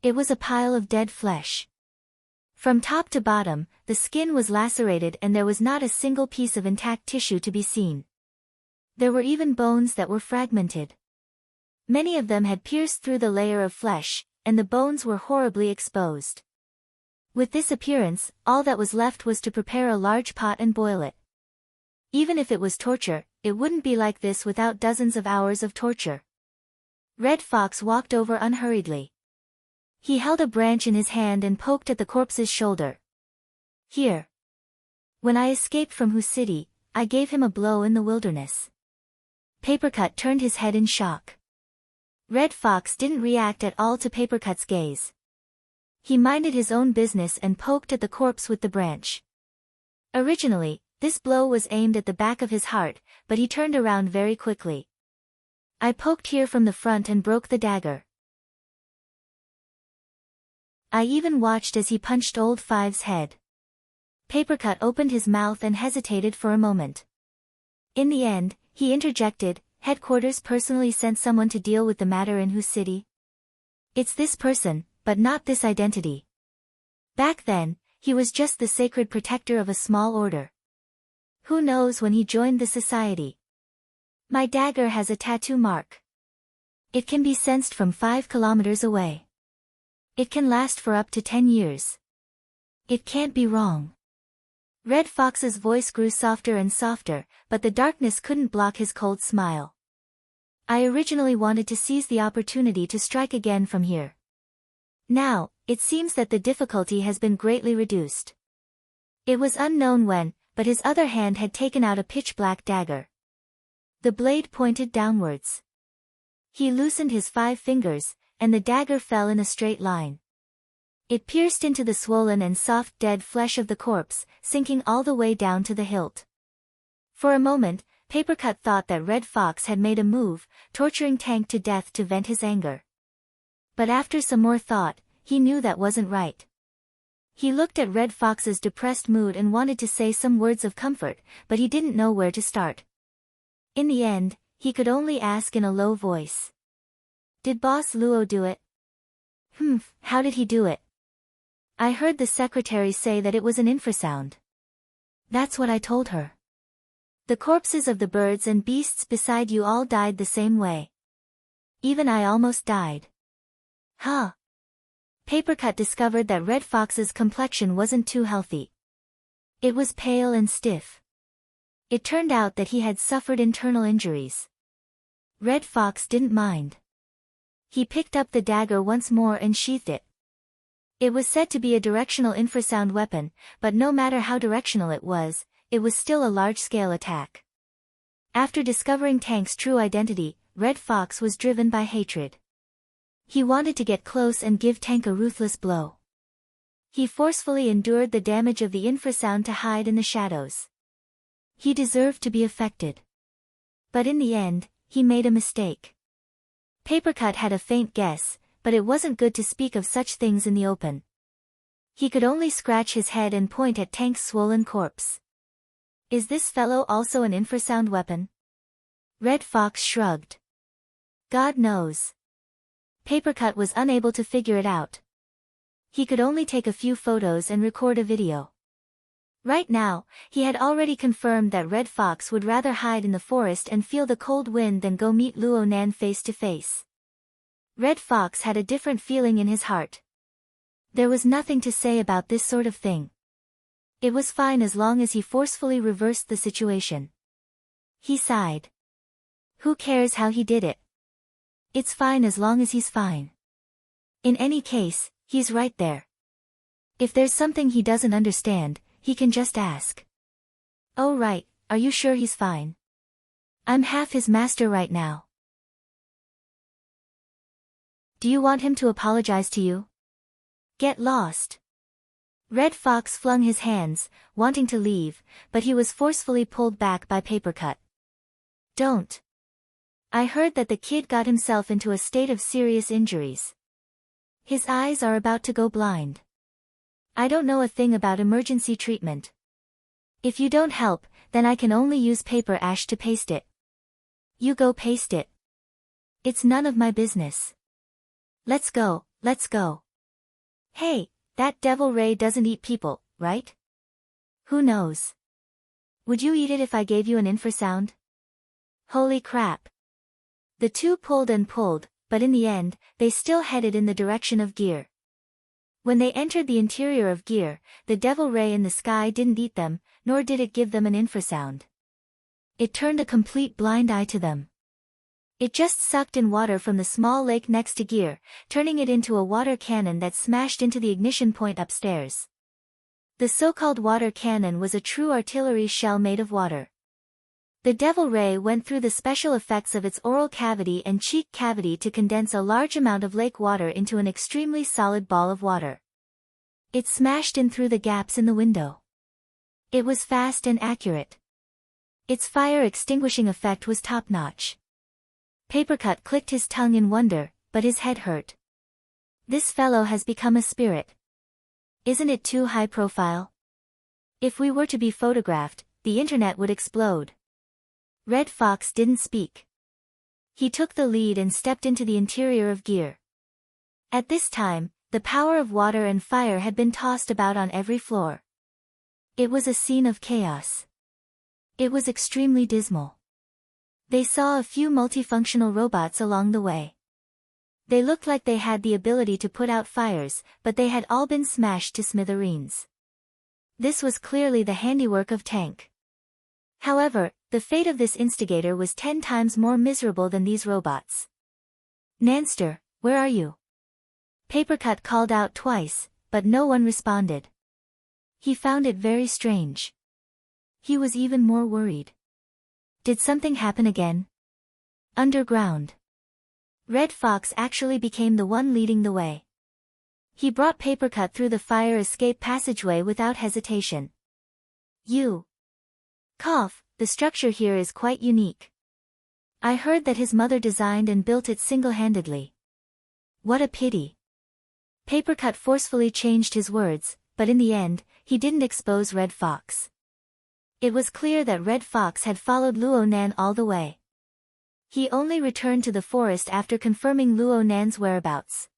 It was a pile of dead flesh. From top to bottom, the skin was lacerated and there was not a single piece of intact tissue to be seen. There were even bones that were fragmented. Many of them had pierced through the layer of flesh, and the bones were horribly exposed. With this appearance, all that was left was to prepare a large pot and boil it. Even if it was torture, it wouldn't be like this without dozens of hours of torture. Red Fox walked over unhurriedly. He held a branch in his hand and poked at the corpse's shoulder. Here. When I escaped from Who City, I gave him a blow in the wilderness. Papercut turned his head in shock. Red Fox didn't react at all to Papercut's gaze. He minded his own business and poked at the corpse with the branch. Originally, this blow was aimed at the back of his heart, but he turned around very quickly. I poked here from the front and broke the dagger. I even watched as he punched Old Five's head. Papercut opened his mouth and hesitated for a moment. In the end, he interjected, "Headquarters personally sent someone to deal with the matter in Who City? It's this person, but not this identity." Back then, he was just the sacred protector of a small order. Who knows when he joined the society? My dagger has a tattoo mark. It can be sensed from 5 kilometers away. It can last for up to 10 years. It can't be wrong. Red Fox's voice grew softer and softer, but the darkness couldn't block his cold smile. I originally wanted to seize the opportunity to strike again from here. Now, it seems that the difficulty has been greatly reduced. It was unknown when, but his other hand had taken out a pitch-black dagger. The blade pointed downwards. He loosened his 5 fingers, and the dagger fell in a straight line. It pierced into the swollen and soft dead flesh of the corpse, sinking all the way down to the hilt. For a moment, Papercut thought that Red Fox had made a move, torturing Tank to death to vent his anger. But after some more thought, he knew that wasn't right. He looked at Red Fox's depressed mood and wanted to say some words of comfort, but he didn't know where to start. In the end, he could only ask in a low voice. "Did Boss Luo do it?" How did he do it?" "I heard the secretary say that it was an infrasound." "That's what I told her." "The corpses of the birds and beasts beside you all died the same way. Even I almost died." "Huh?" Papercut discovered that Red Fox's complexion wasn't too healthy. It was pale and stiff. It turned out that he had suffered internal injuries. Red Fox didn't mind. He picked up the dagger once more and sheathed it. It was said to be a directional infrasound weapon, but no matter how directional it was still a large-scale attack. After discovering Tank's true identity, Red Fox was driven by hatred. He wanted to get close and give Tank a ruthless blow. He forcefully endured the damage of the infrasound to hide in the shadows. He deserved to be affected. But in the end, he made a mistake. Papercut had a faint guess, but it wasn't good to speak of such things in the open. He could only scratch his head and point at Tank's swollen corpse. "Is this fellow also an infrasound weapon?" Red Fox shrugged. "God knows." Papercut was unable to figure it out. He could only take a few photos and record a video. Right now, he had already confirmed that Red Fox would rather hide in the forest and feel the cold wind than go meet Luo Nan face to face. Red Fox had a different feeling in his heart. There was nothing to say about this sort of thing. It was fine as long as he forcefully reversed the situation. He sighed. Who cares how he did it? It's fine as long as he's fine. In any case, he's right there. If there's something he doesn't understand, he can just ask. "Oh right, are you sure he's fine? I'm half his master right now. Do you want him to apologize to you? Get lost." Red Fox flung his hands, wanting to leave, but he was forcefully pulled back by Papercut. "Don't. I heard that the kid got himself into a state of serious injuries. His eyes are about to go blind. I don't know a thing about emergency treatment. If you don't help, then I can only use paper ash to paste it. You go paste it. It's none of my business. Let's go, let's go." "Hey, that devil ray doesn't eat people, right?" "Who knows? Would you eat it if I gave you an infrasound?" Holy crap. The two pulled and pulled, but in the end, they still headed in the direction of Gear. When they entered the interior of gear, the devil ray in the sky didn't eat them, nor did it give them an infrasound. It turned a complete blind eye to them. It just sucked in water from the small lake next to gear, turning it into a water cannon that smashed into the ignition point upstairs. The so-called water cannon was a true artillery shell made of water. The devil ray went through the special effects of its oral cavity and cheek cavity to condense a large amount of lake water into an extremely solid ball of water. It smashed in through the gaps in the window. It was fast and accurate. Its fire extinguishing effect was top-notch. Papercut clicked his tongue in wonder, but his head hurt. This fellow has become a spirit. Isn't it too high profile? If we were to be photographed, the internet would explode. Red Fox didn't speak. He took the lead and stepped into the interior of gear. At this time, the power of water and fire had been tossed about on every floor. It was a scene of chaos. It was extremely dismal. They saw a few multifunctional robots along the way. They looked like they had the ability to put out fires, but they had all been smashed to smithereens. This was clearly the handiwork of Tank. However, the fate of this instigator was 10 times more miserable than these robots. Nanster, where are you? Papercut called out twice, but no one responded. He found it very strange. He was even more worried. Did something happen again? Underground. Red Fox actually became the one leading the way. He brought Papercut through the fire escape passageway without hesitation. The structure here is quite unique. I heard that his mother designed and built it single-handedly. What a pity. Papercut forcefully changed his words, but in the end, he didn't expose Red Fox. It was clear that Red Fox had followed Luo Nan all the way. He only returned to the forest after confirming Luo Nan's whereabouts.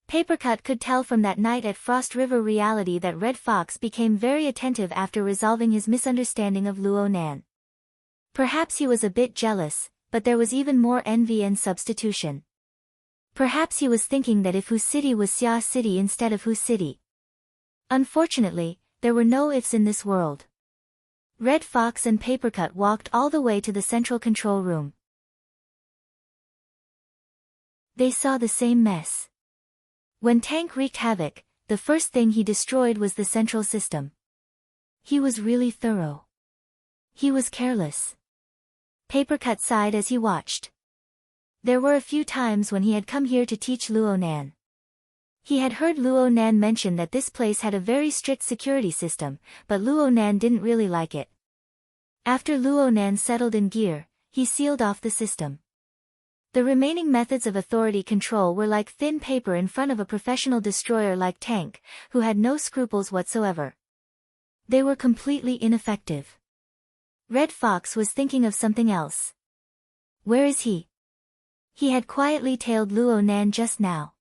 Papercut could tell from that night at Frost River reality that Red Fox became very attentive after resolving his misunderstanding of Luo Nan. Perhaps he was a bit jealous, but there was even more envy and substitution. Perhaps he was thinking that if Hu City was Xia City instead of Hu City. Unfortunately, there were no ifs in this world. Red Fox and Papercut walked all the way to the central control room. They saw the same mess. When Tank wreaked havoc, the first thing he destroyed was the central system. He was really thorough. He was careless. Papercut sighed as he watched. There were a few times when he had come here to teach Luo Nan. He had heard Luo Nan mention that this place had a very strict security system, but Luo Nan didn't really like it. After Luo Nan settled in gear, he sealed off the system. The remaining methods of authority control were like thin paper in front of a professional destroyer like Tank, who had no scruples whatsoever. They were completely ineffective. Red Fox was thinking of something else. Where is he? He had quietly tailed Luo Nan just now.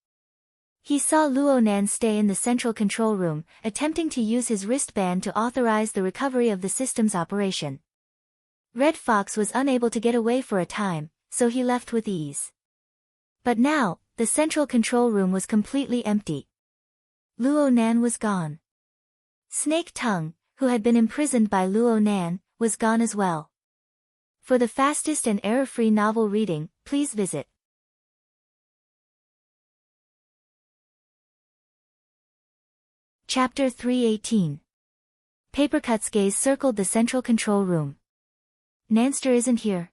He saw Luo Nan stay in the central control room, attempting to use his wristband to authorize the recovery of the system's operation. Red Fox was unable to get away for a time, so he left with ease. But now, the central control room was completely empty. Luo Nan was gone. Snake Tongue, who had been imprisoned by Luo Nan, was gone as well. For the fastest and error-free novel reading, please visit Chapter 318. Papercut's gaze circled the central control room. Nanster isn't here.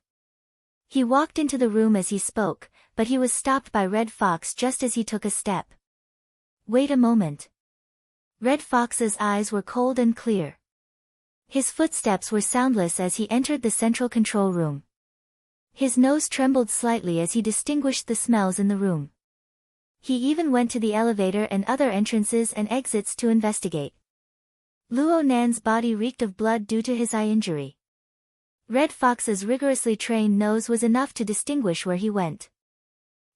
He walked into the room as he spoke, but he was stopped by Red Fox just as he took a step. Wait a moment. Red Fox's eyes were cold and clear. His footsteps were soundless as he entered the central control room. His nose trembled slightly as he distinguished the smells in the room. He even went to the elevator and other entrances and exits to investigate. Luo Nan's body reeked of blood due to his eye injury. Red Fox's rigorously trained nose was enough to distinguish where he went.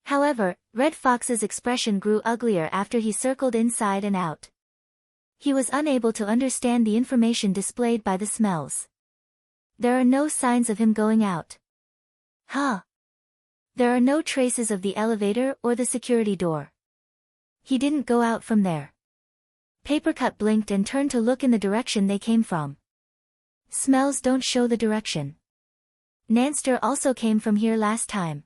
However, Red Fox's expression grew uglier after he circled inside and out. He was unable to understand the information displayed by the smells. There are no signs of him going out. There are no traces of the elevator or the security door. He didn't go out from there. Papercut blinked and turned to look in the direction they came from. Smells don't show the direction. Nanster also came from here last time.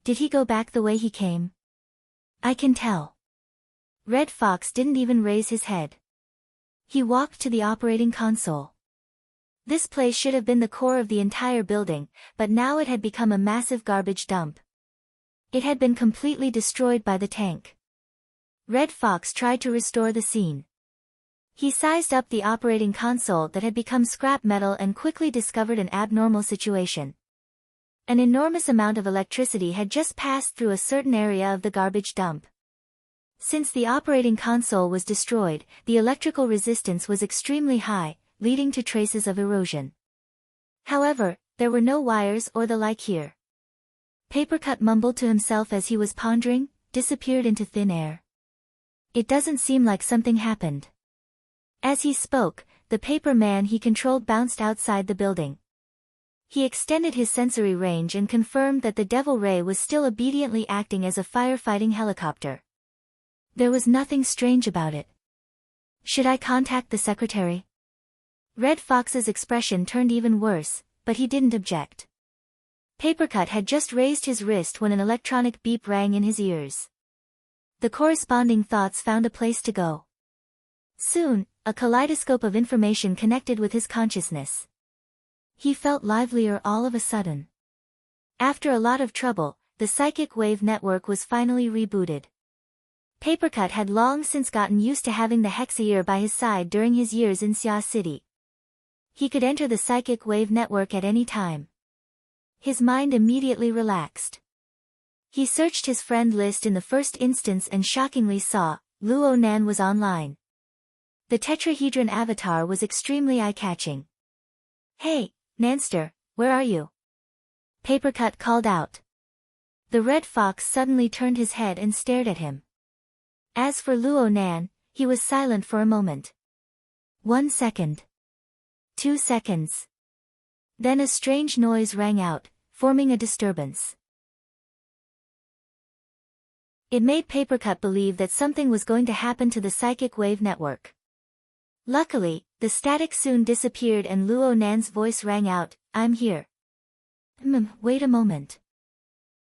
Did he go back the way he came? I can tell. Red Fox didn't even raise his head. He walked to the operating console. This place should have been the core of the entire building, but now it had become a massive garbage dump. It had been completely destroyed by the tank. Red Fox tried to restore the scene. He sized up the operating console that had become scrap metal and quickly discovered an abnormal situation. An enormous amount of electricity had just passed through a certain area of the garbage dump. Since the operating console was destroyed, the electrical resistance was extremely high, leading to traces of erosion. However, there were no wires or the like here. Papercut mumbled to himself as he was pondering, disappeared into thin air. It doesn't seem like something happened. As he spoke, the paper man he controlled bounced outside the building. He extended his sensory range and confirmed that the Devil Ray was still obediently acting as a firefighting helicopter. There was nothing strange about it. Should I contact the secretary? Red Fox's expression turned even worse, but he didn't object. Papercut had just raised his wrist when an electronic beep rang in his ears. The corresponding thoughts found a place to go. Soon, a kaleidoscope of information connected with his consciousness. He felt livelier all of a sudden. After a lot of trouble, the psychic wave network was finally rebooted. Papercut had long since gotten used to having the Hexaear by his side during his years in Xia City. He could enter the psychic wave network at any time. His mind immediately relaxed. He searched his friend list in the first instance and shockingly saw, Luo Nan was online. The tetrahedron avatar was extremely eye-catching. Hey, Nanster, where are you? Papercut called out. The Red Fox suddenly turned his head and stared at him. As for Luo Nan, he was silent for a moment. 1 second. 2 seconds. Then a strange noise rang out, forming a disturbance. It made Papercut believe that something was going to happen to the psychic wave network. Luckily, the static soon disappeared and Luo Nan's voice rang out, I'm here. Wait a moment.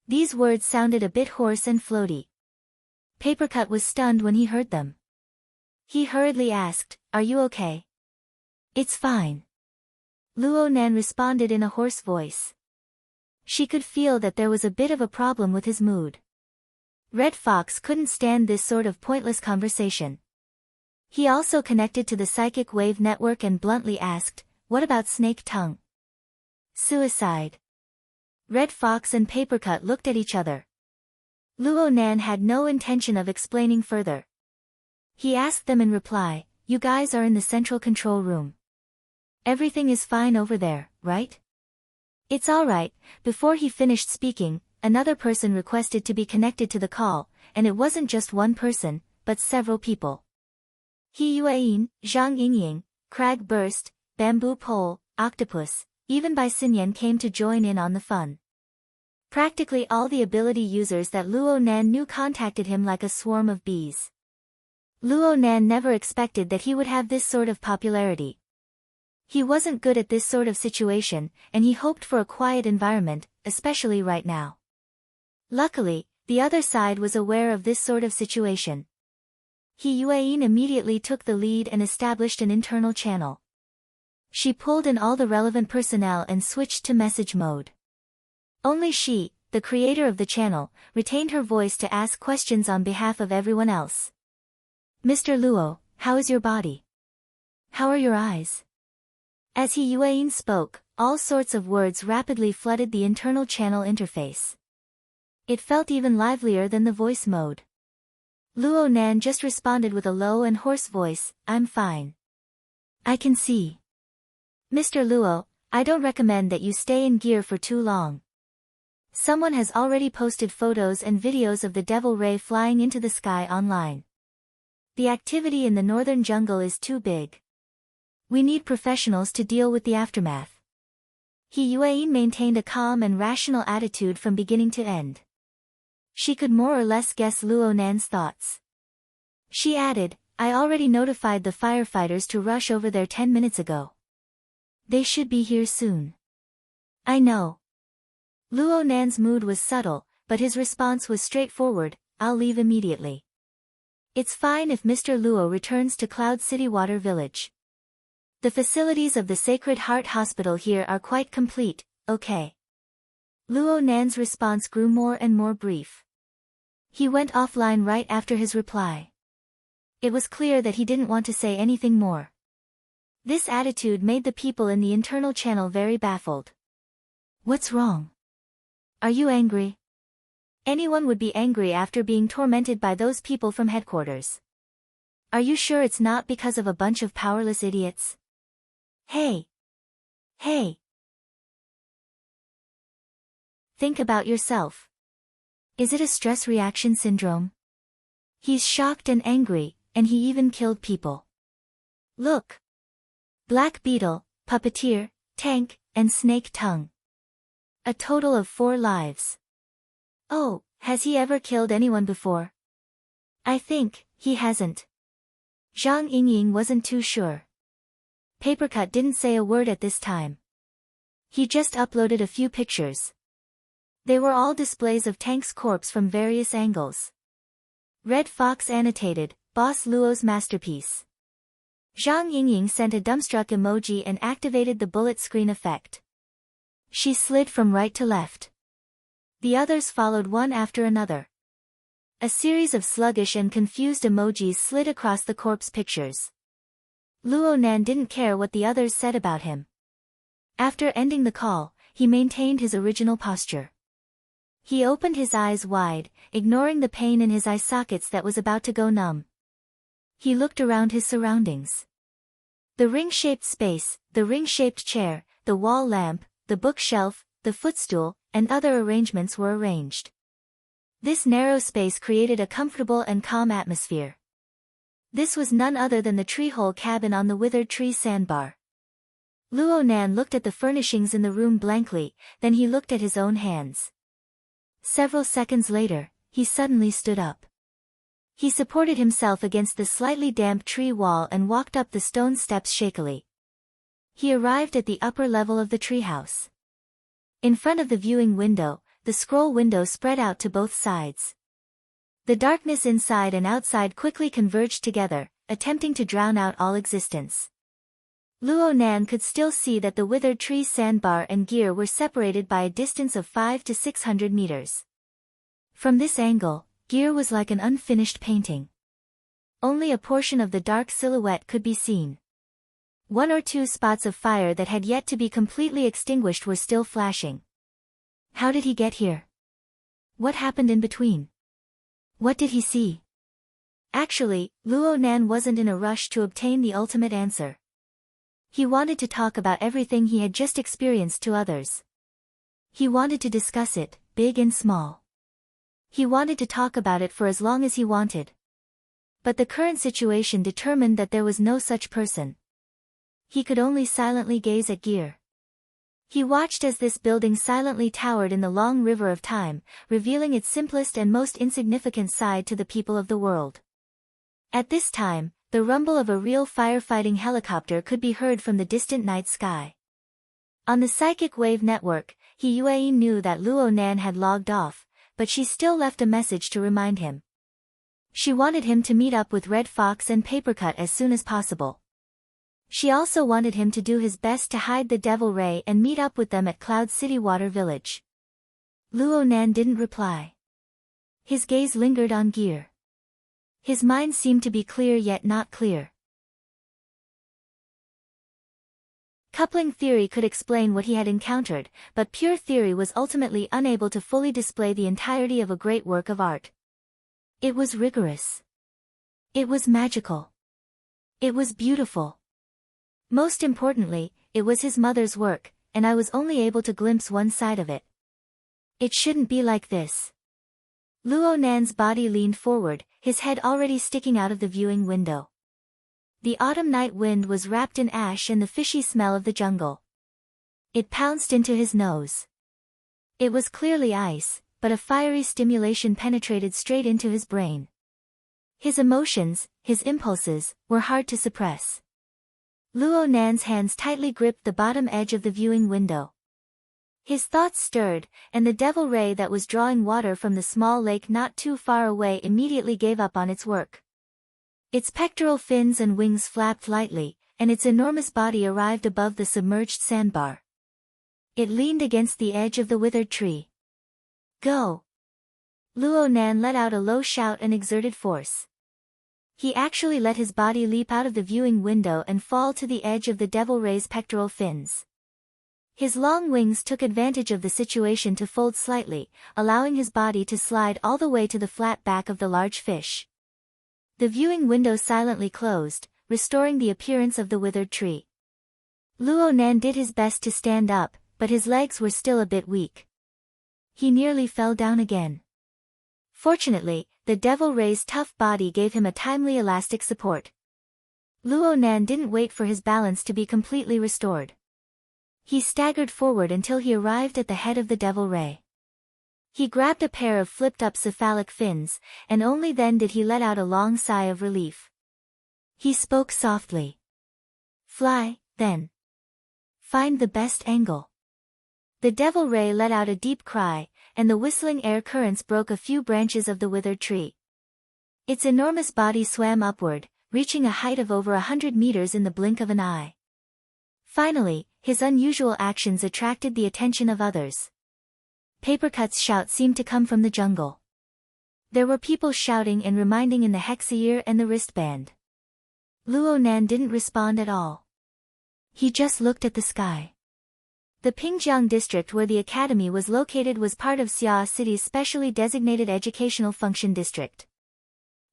These words sounded a bit hoarse and floaty. Papercut was stunned when he heard them. He hurriedly asked, are you okay? It's fine. Luo Nan responded in a hoarse voice. She could feel that there was a bit of a problem with his mood. Red Fox couldn't stand this sort of pointless conversation. He also connected to the psychic wave network and bluntly asked, what about Snake Tongue? Suicide. Red Fox and Papercut looked at each other. Luo Nan had no intention of explaining further. He asked them in reply, you guys are in the central control room. Everything is fine over there, right? It's alright. Before he finished speaking, another person requested to be connected to the call, and it wasn't just one person, but several people. He Yueyin, Zhang Yingying, Crag Burst, Bamboo Pole, Octopus, even Bai Xinyan came to join in on the fun. Practically all the ability users that Luo Nan knew contacted him like a swarm of bees. Luo Nan never expected that he would have this sort of popularity. He wasn't good at this sort of situation, and he hoped for a quiet environment, especially right now. Luckily, the other side was aware of this sort of situation. He Yueyin immediately took the lead and established an internal channel. She pulled in all the relevant personnel and switched to message mode. Only she, the creator of the channel, retained her voice to ask questions on behalf of everyone else. Mr. Luo, how is your body? How are your eyes? As He Yueyin spoke, all sorts of words rapidly flooded the internal channel interface. It felt even livelier than the voice mode. Luo Nan just responded with a low and hoarse voice, I'm fine. I can see. Mr. Luo, I don't recommend that you stay in gear for too long. Someone has already posted photos and videos of the Devil Ray flying into the sky online. The activity in the northern jungle is too big. We need professionals to deal with the aftermath. He Yueyin maintained a calm and rational attitude from beginning to end. She could more or less guess Luo Nan's thoughts. She added, I already notified the firefighters to rush over there 10 minutes ago. They should be here soon. I know. Luo Nan's mood was subtle, but his response was straightforward, I'll leave immediately. It's fine if Mr. Luo returns to Cloud City Water Village. The facilities of the Sacred Heart Hospital here are quite complete, okay. Luo Nan's response grew more and more brief. He went offline right after his reply. It was clear that he didn't want to say anything more. This attitude made the people in the internal channel very baffled. What's wrong? Are you angry? Anyone would be angry after being tormented by those people from headquarters. Are you sure it's not because of a bunch of powerless idiots? Hey! Hey! Think about yourself. Is it a stress reaction syndrome? He's shocked and angry, and he even killed people. Look! Black Beetle, Puppeteer, Tank, and Snake Tongue. A total of 4 lives. Oh, has he ever killed anyone before? I think he hasn't. Zhang Yingying wasn't too sure. Papercut didn't say a word at this time. He just uploaded a few pictures. They were all displays of Tank's corpse from various angles. Red Fox annotated, Boss Luo's masterpiece. Zhang Yingying sent a dumbstruck emoji and activated the bullet screen effect. She slid from right to left. The others followed one after another. A series of sluggish and confused emojis slid across the corpse pictures. Luo Nan didn't care what the others said about him. After ending the call, he maintained his original posture. He opened his eyes wide, ignoring the pain in his eye sockets that was about to go numb. He looked around his surroundings. The ring-shaped space, the ring-shaped chair, the wall lamp, the bookshelf, the footstool, and other arrangements were arranged. This narrow space created a comfortable and calm atmosphere. This was none other than the treehole cabin on the withered tree sandbar. Luo Nan looked at the furnishings in the room blankly, then he looked at his own hands. Several seconds later, he suddenly stood up. He supported himself against the slightly damp tree wall and walked up the stone steps shakily. He arrived at the upper level of the treehouse. In front of the viewing window, the scroll window spread out to both sides. The darkness inside and outside quickly converged together, attempting to drown out all existence. Luo Nan could still see that the withered tree sandbar and gear were separated by a distance of 500 to 600 meters. From this angle, gear was like an unfinished painting. Only a portion of the dark silhouette could be seen. 1 or 2 spots of fire that had yet to be completely extinguished were still flashing. How did he get here? What happened in between? What did he see? Actually, Luo Nan wasn't in a rush to obtain the ultimate answer. He wanted to talk about everything he had just experienced to others. He wanted to discuss it, big and small. He wanted to talk about it for as long as he wanted. But the current situation determined that there was no such person. He could only silently gaze at gear. He watched as this building silently towered in the long river of time, revealing its simplest and most insignificant side to the people of the world. At this time, the rumble of a real firefighting helicopter could be heard from the distant night sky. On the psychic wave network, Yue knew that Luo Nan had logged off, but she still left a message to remind him. She wanted him to meet up with Red Fox and Papercut as soon as possible. She also wanted him to do his best to hide the Devil Ray and meet up with them at Cloud City Water Village. Luo Nan didn't reply. His gaze lingered on gear. His mind seemed to be clear yet not clear. Coupling theory could explain what he had encountered, but pure theory was ultimately unable to fully display the entirety of a great work of art. It was rigorous. It was magical. It was beautiful. Most importantly, it was his mother's work, and I was only able to glimpse one side of it. It shouldn't be like this. Luo Nan's body leaned forward, his head already sticking out of the viewing window. The autumn night wind was wrapped in ash and the fishy smell of the jungle. It pounced into his nose. It was clearly ice, but a fiery stimulation penetrated straight into his brain. His emotions, his impulses, were hard to suppress. Luo Nan's hands tightly gripped the bottom edge of the viewing window. His thoughts stirred, and the devil ray that was drawing water from the small lake not too far away immediately gave up on its work. Its pectoral fins and wings flapped lightly, and its enormous body arrived above the submerged sandbar. It leaned against the edge of the withered tree. Go! Luo Nan let out a low shout and exerted force. He actually let his body leap out of the viewing window and fall to the edge of the devil ray's pectoral fins. His long wings took advantage of the situation to fold slightly, allowing his body to slide all the way to the flat back of the large fish. The viewing window silently closed, restoring the appearance of the withered tree. Luo Nan did his best to stand up, but his legs were still a bit weak. He nearly fell down again. Fortunately, the devil ray's tough body gave him a timely elastic support. Luo Nan didn't wait for his balance to be completely restored. He staggered forward until he arrived at the head of the devil ray. He grabbed a pair of flipped-up cephalic fins, and only then did he let out a long sigh of relief. He spoke softly. Fly, then. Find the best angle. The devil ray let out a deep cry, and the whistling air currents broke a few branches of the withered tree. Its enormous body swam upward, reaching a height of over 100 meters in the blink of an eye. Finally, his unusual actions attracted the attention of others. Papercut's shout seemed to come from the jungle. There were people shouting and reminding in the hexear and the wristband. Luo Nan didn't respond at all. He just looked at the sky. The Pingjiang district where the academy was located was part of Xia City's specially designated educational function district.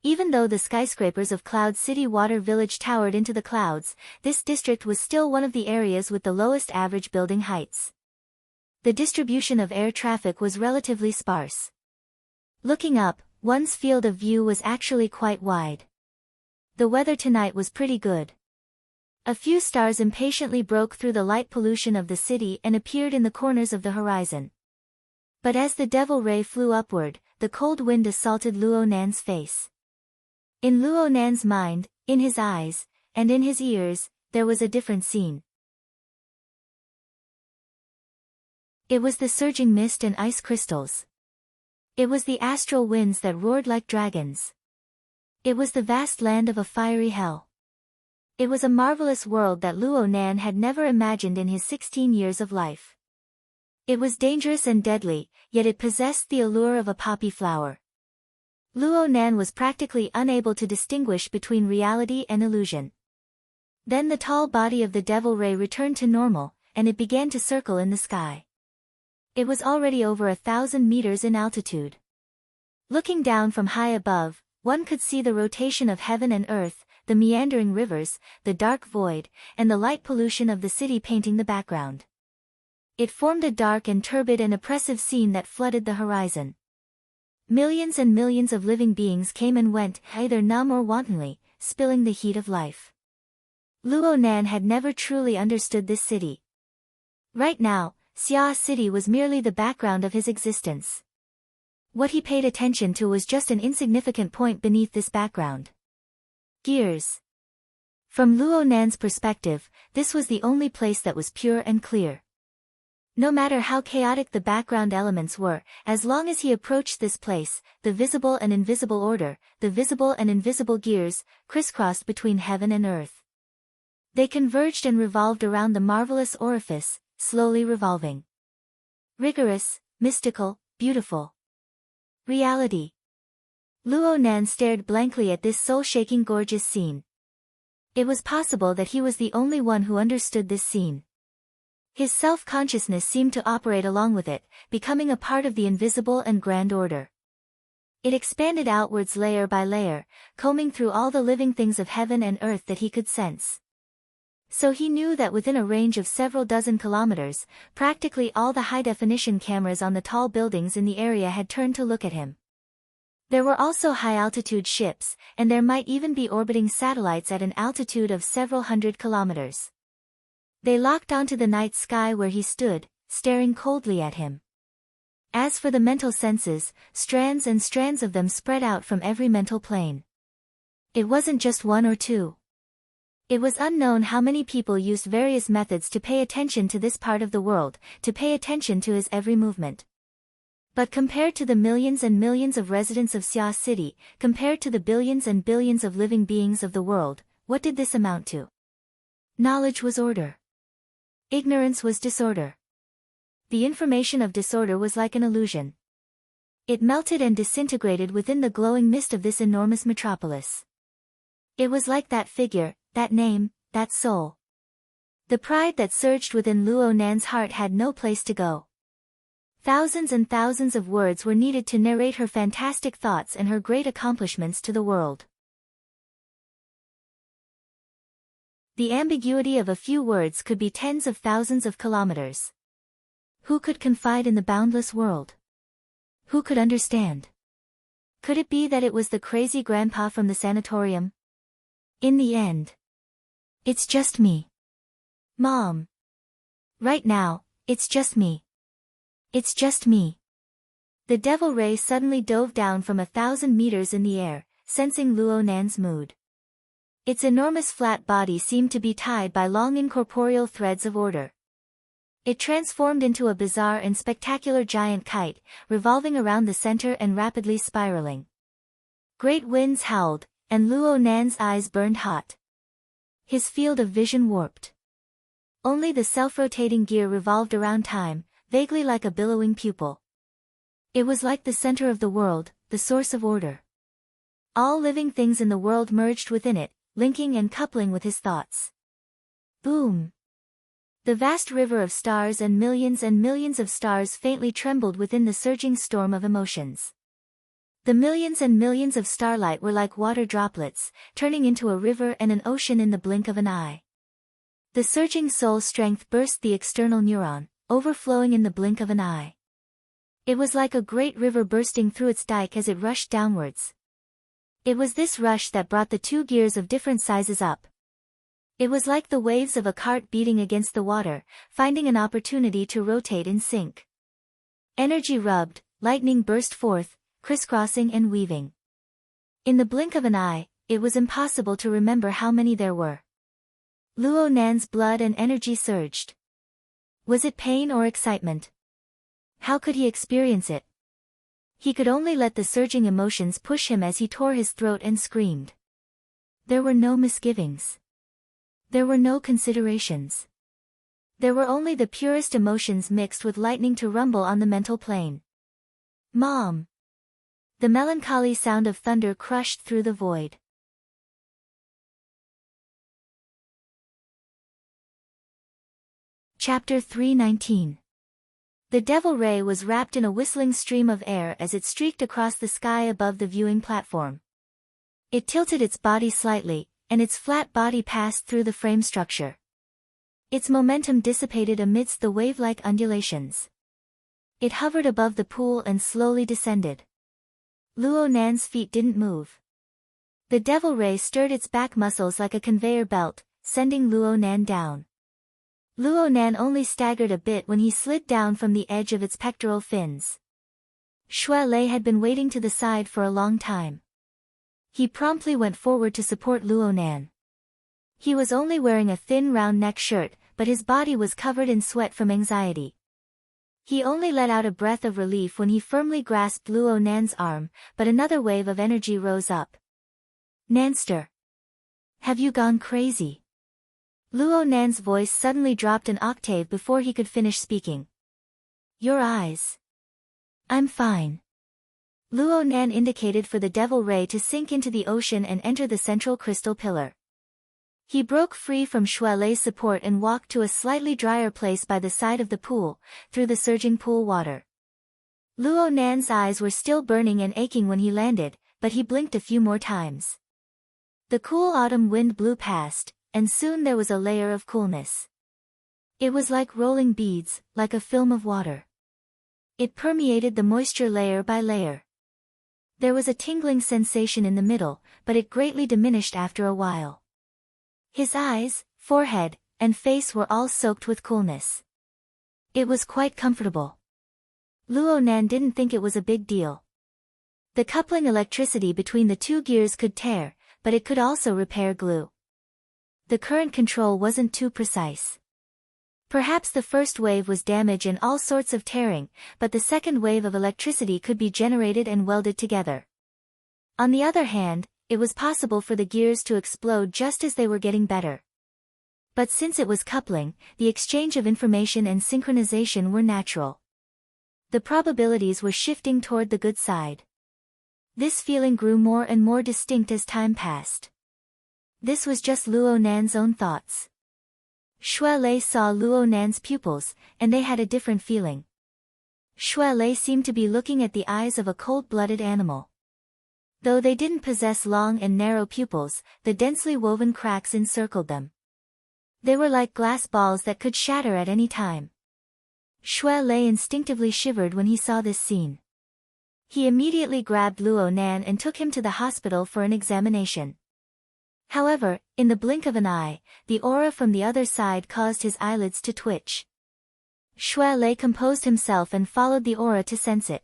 Even though the skyscrapers of Cloud City Water Village towered into the clouds, this district was still one of the areas with the lowest average building heights. The distribution of air traffic was relatively sparse. Looking up, one's field of view was actually quite wide. The weather tonight was pretty good. A few stars impatiently broke through the light pollution of the city and appeared in the corners of the horizon. But as the devil ray flew upward, the cold wind assaulted Luo Nan's face. In Luo Nan's mind, in his eyes, and in his ears, there was a different scene. It was the surging mist and ice crystals. It was the astral winds that roared like dragons. It was the vast land of a fiery hell. It was a marvelous world that Luo Nan had never imagined in his 16 years of life. It was dangerous and deadly, yet it possessed the allure of a poppy flower. Luo Nan was practically unable to distinguish between reality and illusion. Then the tall body of the devil ray returned to normal, and it began to circle in the sky. It was already over 1,000 meters in altitude. Looking down from high above, one could see the rotation of heaven and earth, the meandering rivers, the dark void, and the light pollution of the city painting the background. It formed a dark and turbid and oppressive scene that flooded the horizon. Millions and millions of living beings came and went, either numb or wantonly, spilling the heat of life. Luo Nan had never truly understood this city. Right now, Xia City was merely the background of his existence. What he paid attention to was just an insignificant point beneath this background. Gears. From Luo Nan's perspective, this was the only place that was pure and clear. No matter how chaotic the background elements were, as long as he approached this place, the visible and invisible order, the visible and invisible gears, crisscrossed between heaven and earth. They converged and revolved around the marvelous orifice, slowly revolving. Rigorous, mystical, beautiful. Reality. Luo Nan stared blankly at this soul-shaking gorgeous scene. It was possible that he was the only one who understood this scene. His self-consciousness seemed to operate along with it, becoming a part of the invisible and grand order. It expanded outwards layer by layer, combing through all the living things of heaven and earth that he could sense. So he knew that within a range of several dozen kilometers, practically all the high-definition cameras on the tall buildings in the area had turned to look at him. There were also high-altitude ships, and there might even be orbiting satellites at an altitude of several hundred kilometers. They locked onto the night sky where he stood, staring coldly at him. As for the mental senses, strands and strands of them spread out from every mental plane. It wasn't just one or two. It was unknown how many people used various methods to pay attention to this part of the world, to pay attention to his every movement. But compared to the millions and millions of residents of Xia City, compared to the billions and billions of living beings of the world, what did this amount to? Knowledge was order. Ignorance was disorder. The information of disorder was like an illusion. It melted and disintegrated within the glowing mist of this enormous metropolis. It was like that figure, that name, that soul. The pride that surged within Luo Nan's heart had no place to go. Thousands and thousands of words were needed to narrate her fantastic thoughts and her great accomplishments to the world. The ambiguity of a few words could be tens of thousands of kilometers. Who could confide in the boundless world? Who could understand? Could it be that it was the crazy grandpa from the sanatorium? In the end, it's just me. Mom. Right now, it's just me. It's just me. The devil ray suddenly dove down from 1,000 meters in the air, sensing Luo Nan's mood. Its enormous flat body seemed to be tied by long incorporeal threads of order. It transformed into a bizarre and spectacular giant kite, revolving around the center and rapidly spiraling. Great winds howled, and Luo Nan's eyes burned hot. His field of vision warped. Only the self-rotating gear revolved around time, vaguely like a billowing pupil. It was like the center of the world, the source of order. All living things in the world merged within it, linking and coupling with his thoughts. Boom! The vast river of stars and millions of stars faintly trembled within the surging storm of emotions. The millions and millions of starlight were like water droplets, turning into a river and an ocean in the blink of an eye. The surging soul strength burst the external neuron, overflowing in the blink of an eye. It was like a great river bursting through its dike as it rushed downwards. It was this rush that brought the two gears of different sizes up. It was like the waves of a cart beating against the water, finding an opportunity to rotate in sync. Energy rubbed, lightning burst forth, crisscrossing and weaving. In the blink of an eye, it was impossible to remember how many there were. Luo Nan's blood and energy surged. Was it pain or excitement? How could he experience it? He could only let the surging emotions push him as he tore his throat and screamed. There were no misgivings. There were no considerations. There were only the purest emotions mixed with lightning to rumble on the mental plane. Mom! The melancholy sound of thunder crushed through the void. Chapter 319. The devil ray was wrapped in a whistling stream of air as it streaked across the sky above the viewing platform. It tilted its body slightly, and its flat body passed through the frame structure. Its momentum dissipated amidst the wave-like undulations. It hovered above the pool and slowly descended. Luo Nan's feet didn't move. The devil ray stirred its back muscles like a conveyor belt, sending Luo Nan down. Luo Nan only staggered a bit when he slid down from the edge of its pectoral fins. Xue Lei had been waiting to the side for a long time. He promptly went forward to support Luo Nan. He was only wearing a thin round neck shirt, but his body was covered in sweat from anxiety. He only let out a breath of relief when he firmly grasped Luo Nan's arm, but another wave of energy rose up. Nanster! Have you gone crazy? Luo Nan's voice suddenly dropped an octave before he could finish speaking. Your eyes. I'm fine. Luo Nan indicated for the devil ray to sink into the ocean and enter the central crystal pillar. He broke free from Xue Lei's support and walked to a slightly drier place by the side of the pool, through the surging pool water. Luo Nan's eyes were still burning and aching when he landed, but he blinked a few more times. The cool autumn wind blew past, and soon there was a layer of coolness. It was like rolling beads, like a film of water. It permeated the moisture layer by layer. There was a tingling sensation in the middle, but it greatly diminished after a while. His eyes, forehead, and face were all soaked with coolness. It was quite comfortable. Luo Nan didn't think it was a big deal. The coupling electricity between the two gears could tear, but it could also repair glue. The current control wasn't too precise. Perhaps the first wave was damage and all sorts of tearing, but the second wave of electricity could be generated and welded together. On the other hand, it was possible for the gears to explode just as they were getting better. But since it was coupling, the exchange of information and synchronization were natural. The probabilities were shifting toward the good side. This feeling grew more and more distinct as time passed. This was just Luo Nan's own thoughts. Xue Lei saw Luo Nan's pupils, and they had a different feeling. Xue Lei seemed to be looking at the eyes of a cold-blooded animal. Though they didn't possess long and narrow pupils, the densely woven cracks encircled them. They were like glass balls that could shatter at any time. Xue Lei instinctively shivered when he saw this scene. He immediately grabbed Luo Nan and took him to the hospital for an examination. However, in the blink of an eye, the aura from the other side caused his eyelids to twitch. Xue Lei composed himself and followed the aura to sense it.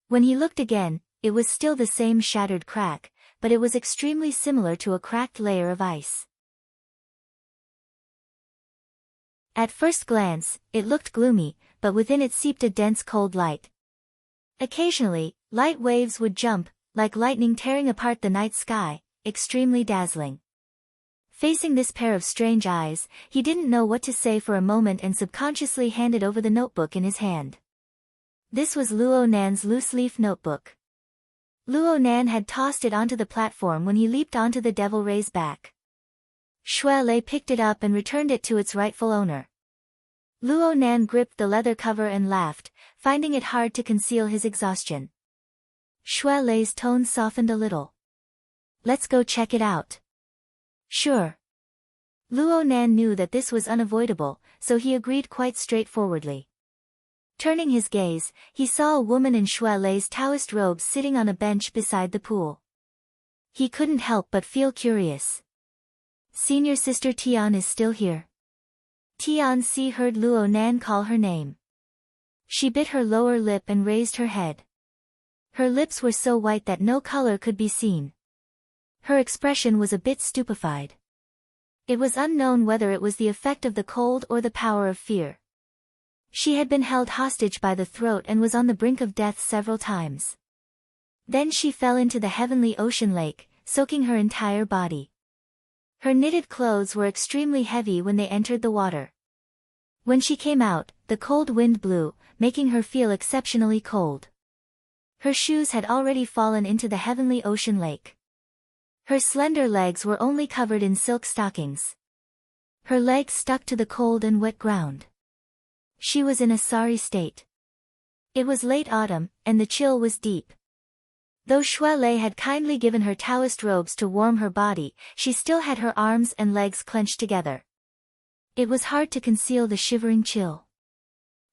When he looked again, it was still the same shattered crack, but it was extremely similar to a cracked layer of ice. At first glance, it looked gloomy, but within it seeped a dense cold light. Occasionally, light waves would jump, like lightning tearing apart the night sky, extremely dazzling. Facing this pair of strange eyes, he didn't know what to say for a moment and subconsciously handed over the notebook in his hand. This was Luo Nan's loose-leaf notebook. Luo Nan had tossed it onto the platform when he leaped onto the Devil Ray's back. Xue Lei picked it up and returned it to its rightful owner. Luo Nan gripped the leather cover and laughed, finding it hard to conceal his exhaustion. Xue Lei's tone softened a little. Let's go check it out. Sure. Luo Nan knew that this was unavoidable, so he agreed quite straightforwardly. Turning his gaze, he saw a woman in Xue Lei's Taoist robes sitting on a bench beside the pool. He couldn't help but feel curious. Senior Sister Tian is still here. Tian Si heard Luo Nan call her name. She bit her lower lip and raised her head. Her lips were so white that no color could be seen. Her expression was a bit stupefied. It was unknown whether it was the effect of the cold or the power of fear. She had been held hostage by the throat and was on the brink of death several times. Then she fell into the heavenly ocean lake, soaking her entire body. Her knitted clothes were extremely heavy when they entered the water. When she came out, the cold wind blew, making her feel exceptionally cold. Her shoes had already fallen into the heavenly ocean lake. Her slender legs were only covered in silk stockings. Her legs stuck to the cold and wet ground. She was in a sorry state. It was late autumn, and the chill was deep. Though Xue Lei had kindly given her Taoist robes to warm her body, she still had her arms and legs clenched together. It was hard to conceal the shivering chill.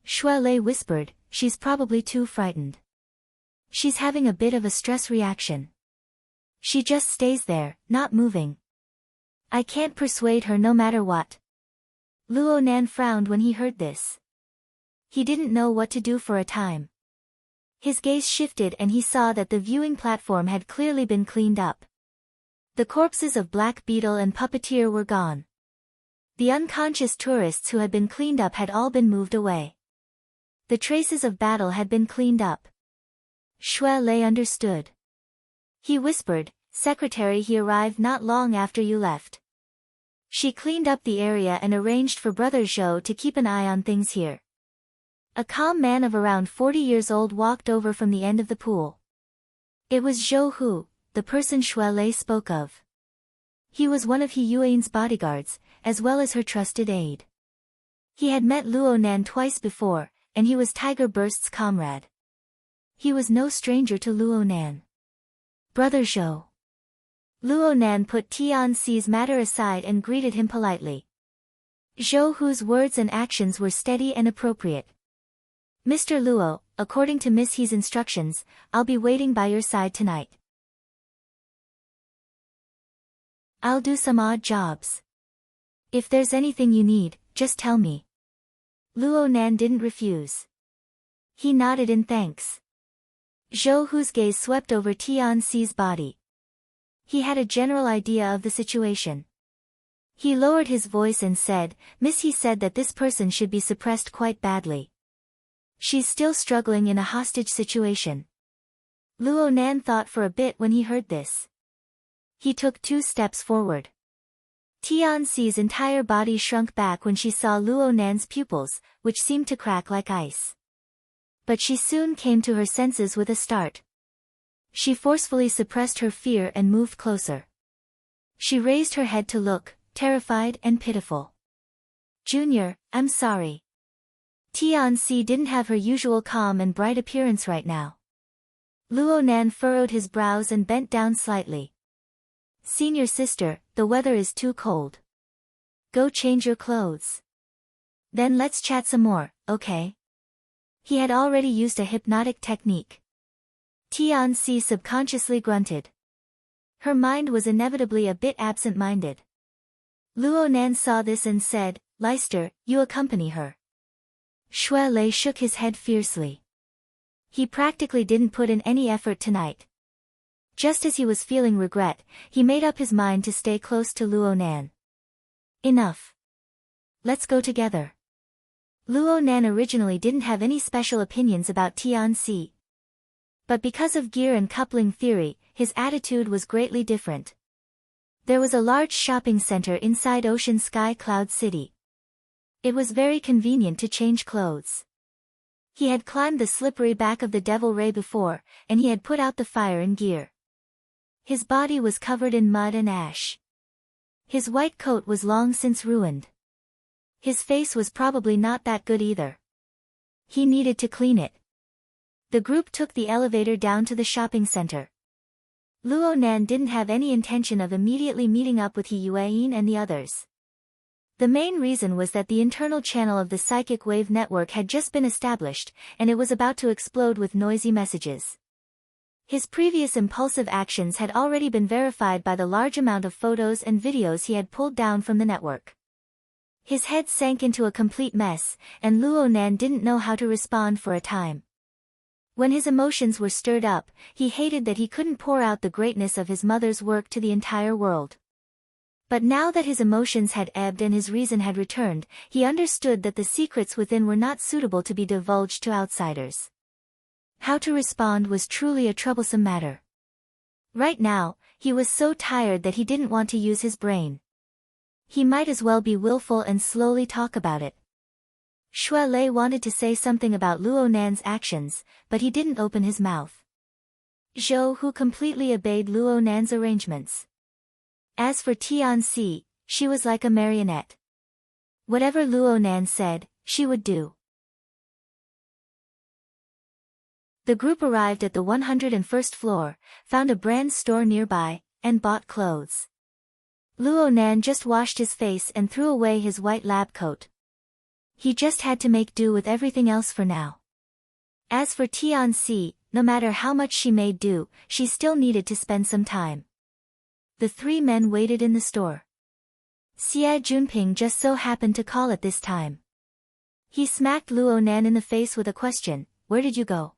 Xue Lei whispered, "She's probably too frightened. She's having a bit of a stress reaction. She just stays there, not moving. I can't persuade her no matter what." Luo Nan frowned when he heard this. He didn't know what to do for a time. His gaze shifted and he saw that the viewing platform had clearly been cleaned up. The corpses of Black Beetle and Puppeteer were gone. The unconscious tourists who had been cleaned up had all been moved away. The traces of battle had been cleaned up. Xue Lei understood. He whispered, "Secretary, he arrived not long after you left." She cleaned up the area and arranged for Brother Zhou to keep an eye on things here. A calm man of around 40 years old walked over from the end of the pool. It was Zhou Hu, the person Xue Lei spoke of. He was one of He Yuan's bodyguards, as well as her trusted aide. He had met Luo Nan twice before, and he was Tiger Burst's comrade. He was no stranger to Luo Nan. "Brother Zhou." Luo Nan put Tian Si's matter aside and greeted him politely. Zhou Hu's words and actions were steady and appropriate. "Mr. Luo, according to Miss He's instructions, I'll be waiting by your side tonight. I'll do some odd jobs. If there's anything you need, just tell me." Luo Nan didn't refuse. He nodded in thanks. Zhou Hu's gaze swept over Tian Si's body. He had a general idea of the situation. He lowered his voice and said, "Miss, he said that this person should be suppressed quite badly. She's still struggling in a hostage situation." Luo Nan thought for a bit when he heard this. He took 2 steps forward. Tianxi's entire body shrunk back when she saw Luo Nan's pupils, which seemed to crack like ice. But she soon came to her senses with a start. She forcefully suppressed her fear and moved closer. She raised her head to look, terrified and pitiful. "Junior, I'm sorry." Tianxi didn't have her usual calm and bright appearance right now. Luo Nan furrowed his brows and bent down slightly. "Senior sister, the weather is too cold. Go change your clothes. Then let's chat some more, okay?" He had already used a hypnotic technique. Tianxi subconsciously grunted. Her mind was inevitably a bit absent-minded. Luo Nan saw this and said, "Leister, you accompany her." Shui Lei shook his head fiercely. He practically didn't put in any effort tonight. Just as he was feeling regret, he made up his mind to stay close to Luo Nan. "Enough. Let's go together." Luo Nan originally didn't have any special opinions about Tianxi. But because of gear and coupling theory, his attitude was greatly different. There was a large shopping center inside Ocean Sky Cloud City. It was very convenient to change clothes. He had climbed the slippery back of the Devil Ray before, and he had put out the fire in gear. His body was covered in mud and ash. His white coat was long since ruined. His face was probably not that good either. He needed to clean it. The group took the elevator down to the shopping center. Luo Nan didn't have any intention of immediately meeting up with He Yueyin and the others. The main reason was that the internal channel of the psychic wave network had just been established, and it was about to explode with noisy messages. His previous impulsive actions had already been verified by the large amount of photos and videos he had pulled down from the network. His head sank into a complete mess, and Luo Nan didn't know how to respond for a time. When his emotions were stirred up, he hated that he couldn't pour out the greatness of his mother's work to the entire world. But now that his emotions had ebbed and his reason had returned, he understood that the secrets within were not suitable to be divulged to outsiders. How to respond was truly a troublesome matter. Right now, he was so tired that he didn't want to use his brain. He might as well be willful and slowly talk about it. Shui Lei wanted to say something about Luo Nan's actions, but he didn't open his mouth. Zhou Hu completely obeyed Luo Nan's arrangements. As for Tianxi, she was like a marionette. Whatever Luo Nan said, she would do. The group arrived at the 101st floor, found a brand store nearby, and bought clothes. Luo Nan just washed his face and threw away his white lab coat. He just had to make do with everything else for now. As for Tianxi, no matter how much she made do, she still needed to spend some time. The 3 men waited in the store. Xie Junping just so happened to call at this time. He smacked Luo Nan in the face with a question, "Where did you go?"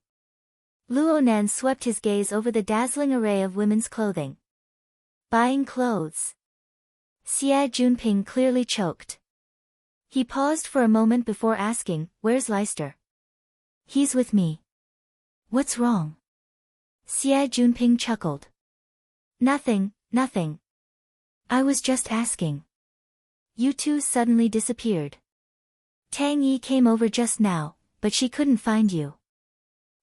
Luo Nan swept his gaze over the dazzling array of women's clothing. "Buying clothes." Xie Junping clearly choked. He paused for a moment before asking, "Where's Leister?" "He's with me." "What's wrong?" Xie Junping chuckled. Nothing. I was just asking." You two suddenly disappeared. Tang Yi came over just now, but she couldn't find you.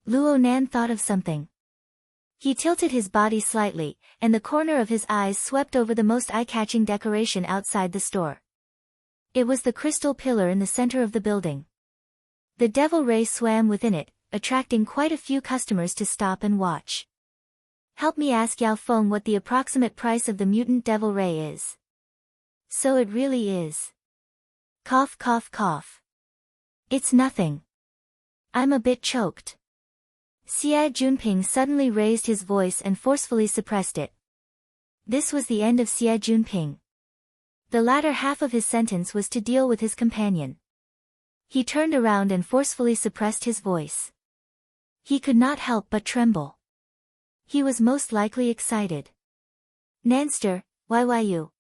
Luo Nan thought of something. He tilted his body slightly, and the corner of his eyes swept over the most eye-catching decoration outside the store. It was the crystal pillar in the center of the building. The Devil Ray swam within it, attracting quite a few customers to stop and watch. "Help me ask Yao Feng what the approximate price of the mutant Devil Ray is." "So it really is." Cough cough cough. "It's nothing. I'm a bit choked." Xie Junping suddenly raised his voice and forcefully suppressed it. This was the end of Xie Junping. The latter half of his sentence was to deal with his companion. He turned around and forcefully suppressed his voice. He could not help but tremble. He was most likely excited. Nanster, why you?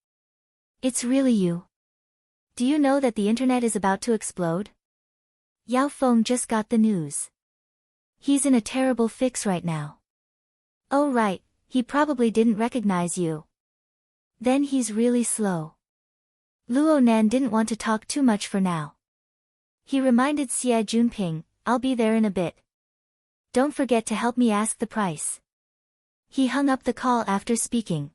It's really you. Do you know that the internet is about to explode? Yao Feng just got the news. He's in a terrible fix right now. Oh right, he probably didn't recognize you. Then he's really slow. Luo Nan didn't want to talk too much for now. He reminded Xie Junping, I'll be there in a bit. Don't forget to help me ask the price. He hung up the call after speaking.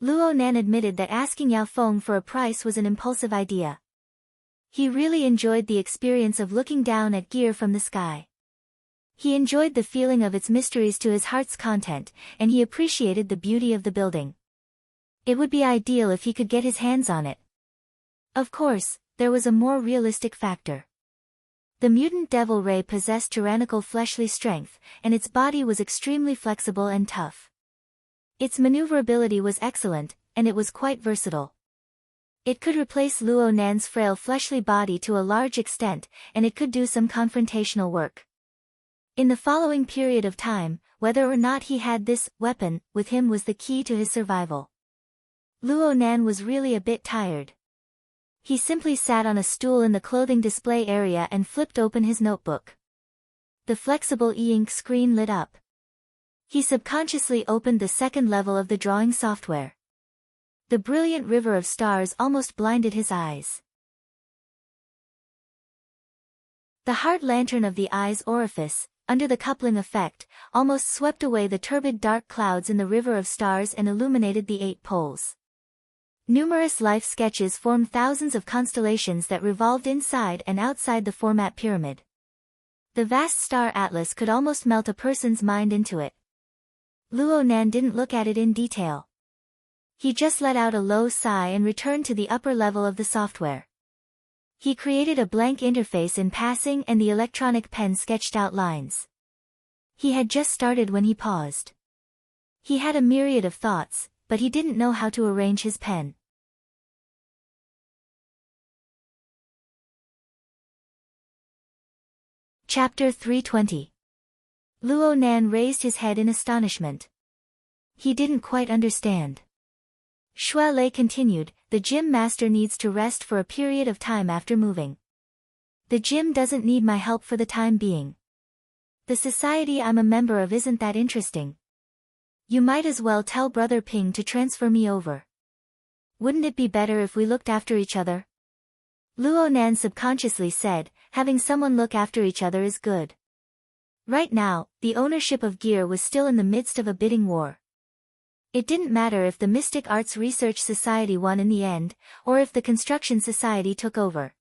Luo Nan admitted that asking Yao Feng for a price was an impulsive idea. He really enjoyed the experience of looking down at gear from the sky. He enjoyed the feeling of its mysteries to his heart's content, and he appreciated the beauty of the building. It would be ideal if he could get his hands on it. Of course, there was a more realistic factor. The mutant devil ray possessed tyrannical fleshly strength, and its body was extremely flexible and tough. Its maneuverability was excellent, and it was quite versatile. It could replace Luo Nan's frail fleshly body to a large extent, and it could do some confrontational work. In the following period of time, whether or not he had this weapon with him was the key to his survival. Luo Nan was really a bit tired. He simply sat on a stool in the clothing display area and flipped open his notebook. The flexible e-ink screen lit up. He subconsciously opened the second level of the drawing software. The brilliant river of stars almost blinded his eyes. The heart lantern of the eye's orifice, under the coupling effect, almost swept away the turbid dark clouds in the river of stars and illuminated the 8 poles. Numerous life sketches formed thousands of constellations that revolved inside and outside the format pyramid. The vast star atlas could almost melt a person's mind into it. Luo Nan didn't look at it in detail. He just let out a low sigh and returned to the upper level of the software. He created a blank interface in passing and the electronic pen sketched out lines. He had just started when he paused. He had a myriad of thoughts, but he didn't know how to arrange his pen. Chapter 320. Luo Nan raised his head in astonishment. He didn't quite understand. Xue Lei continued, the gym master needs to rest for a period of time after moving. The gym doesn't need my help for the time being. The society I'm a member of isn't that interesting. You might as well tell Brother Ping to transfer me over. Wouldn't it be better if we looked after each other? Luo Nan subconsciously said, having someone look after each other is good. Right now, the ownership of gear was still in the midst of a bidding war. It didn't matter if the Mystic Arts Research Society won in the end, or if the Construction Society took over.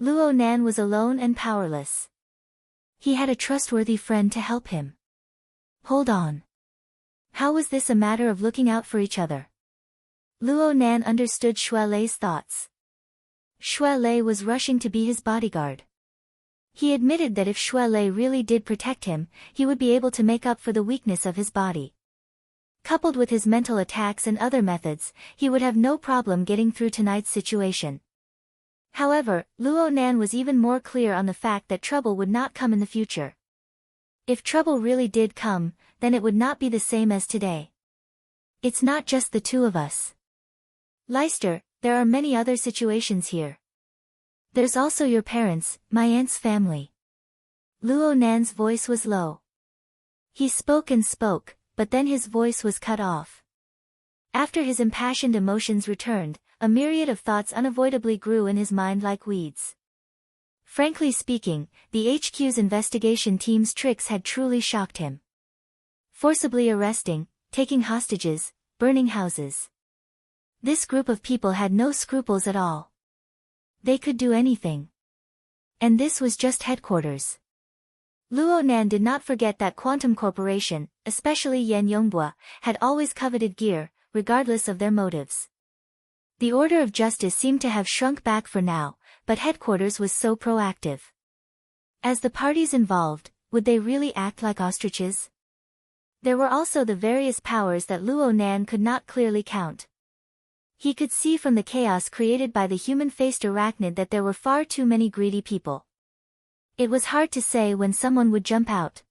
Luo Nan was alone and powerless. He had a trustworthy friend to help him. Hold on. How was this a matter of looking out for each other? Luo Nan understood Xue Lei's thoughts. Xue Lei was rushing to be his bodyguard. He admitted that if Xue Lei really did protect him, he would be able to make up for the weakness of his body. Coupled with his mental attacks and other methods, he would have no problem getting through tonight's situation. However, Luo Nan was even more clear on the fact that trouble would not come in the future. If trouble really did come, then it would not be the same as today. It's not just the two of us. Leister, there are many other situations here. There's also your parents, my aunt's family. Luo Nan's voice was low. He spoke and spoke, but then his voice was cut off. After his impassioned emotions returned, a myriad of thoughts unavoidably grew in his mind like weeds. Frankly speaking, the HQ's investigation team's tricks had truly shocked him. Forcibly arresting, taking hostages, burning houses. This group of people had no scruples at all. They could do anything. And this was just headquarters. Luo Nan did not forget that Quantum Corporation, especially Yan Yongbua, had always coveted gear, regardless of their motives. The order of justice seemed to have shrunk back for now, but headquarters was so proactive. As the parties involved, would they really act like ostriches? There were also the various powers that Luo Nan could not clearly count. He could see from the chaos created by the human-faced arachnid that there were far too many greedy people. It was hard to say when someone would jump out.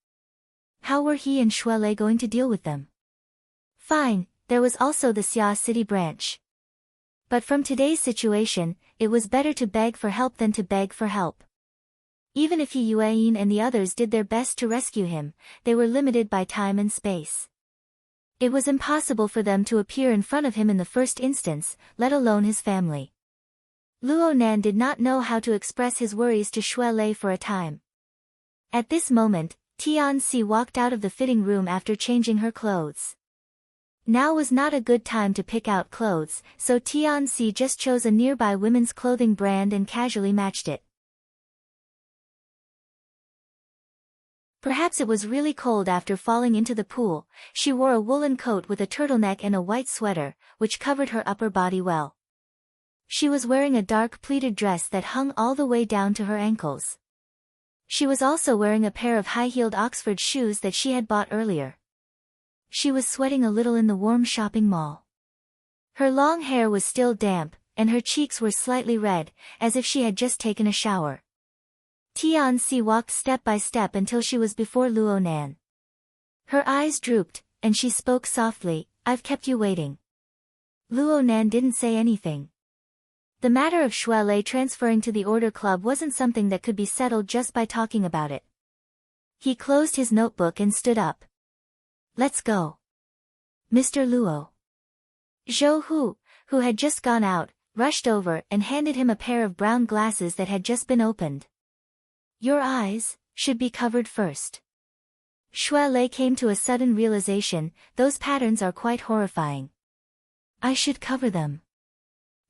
How were he and Xue Lei going to deal with them? Fine, there was also the Xia City branch. But from today's situation, it was better to beg for help than to beg for help. Even if He Yuan and the others did their best to rescue him, they were limited by time and space. It was impossible for them to appear in front of him in the first instance, let alone his family. Luo Nan did not know how to express his worries to Xue Lei for a time. At this moment, Tianxi walked out of the fitting room after changing her clothes. Now was not a good time to pick out clothes, so Tianxi just chose a nearby women's clothing brand and casually matched it. Perhaps it was really cold after falling into the pool. She wore a woolen coat with a turtleneck and a white sweater, which covered her upper body well. She was wearing a dark pleated dress that hung all the way down to her ankles. She was also wearing a pair of high-heeled Oxford shoes that she had bought earlier. She was sweating a little in the warm shopping mall. Her long hair was still damp, and her cheeks were slightly red, as if she had just taken a shower. Tianxi walked step by step until she was before Luo Nan. Her eyes drooped, and she spoke softly, "I've kept you waiting." Luo Nan didn't say anything. The matter of Xue Lei transferring to the Order Club wasn't something that could be settled just by talking about it. He closed his notebook and stood up. "Let's go." Mr. Luo. Zhou Hu, who had just gone out, rushed over and handed him a pair of brown glasses that had just been opened. "Your eyes should be covered first." Xue Lei came to a sudden realization, those patterns are quite horrifying. "I should cover them."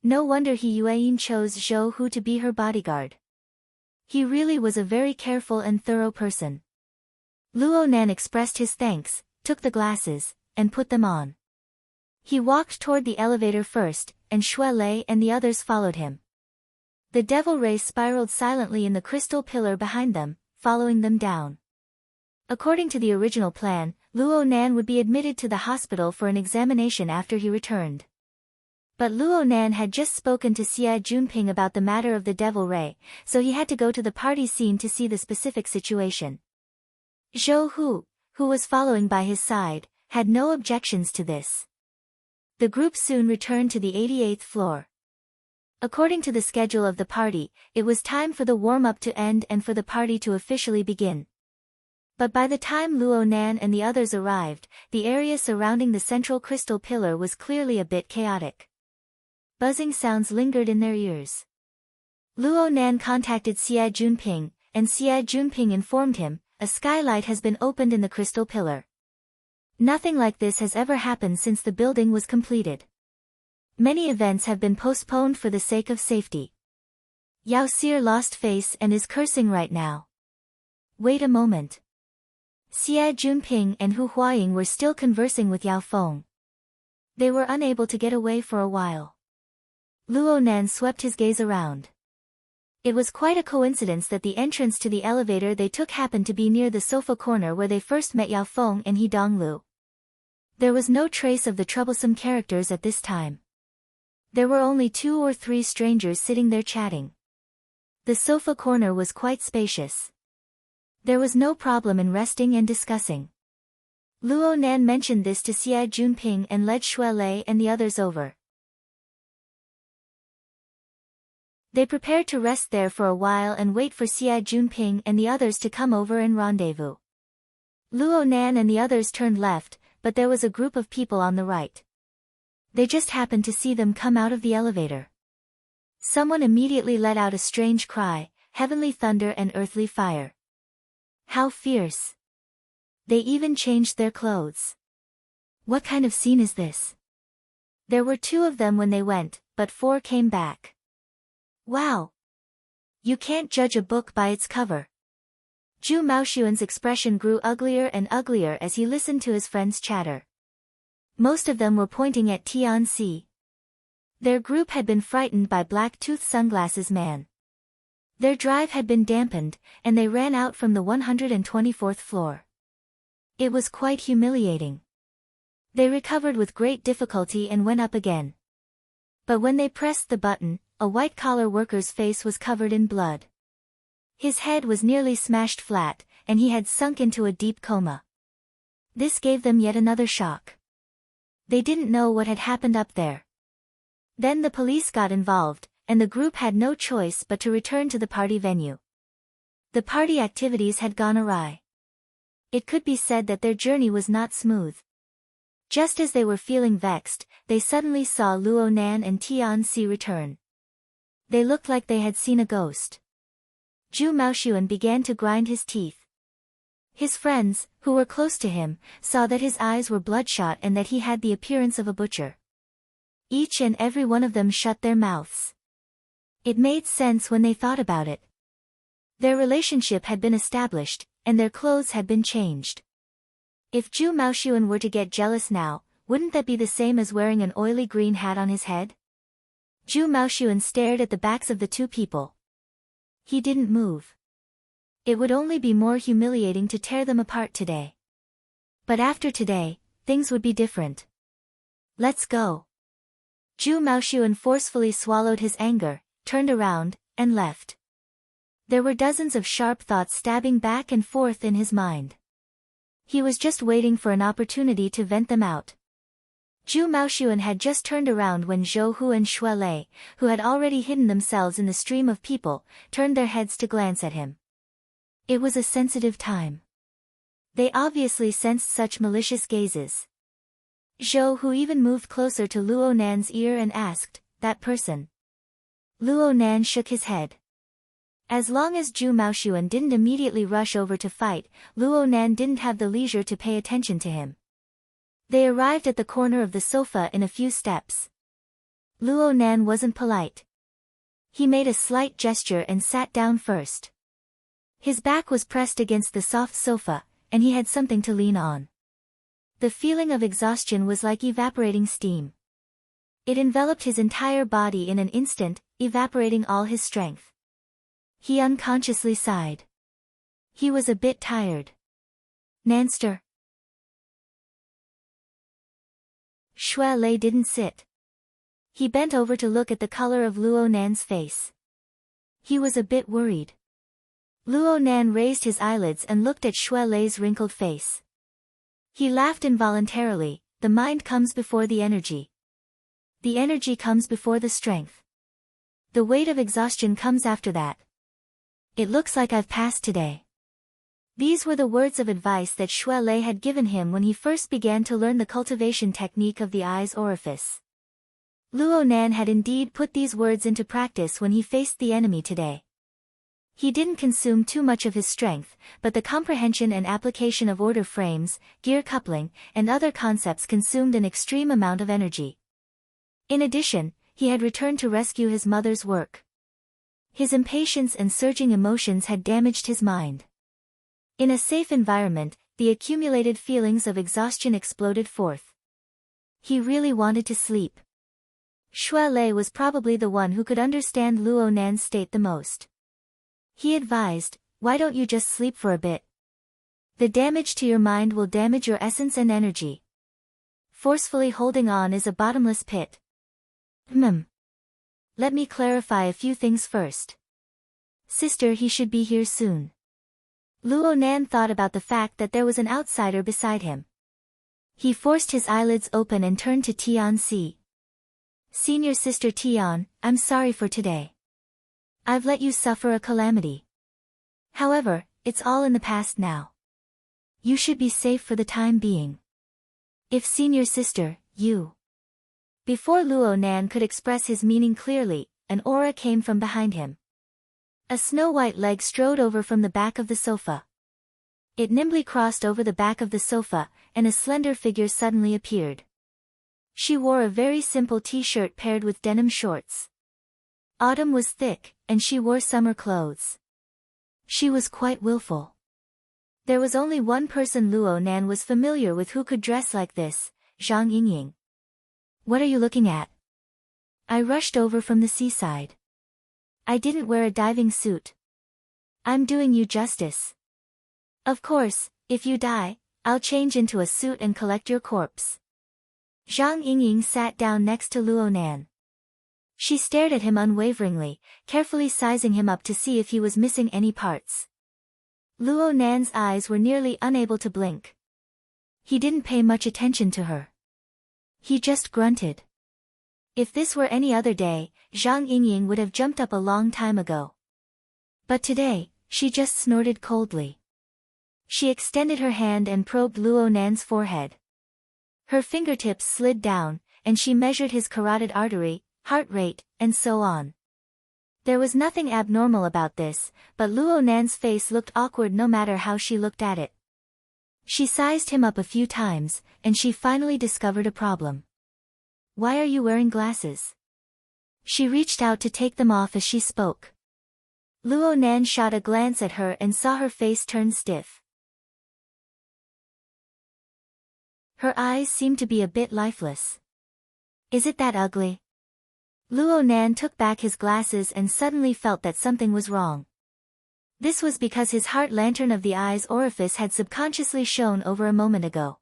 No wonder He Yuan chose Zhou Hu to be her bodyguard. He really was a very careful and thorough person. Luo Nan expressed his thanks, took the glasses, and put them on. He walked toward the elevator first, and Xue Lei and the others followed him. The devil ray spiraled silently in the crystal pillar behind them, following them down. According to the original plan, Luo Nan would be admitted to the hospital for an examination after he returned. But Luo Nan had just spoken to Xie Junping about the matter of the devil ray, so he had to go to the party scene to see the specific situation. Zhou Hu, who was following by his side, had no objections to this. The group soon returned to the 88th floor. According to the schedule of the party, it was time for the warm-up to end and for the party to officially begin. But by the time Luo Nan and the others arrived, the area surrounding the central crystal pillar was clearly a bit chaotic. Buzzing sounds lingered in their ears. Luo Nan contacted Xie Junping, and Xie Junping informed him, "A skylight has been opened in the crystal pillar. Nothing like this has ever happened since the building was completed. Many events have been postponed for the sake of safety." Yao Xir lost face and is cursing right now. Wait a moment. Xie Junping and Hu Huaying were still conversing with Yao Feng. They were unable to get away for a while. Luo Nan swept his gaze around. It was quite a coincidence that the entrance to the elevator they took happened to be near the sofa corner where they first met Yao Feng and He Donglu. There was no trace of the troublesome characters at this time. There were only 2 or 3 strangers sitting there chatting. The sofa corner was quite spacious. There was no problem in resting and discussing. Luo Nan mentioned this to Xie Junping and led Xue Lei and the others over. They prepared to rest there for a while and wait for Xie Junping and the others to come over and rendezvous. Luo Nan and the others turned left, but there was a group of people on the right. They just happened to see them come out of the elevator. Someone immediately let out a strange cry, "Heavenly thunder and earthly fire." How fierce! They even changed their clothes. What kind of scene is this? There were 2 of them when they went, but 4 came back. Wow! You can't judge a book by its cover. Zhu Maoxuan's expression grew uglier and uglier as he listened to his friends chatter. Most of them were pointing at Tianxi. Their group had been frightened by Black-Tooth Sunglasses Man. Their drive had been dampened, and they ran out from the 124th floor. It was quite humiliating. They recovered with great difficulty and went up again. But when they pressed the button, a white-collar worker's face was covered in blood. His head was nearly smashed flat, and he had sunk into a deep coma. This gave them yet another shock. They didn't know what had happened up there. Then the police got involved, and the group had no choice but to return to the party venue. The party activities had gone awry. It could be said that their journey was not smooth. Just as they were feeling vexed, they suddenly saw Luo Nan and Tian-Si return. They looked like they had seen a ghost. Zhu Maoshuan began to grind his teeth. His friends, who were close to him, saw that his eyes were bloodshot and that he had the appearance of a butcher. Each and every one of them shut their mouths. It made sense when they thought about it. Their relationship had been established, and their clothes had been changed. If Zhu Maoshuan were to get jealous now, wouldn't that be the same as wearing an oily green hat on his head? Zhu Maoshuan stared at the backs of the two people. He didn't move. It would only be more humiliating to tear them apart today. But after today, things would be different. Let's go. Zhu Maoshuan forcefully swallowed his anger, turned around, and left. There were dozens of sharp thoughts stabbing back and forth in his mind. He was just waiting for an opportunity to vent them out. Zhu Maoshuan had just turned around when Zhou Hu and Xue Lei, who had already hidden themselves in the stream of people, turned their heads to glance at him. It was a sensitive time. They obviously sensed such malicious gazes. Zhou Hu even moved closer to Luo Nan's ear and asked, "That person?" Luo Nan shook his head. As long as Zhu Maoshuan didn't immediately rush over to fight, Luo Nan didn't have the leisure to pay attention to him. They arrived at the corner of the sofa in a few steps. Luo Nan wasn't polite. He made a slight gesture and sat down first. His back was pressed against the soft sofa, and he had something to lean on. The feeling of exhaustion was like evaporating steam. It enveloped his entire body in an instant, evaporating all his strength. He unconsciously sighed. He was a bit tired. Nanster. Xue Lei didn't sit. He bent over to look at the color of Luo Nan's face. He was a bit worried. Luo Nan raised his eyelids and looked at Xue Lei's wrinkled face. He laughed involuntarily. The mind comes before the energy. The energy comes before the strength. The weight of exhaustion comes after that. It looks like I've passed today. These were the words of advice that Xue Lei had given him when he first began to learn the cultivation technique of the eye's orifice. Luo Nan had indeed put these words into practice when he faced the enemy today. He didn't consume too much of his strength, but the comprehension and application of order frames, gear coupling, and other concepts consumed an extreme amount of energy. In addition, he had returned to rescue his mother's work. His impatience and surging emotions had damaged his mind. In a safe environment, the accumulated feelings of exhaustion exploded forth. He really wanted to sleep. Xue Lei was probably the one who could understand Luo Nan's state the most. He advised, "Why don't you just sleep for a bit? The damage to your mind will damage your essence and energy. Forcefully holding on is a bottomless pit." Let me clarify a few things first. Sister, he should be here soon. Luo Nan thought about the fact that there was an outsider beside him. He forced his eyelids open and turned to Tian-Si. "Senior Sister Tian, I'm sorry for today. I've let you suffer a calamity. However, it's all in the past now. You should be safe for the time being. If Senior Sister, you..." Before Luo Nan could express his meaning clearly, an aura came from behind him. A snow-white leg strode over from the back of the sofa. It nimbly crossed over the back of the sofa, and a slender figure suddenly appeared. She wore a very simple t-shirt paired with denim shorts. Autumn was thick, and she wore summer clothes. She was quite willful. There was only one person Luo Nan was familiar with who could dress like this, Zhang Yingying. "What are you looking at?" "I rushed over from the seaside. I didn't wear a diving suit. I'm doing you justice. Of course, if you die, I'll change into a suit and collect your corpse." Zhang Yingying sat down next to Luo Nan. She stared at him unwaveringly, carefully sizing him up to see if he was missing any parts. Luo Nan's eyes were nearly unable to blink. He didn't pay much attention to her. He just grunted. If this were any other day, Zhang Yingying would have jumped up a long time ago. But today, she just snorted coldly. She extended her hand and probed Luo Nan's forehead. Her fingertips slid down, and she measured his carotid artery, heart rate, and so on. There was nothing abnormal about this, but Luo Nan's face looked awkward no matter how she looked at it. She sized him up a few times, and she finally discovered a problem. Why are you wearing glasses? She reached out to take them off as she spoke. Luo Nan shot a glance at her and saw her face turn stiff. Her eyes seemed to be a bit lifeless. Is it that ugly? Luo Nan took back his glasses and suddenly felt that something was wrong. This was because his heart lantern of the eye's orifice had subconsciously shone over a moment ago.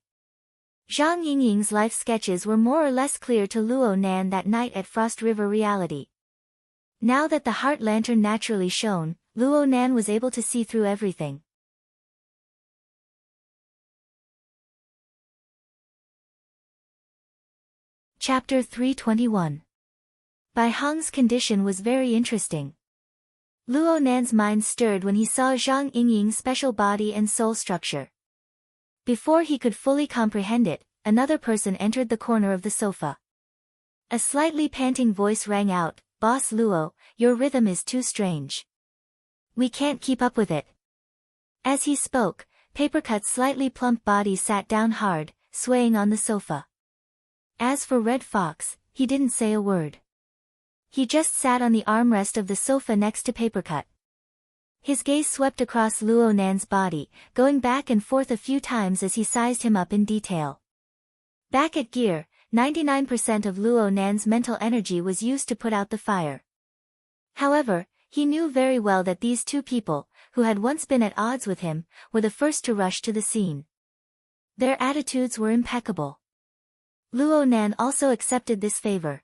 Zhang Yingying's life sketches were more or less clear to Luo Nan that night at Frost River Reality. Now that the heart lantern naturally shone, Luo Nan was able to see through everything. Chapter 321. Bai Hong's condition was very interesting. Luo Nan's mind stirred when he saw Zhang Yingying's special body and soul structure. Before he could fully comprehend it, another person entered the corner of the sofa. A slightly panting voice rang out, "Boss Luo, your rhythm is too strange. We can't keep up with it." As he spoke, Papercut's slightly plump body sat down hard, swaying on the sofa. As for Red Fox, he didn't say a word. He just sat on the armrest of the sofa next to Papercut. His gaze swept across Luo Nan's body, going back and forth a few times as he sized him up in detail. Back at Gear, 99% of Luo Nan's mental energy was used to put out the fire. However, he knew very well that these two people, who had once been at odds with him, were the first to rush to the scene. Their attitudes were impeccable. Luo Nan also accepted this favor.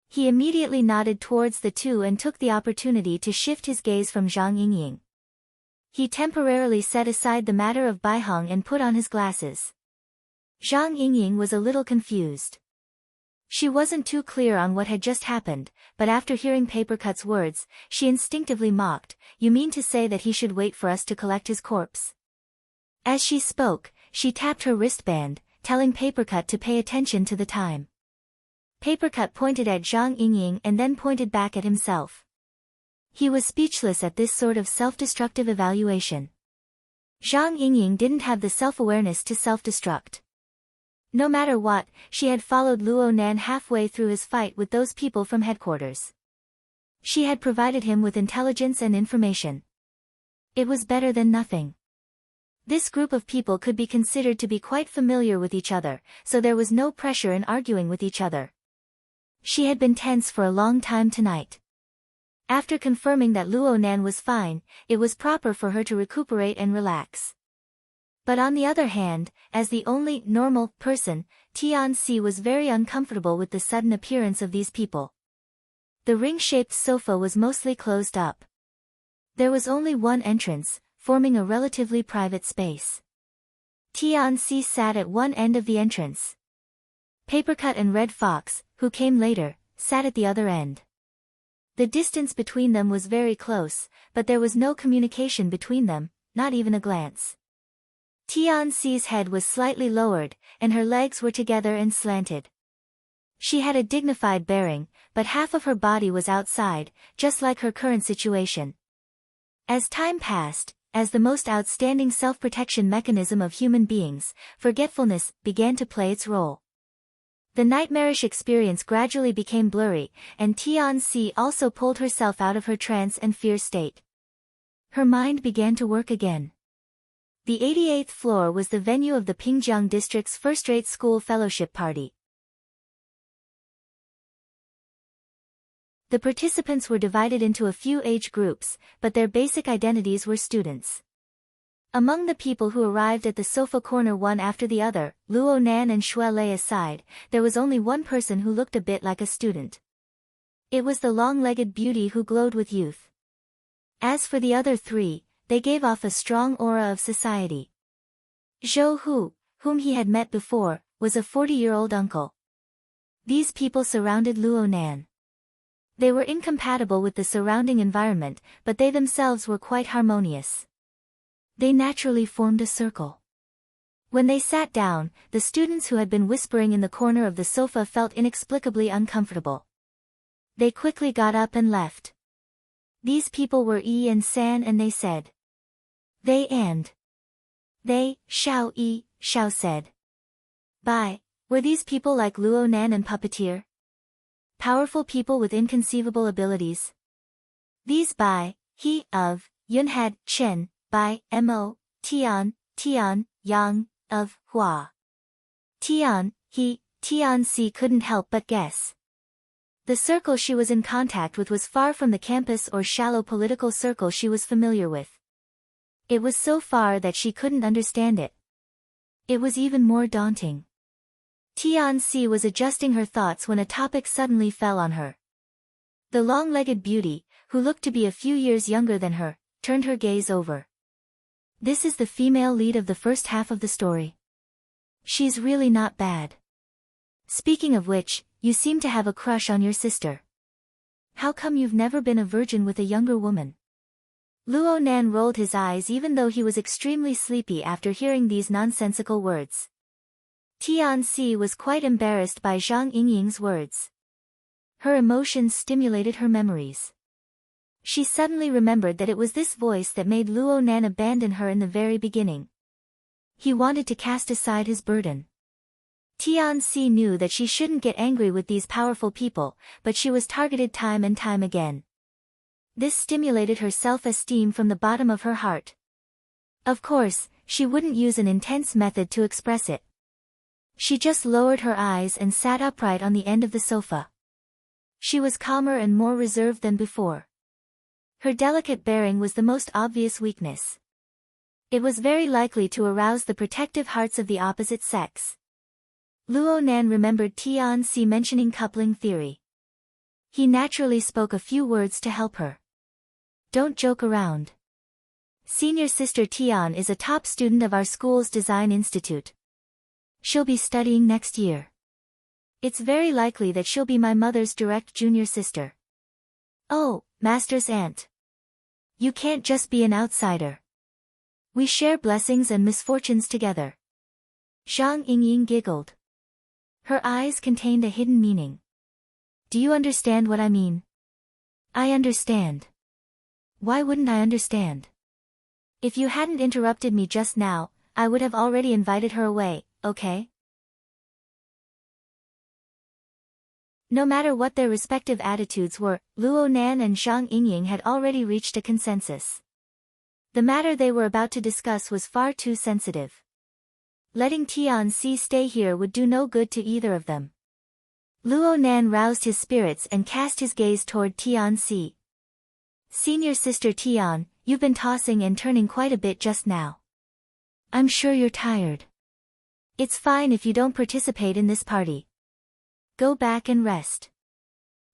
He immediately nodded towards the two and took the opportunity to shift his gaze from Zhang Yingying. He temporarily set aside the matter of Bai Hong and put on his glasses. Zhang Yingying was a little confused. She wasn't too clear on what had just happened, but after hearing Papercut's words, she instinctively mocked, "You mean to say that he should wait for us to collect his corpse?" As she spoke, she tapped her wristband, telling Papercut to pay attention to the time. Papercut pointed at Zhang Yingying and then pointed back at himself. He was speechless at this sort of self-destructive evaluation. Zhang Yingying didn't have the self-awareness to self-destruct. No matter what, she had followed Luo Nan halfway through his fight with those people from headquarters. She had provided him with intelligence and information. It was better than nothing. This group of people could be considered to be quite familiar with each other, so there was no pressure in arguing with each other. She had been tense for a long time tonight. After confirming that Luo Nan was fine, it was proper for her to recuperate and relax. But on the other hand, as the only normal person, Tianxi was very uncomfortable with the sudden appearance of these people. The ring-shaped sofa was mostly closed up. There was only one entrance, forming a relatively private space. Tianxi sat at one end of the entrance. Papercut and Red Fox, who came later, sat at the other end. The distance between them was very close, but there was no communication between them, not even a glance. Tianxi's head was slightly lowered, and her legs were together and slanted. She had a dignified bearing, but half of her body was outside, just like her current situation. As time passed, as the most outstanding self-protection mechanism of human beings, forgetfulness began to play its role. The nightmarish experience gradually became blurry, and Tianxi also pulled herself out of her trance and fear state. Her mind began to work again. The 88th floor was the venue of the Pingjiang district's first-rate school fellowship party. The participants were divided into a few age groups, but their basic identities were students. Among the people who arrived at the sofa corner one after the other, Luo Nan and Xue Lei aside, there was only one person who looked a bit like a student. It was the long-legged beauty who glowed with youth. As for the other three, they gave off a strong aura of society. Zhou Hu, whom he had met before, was a 40-year-old uncle. These people surrounded Luo Nan. They were incompatible with the surrounding environment, but they themselves were quite harmonious. They naturally formed a circle. When they sat down, the students who had been whispering in the corner of the sofa felt inexplicably uncomfortable. They quickly got up and left. These people were Yi and San, and they said. They, Xiao Yi, Xiao said. Bye, were these people like Luo Nan and Puppeteer? Powerful people with inconceivable abilities? These Bai, He, of, Yun had, Chen, Bai, Mo, Tian, Yang, of, Hua. Tian, He, Tian Si couldn't help but guess. The circle she was in contact with was far from the campus or shallow political circle she was familiar with. It was so far that she couldn't understand it. It was even more daunting. Tian Si was adjusting her thoughts when a topic suddenly fell on her. The long-legged beauty, who looked to be a few years younger than her, turned her gaze over. This is the female lead of the first half of the story. She's really not bad. Speaking of which, you seem to have a crush on your sister. How come you've never been a virgin with a younger woman? Luo Nan rolled his eyes even though he was extremely sleepy after hearing these nonsensical words. Tian Si was quite embarrassed by Zhang Yingying's words. Her emotions stimulated her memories. She suddenly remembered that it was this voice that made Luo Nan abandon her in the very beginning. He wanted to cast aside his burden. Tian Si knew that she shouldn't get angry with these powerful people, but she was targeted time and time again. This stimulated her self-esteem from the bottom of her heart. Of course, she wouldn't use an intense method to express it. She just lowered her eyes and sat upright on the end of the sofa. She was calmer and more reserved than before. Her delicate bearing was the most obvious weakness. It was very likely to arouse the protective hearts of the opposite sex. Luo Nan remembered Tian Si mentioning coupling theory. He naturally spoke a few words to help her. Don't joke around. Senior sister Tian is a top student of our school's design institute. She'll be studying next year. It's very likely that she'll be my mother's direct junior sister. Oh, master's aunt. You can't just be an outsider. We share blessings and misfortunes together. Zhang Yingying giggled. Her eyes contained a hidden meaning. Do you understand what I mean? I understand. Why wouldn't I understand? If you hadn't interrupted me just now, I would have already invited her away, okay? No matter what their respective attitudes were, Luo Nan and Zhang Yingying had already reached a consensus. The matter they were about to discuss was far too sensitive. Letting Tian Si stay here would do no good to either of them. Luo Nan roused his spirits and cast his gaze toward Tian Si. Senior sister Tian, you've been tossing and turning quite a bit just now. I'm sure you're tired. It's fine if you don't participate in this party. Go back and rest.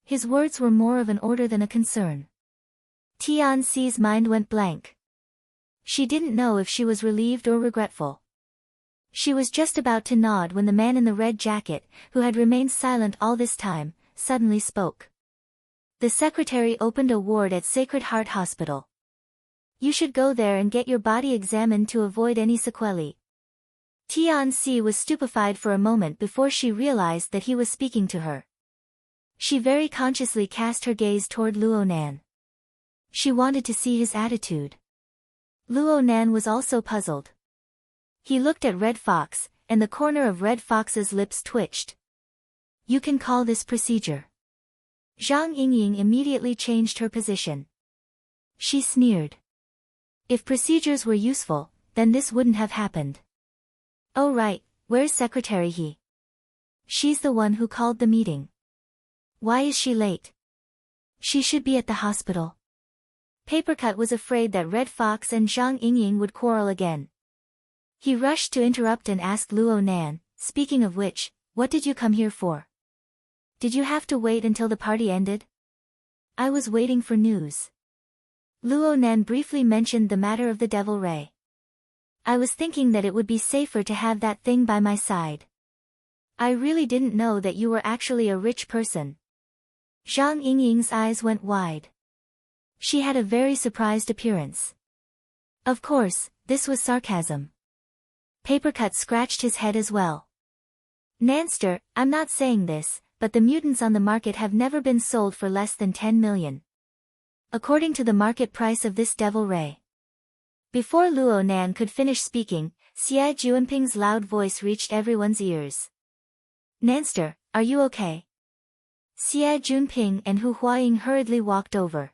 His words were more of an order than a concern. Tian Si's mind went blank. She didn't know if she was relieved or regretful. She was just about to nod when the man in the red jacket, who had remained silent all this time, suddenly spoke. The secretary opened a ward at Sacred Heart Hospital. You should go there and get your body examined to avoid any sequelae. Tian Si was stupefied for a moment before she realized that he was speaking to her. She very consciously cast her gaze toward Luo Nan. She wanted to see his attitude. Luo Nan was also puzzled. He looked at Red Fox, and the corner of Red Fox's lips twitched. You can call this procedure. Zhang Yingying immediately changed her position. She sneered. If procedures were useful, then this wouldn't have happened. Oh right, where's Secretary He? She's the one who called the meeting. Why is she late? She should be at the hospital. Papercut was afraid that Red Fox and Zhang Yingying would quarrel again. He rushed to interrupt and asked Luo Nan, speaking of which, what did you come here for? Did you have to wait until the party ended? I was waiting for news. Luo Nan briefly mentioned the matter of the Devil Ray. I was thinking that it would be safer to have that thing by my side. I really didn't know that you were actually a rich person. Zhang Yingying's eyes went wide. She had a very surprised appearance. Of course, this was sarcasm. Papercut scratched his head as well. Nanster, I'm not saying this, but the mutants on the market have never been sold for less than 10 million. According to the market price of this devil ray. Before Luo Nan could finish speaking, Xie Juanping's loud voice reached everyone's ears. Nanster, are you okay? Xie Junping and Hu Huaying hurriedly walked over.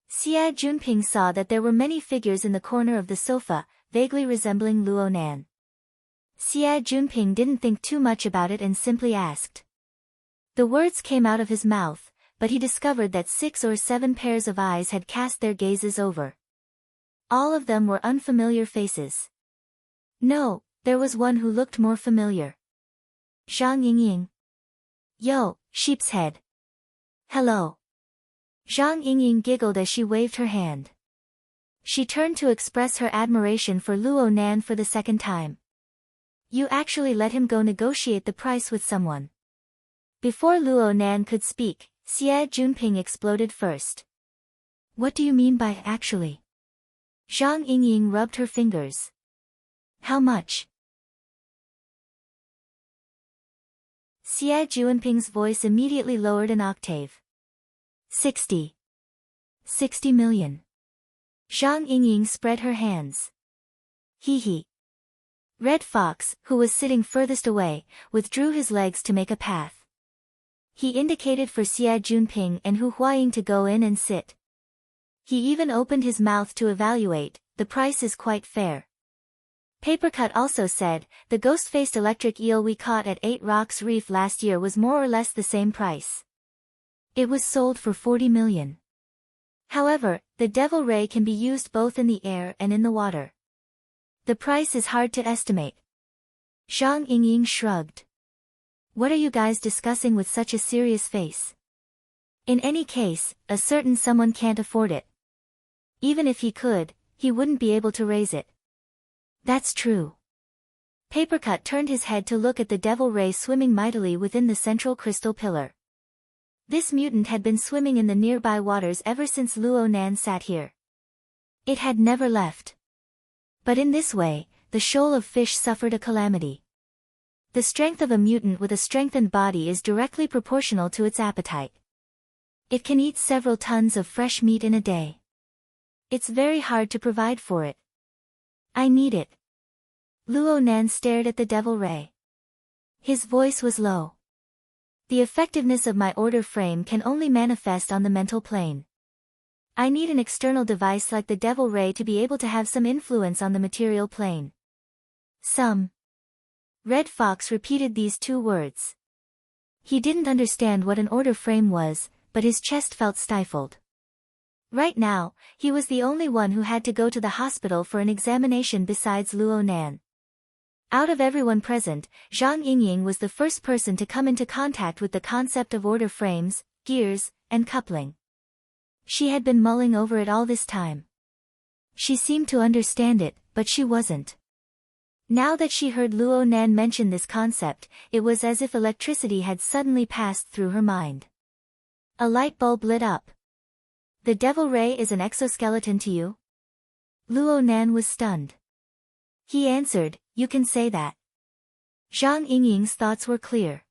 Xie Junping saw that there were many figures in the corner of the sofa, vaguely resembling Luo Nan. Xie Junping didn't think too much about it and simply asked. The words came out of his mouth, but he discovered that 6 or 7 pairs of eyes had cast their gazes over. All of them were unfamiliar faces. No, there was one who looked more familiar. Zhang Yingying. Yo, sheep's head. Hello. Zhang Yingying giggled as she waved her hand. She turned to express her admiration for Luo Nan for the second time. You actually let him go negotiate the price with someone. Before Luo Nan could speak, Xie Junping exploded first. What do you mean by actually? Zhang Yingying rubbed her fingers. How much? Xie Juanping's voice immediately lowered an octave. 60 million. Zhang Yingying spread her hands. Hee hee. Red Fox, who was sitting furthest away, withdrew his legs to make a path. He indicated for Xie Junping and Hu Huaying to go in and sit. He even opened his mouth to evaluate, the price is quite fair. Papercut also said, the ghost-faced electric eel we caught at 8 Rocks Reef last year was more or less the same price. It was sold for 40 million. However, the devil ray can be used both in the air and in the water. The price is hard to estimate. Zhang Yingying shrugged. What are you guys discussing with such a serious face? In any case, a certain someone can't afford it. Even if he could, he wouldn't be able to raise it. That's true. Papercut turned his head to look at the devil ray swimming mightily within the central crystal pillar. This mutant had been swimming in the nearby waters ever since Luo Nan sat here. It had never left. But in this way, the shoal of fish suffered a calamity. The strength of a mutant with a strengthened body is directly proportional to its appetite. It can eat several tons of fresh meat in a day. It's very hard to provide for it. I need it. Luo Nan stared at the devil ray. His voice was low. The effectiveness of my order frame can only manifest on the mental plane. I need an external device like the devil ray to be able to have some influence on the material plane. Some. Red Fox repeated these 2 words. He didn't understand what an order frame was, but his chest felt stifled. Right now, he was the only one who had to go to the hospital for an examination besides Luo Nan. Out of everyone present, Zhang Yingying was the first person to come into contact with the concept of order frames, gears, and coupling. She had been mulling over it all this time. She seemed to understand it, but she wasn't. Now that she heard Luo Nan mention this concept, it was as if electricity had suddenly passed through her mind. A light bulb lit up. The devil ray is an exoskeleton to you? Luo Nan was stunned. He answered, you can say that. Zhang Yingying's thoughts were clear.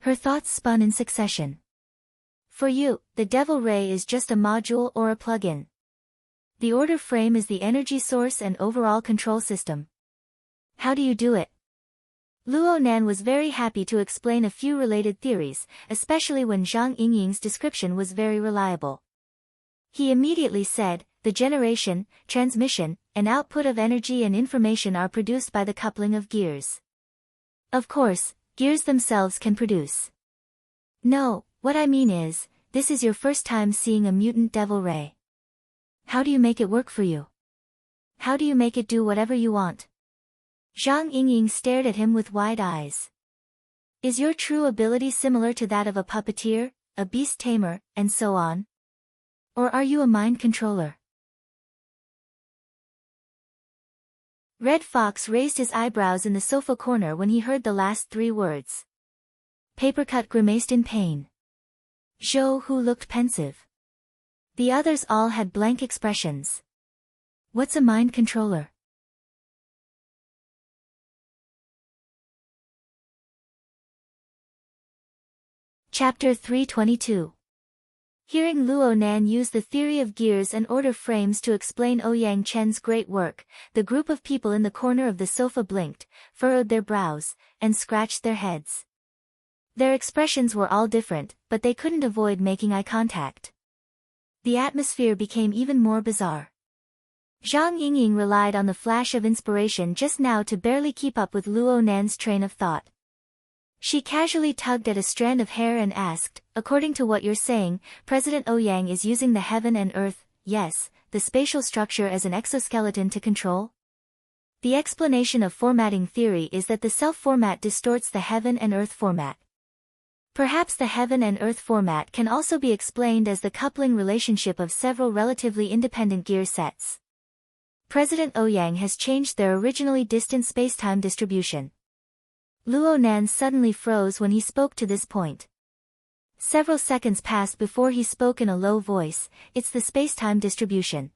Her thoughts spun in succession. For you, the devil ray is just a module or a plug-in. The order frame is the energy source and overall control system. How do you do it? Luo Nan was very happy to explain a few related theories, especially when Zhang Yingying's description was very reliable. He immediately said, the generation, transmission, and output of energy and information are produced by the coupling of gears. Of course, gears themselves can produce. No, what I mean is, this is your first time seeing a mutant devil ray. How do you make it work for you? How do you make it do whatever you want? Zhang Yingying stared at him with wide eyes. Is your true ability similar to that of a puppeteer, a beast tamer, and so on? Or are you a mind controller? Red Fox raised his eyebrows in the sofa corner when he heard the last 3 words. Papercut grimaced in pain. Zhou Hu looked pensive. The others all had blank expressions. What's a mind controller? Chapter 322. Hearing Luo Nan use the theory of gears and order frames to explain Ouyang Chen's great work, the group of people in the corner of the sofa blinked, furrowed their brows, and scratched their heads. Their expressions were all different, but they couldn't avoid making eye contact. The atmosphere became even more bizarre. Zhang Yingying relied on the flash of inspiration just now to barely keep up with Luo Nan's train of thought. She casually tugged at a strand of hair and asked, according to what you're saying, President Ouyang is using the heaven and earth, yes, the spatial structure as an exoskeleton to control? The explanation of formatting theory is that the self-format distorts the heaven and earth format. Perhaps the heaven and earth format can also be explained as the coupling relationship of several relatively independent gear sets. President Ouyang has changed their originally distant spacetime distribution. Luo Nan suddenly froze when he spoke to this point. Several seconds passed before he spoke in a low voice, it's the spacetime distribution.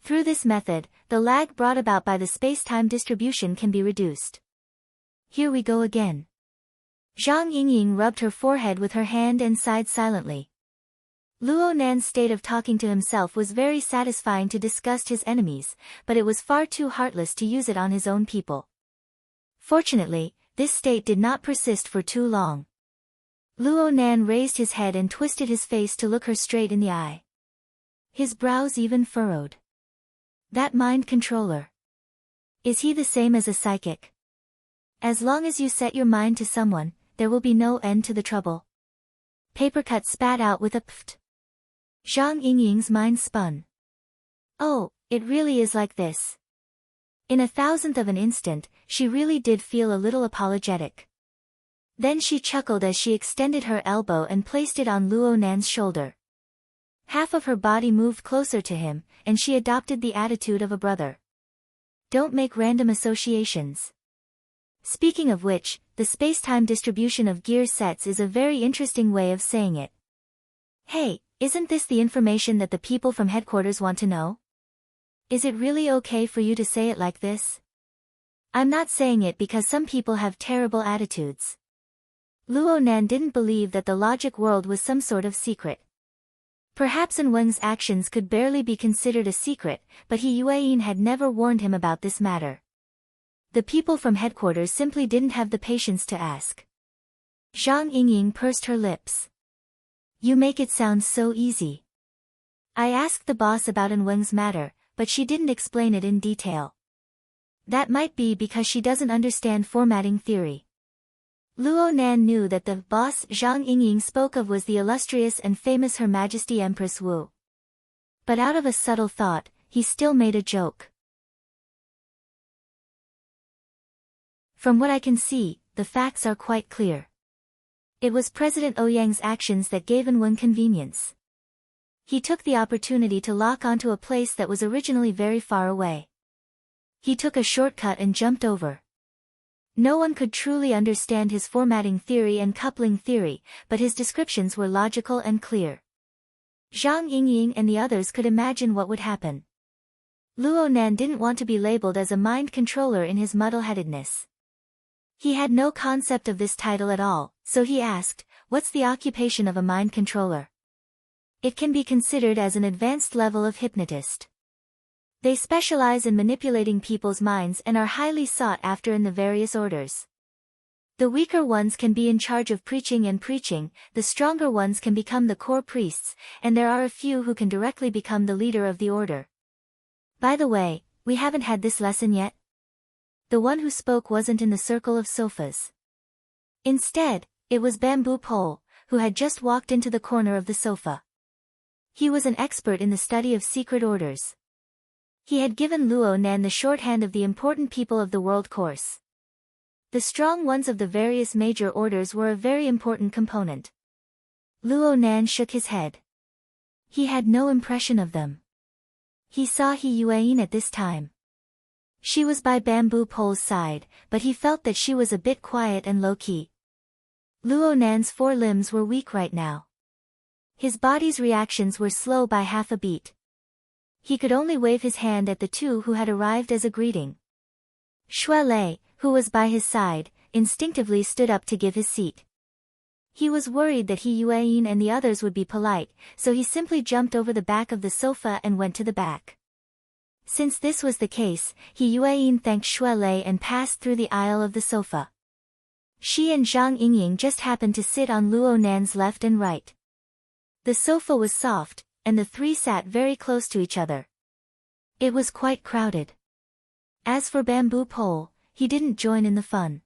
Through this method, the lag brought about by the spacetime distribution can be reduced. Here we go again. Zhang Yingying rubbed her forehead with her hand and sighed silently. Luo Nan's state of talking to himself was very satisfying to disgust his enemies, but it was far too heartless to use it on his own people. Fortunately, this state did not persist for too long. Luo Nan raised his head and twisted his face to look her straight in the eye. His brows even furrowed. That mind controller. Is he the same as a psychic? As long as you set your mind to someone, there will be no end to the trouble. Papercut spat out with a pft. Zhang Yingying's mind spun. Oh, it really is like this. In a thousandth of an instant, she really did feel a little apologetic. Then she chuckled as she extended her elbow and placed it on Luo Nan's shoulder. Half of her body moved closer to him, and she adopted the attitude of a brother. Don't make random associations. Speaking of which, the spacetime distribution of gear sets is a very interesting way of saying it. Hey, isn't this the information that the people from headquarters want to know? Is it really okay for you to say it like this? I'm not saying it because some people have terrible attitudes. Luo Nan didn't believe that the logic world was some sort of secret. Perhaps An Wen's actions could barely be considered a secret, but Yueyin had never warned him about this matter. The people from headquarters simply didn't have the patience to ask. Zhang Yingying pursed her lips. You make it sound so easy. I asked the boss about An Wen's matter, but she didn't explain it in detail. That might be because she doesn't understand formatting theory. Luo Nan knew that the boss Zhang Yingying spoke of was the illustrious and famous Her Majesty Empress Wu. But out of a subtle thought, he still made a joke. From what I can see, the facts are quite clear. It was President Ouyang's actions that gave An Wen convenience. He took the opportunity to lock onto a place that was originally very far away. He took a shortcut and jumped over. No one could truly understand his formatting theory and coupling theory, but his descriptions were logical and clear. Zhang Yingying and the others could imagine what would happen. Luo Nan didn't want to be labeled as a mind controller in his muddle-headedness. He had no concept of this title at all, so he asked, what's the occupation of a mind controller? It can be considered as an advanced level of hypnotist. They specialize in manipulating people's minds and are highly sought after in the various orders. The weaker ones can be in charge of preaching and preaching, the stronger ones can become the core priests, and there are a few who can directly become the leader of the order. By the way, we haven't had this lesson yet. The one who spoke wasn't in the circle of sofas. Instead, it was Bamboo Pole, who had just walked into the corner of the sofa. He was an expert in the study of secret orders. He had given Luo Nan the shorthand of the important people of the world course. The strong ones of the various major orders were a very important component. Luo Nan shook his head. He had no impression of them. He saw Yueyin at this time. She was by Bamboo Pole's side, but he felt that she was a bit quiet and low-key. Luo Nan's 4 limbs were weak right now. His body's reactions were slow by half a beat. He could only wave his hand at the 2 who had arrived as a greeting. Shui Lei, who was by his side, instinctively stood up to give his seat. He was worried that He Yueyin and the others would be polite, so he simply jumped over the back of the sofa and went to the back. Since this was the case, He Yueyin thanked Shui Lei and passed through the aisle of the sofa. She and Zhang Yingying just happened to sit on Luo Nan's left and right. The sofa was soft, and the 3 sat very close to each other. It was quite crowded. As for Bamboo Pole, he didn't join in the fun.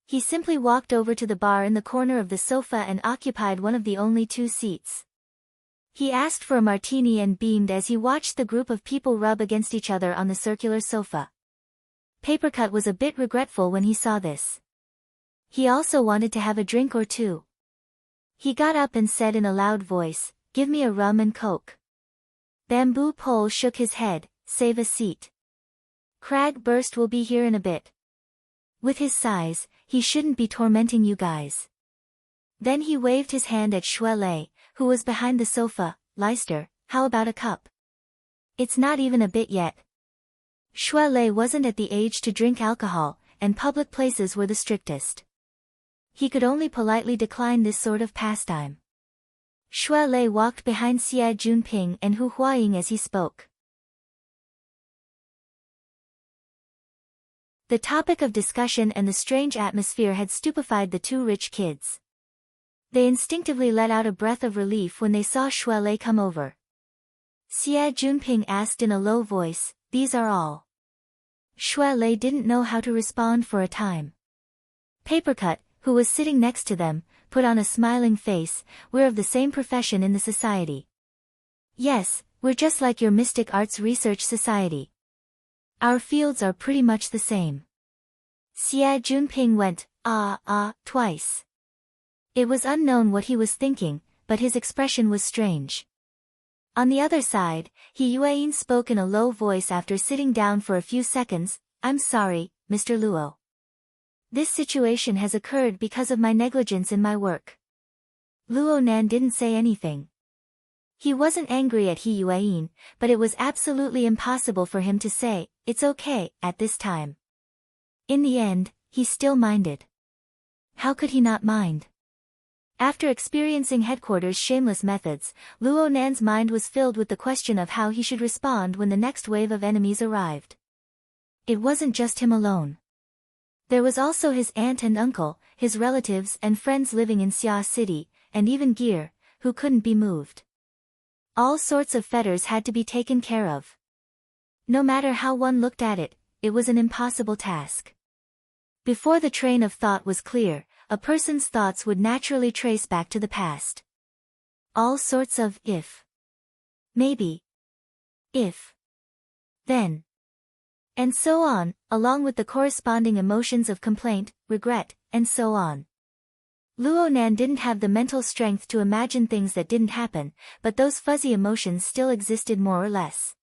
He simply walked over to the bar in the corner of the sofa and occupied one of the only 2 seats. He asked for a martini and beamed as he watched the group of people rub against each other on the circular sofa. Papercut was a bit regretful when he saw this. He also wanted to have a drink or 2. He got up and said in a loud voice, "Give me a rum and coke." Bamboo Pole shook his head, "Save a seat. Cragburst will be here in a bit. With his size, he shouldn't be tormenting you guys." Then he waved his hand at Shui Lei, who was behind the sofa. "Leister, how about a cup?" "It's not even a bit yet." Shui Lei wasn't at the age to drink alcohol, and public places were the strictest. He could only politely decline this sort of pastime. Shui Lei walked behind Xie Junping and Hu Huaying as he spoke. The topic of discussion and the strange atmosphere had stupefied the 2 rich kids. They instinctively let out a breath of relief when they saw Shui Lei come over. Xie Junping asked in a low voice, "These are all?" Shui Lei didn't know how to respond for a time. Papercut, who was sitting next to them, put on a smiling face, "We're of the same profession in the society." "Yes, we're just like your Mystic Arts Research Society. Our fields are pretty much the same." Xie Junping went, twice. It was unknown what he was thinking, but his expression was strange. On the other side, He Yueyin spoke in a low voice after sitting down for a few seconds, "I'm sorry, Mr. Luo. This situation has occurred because of my negligence in my work." Luo Nan didn't say anything. He wasn't angry at He Yueyin, but it was absolutely impossible for him to say, "It's okay," at this time. In the end, he still minded. How could he not mind? After experiencing headquarters' shameless methods, Luo Nan's mind was filled with the question of how he should respond when the next wave of enemies arrived. It wasn't just him alone. There was also his aunt and uncle, his relatives and friends living in Xia City, and even Gear, who couldn't be moved. All sorts of fetters had to be taken care of. No matter how one looked at it, it was an impossible task. Before the train of thought was clear, a person's thoughts would naturally trace back to the past. All sorts of if. Maybe. If. Then. And so on, along with the corresponding emotions of complaint, regret, and so on. Luo Nan didn't have the mental strength to imagine things that didn't happen, but those fuzzy emotions still existed more or less.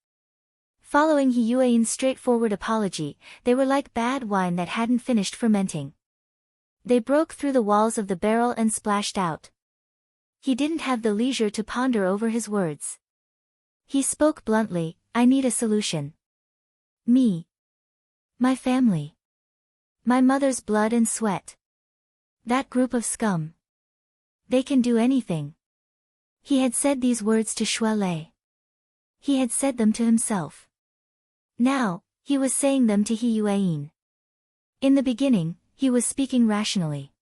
Following He Yueyin's straightforward apology, they were like bad wine that hadn't finished fermenting. They broke through the walls of the barrel and splashed out. He didn't have the leisure to ponder over his words. He spoke bluntly, "I need a solution. Me. My family. My mother's blood and sweat. That group of scum. They can do anything." He had said these words to Shui Lei. He had said them to himself. Now, he was saying them to He Yueyin. In the beginning, he was speaking rationally.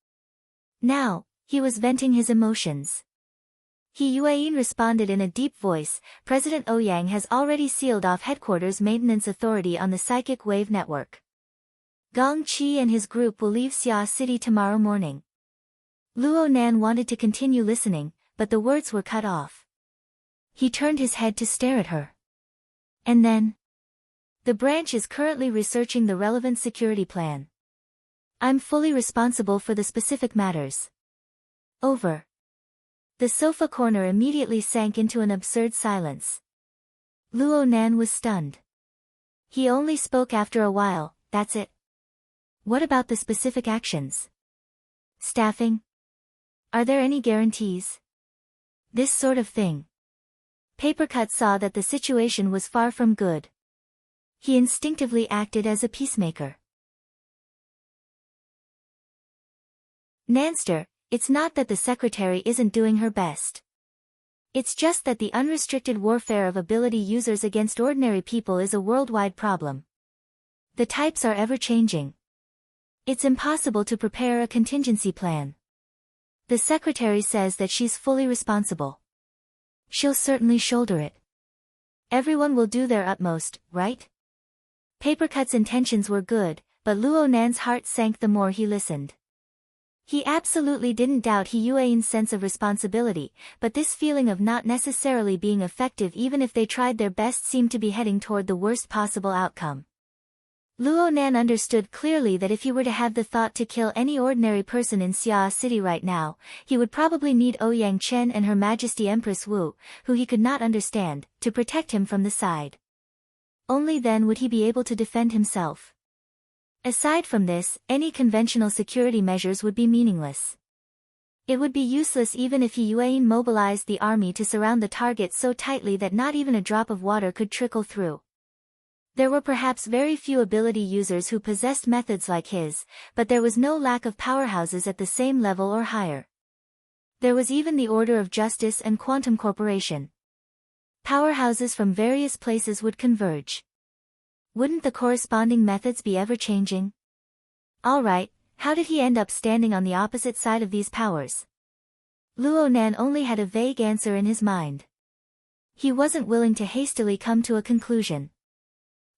Now, he was venting his emotions. He Yueyin responded in a deep voice, "President Ouyang has already sealed off headquarters maintenance authority on the psychic wave network. Gong Qi and his group will leave Xia City tomorrow morning." Luo Nan wanted to continue listening, but the words were cut off. He turned his head to stare at her. And then, "The branch is currently researching the relevant security plan. I'm fully responsible for the specific matters. Over." The sofa corner immediately sank into an absurd silence. Luo Nan was stunned. He only spoke after a while, that's it. What about the specific actions? Staffing? Are there any guarantees? This sort of thing. Papercut saw that the situation was far from good. He instinctively acted as a peacemaker. Nanster, it's not that the secretary isn't doing her best. It's just that the unrestricted warfare of ability users against ordinary people is a worldwide problem. The types are ever-changing. It's impossible to prepare a contingency plan. The secretary says that she's fully responsible. She'll certainly shoulder it. Everyone will do their utmost, right? Papercut's intentions were good, but Luo Nan's heart sank the more he listened. He absolutely didn't doubt Yuan's sense of responsibility, but this feeling of not necessarily being effective even if they tried their best seemed to be heading toward the worst possible outcome. Luo Nan understood clearly that if he were to have the thought to kill any ordinary person in Xia City right now, he would probably need Ouyang Chen and Her Majesty Empress Wu, who he could not understand, to protect him from the side. Only then would he be able to defend himself. Aside from this, any conventional security measures would be meaningless. It would be useless even if Yuan mobilized the army to surround the target so tightly that not even a drop of water could trickle through. There were perhaps very few ability users who possessed methods like his, but there was no lack of powerhouses at the same level or higher. There was even the Order of Justice and Quantum Corporation. Powerhouses from various places would converge. Wouldn't the corresponding methods be ever-changing? Alright, how did he end up standing on the opposite side of these powers? Luo Nan only had a vague answer in his mind. He wasn't willing to hastily come to a conclusion.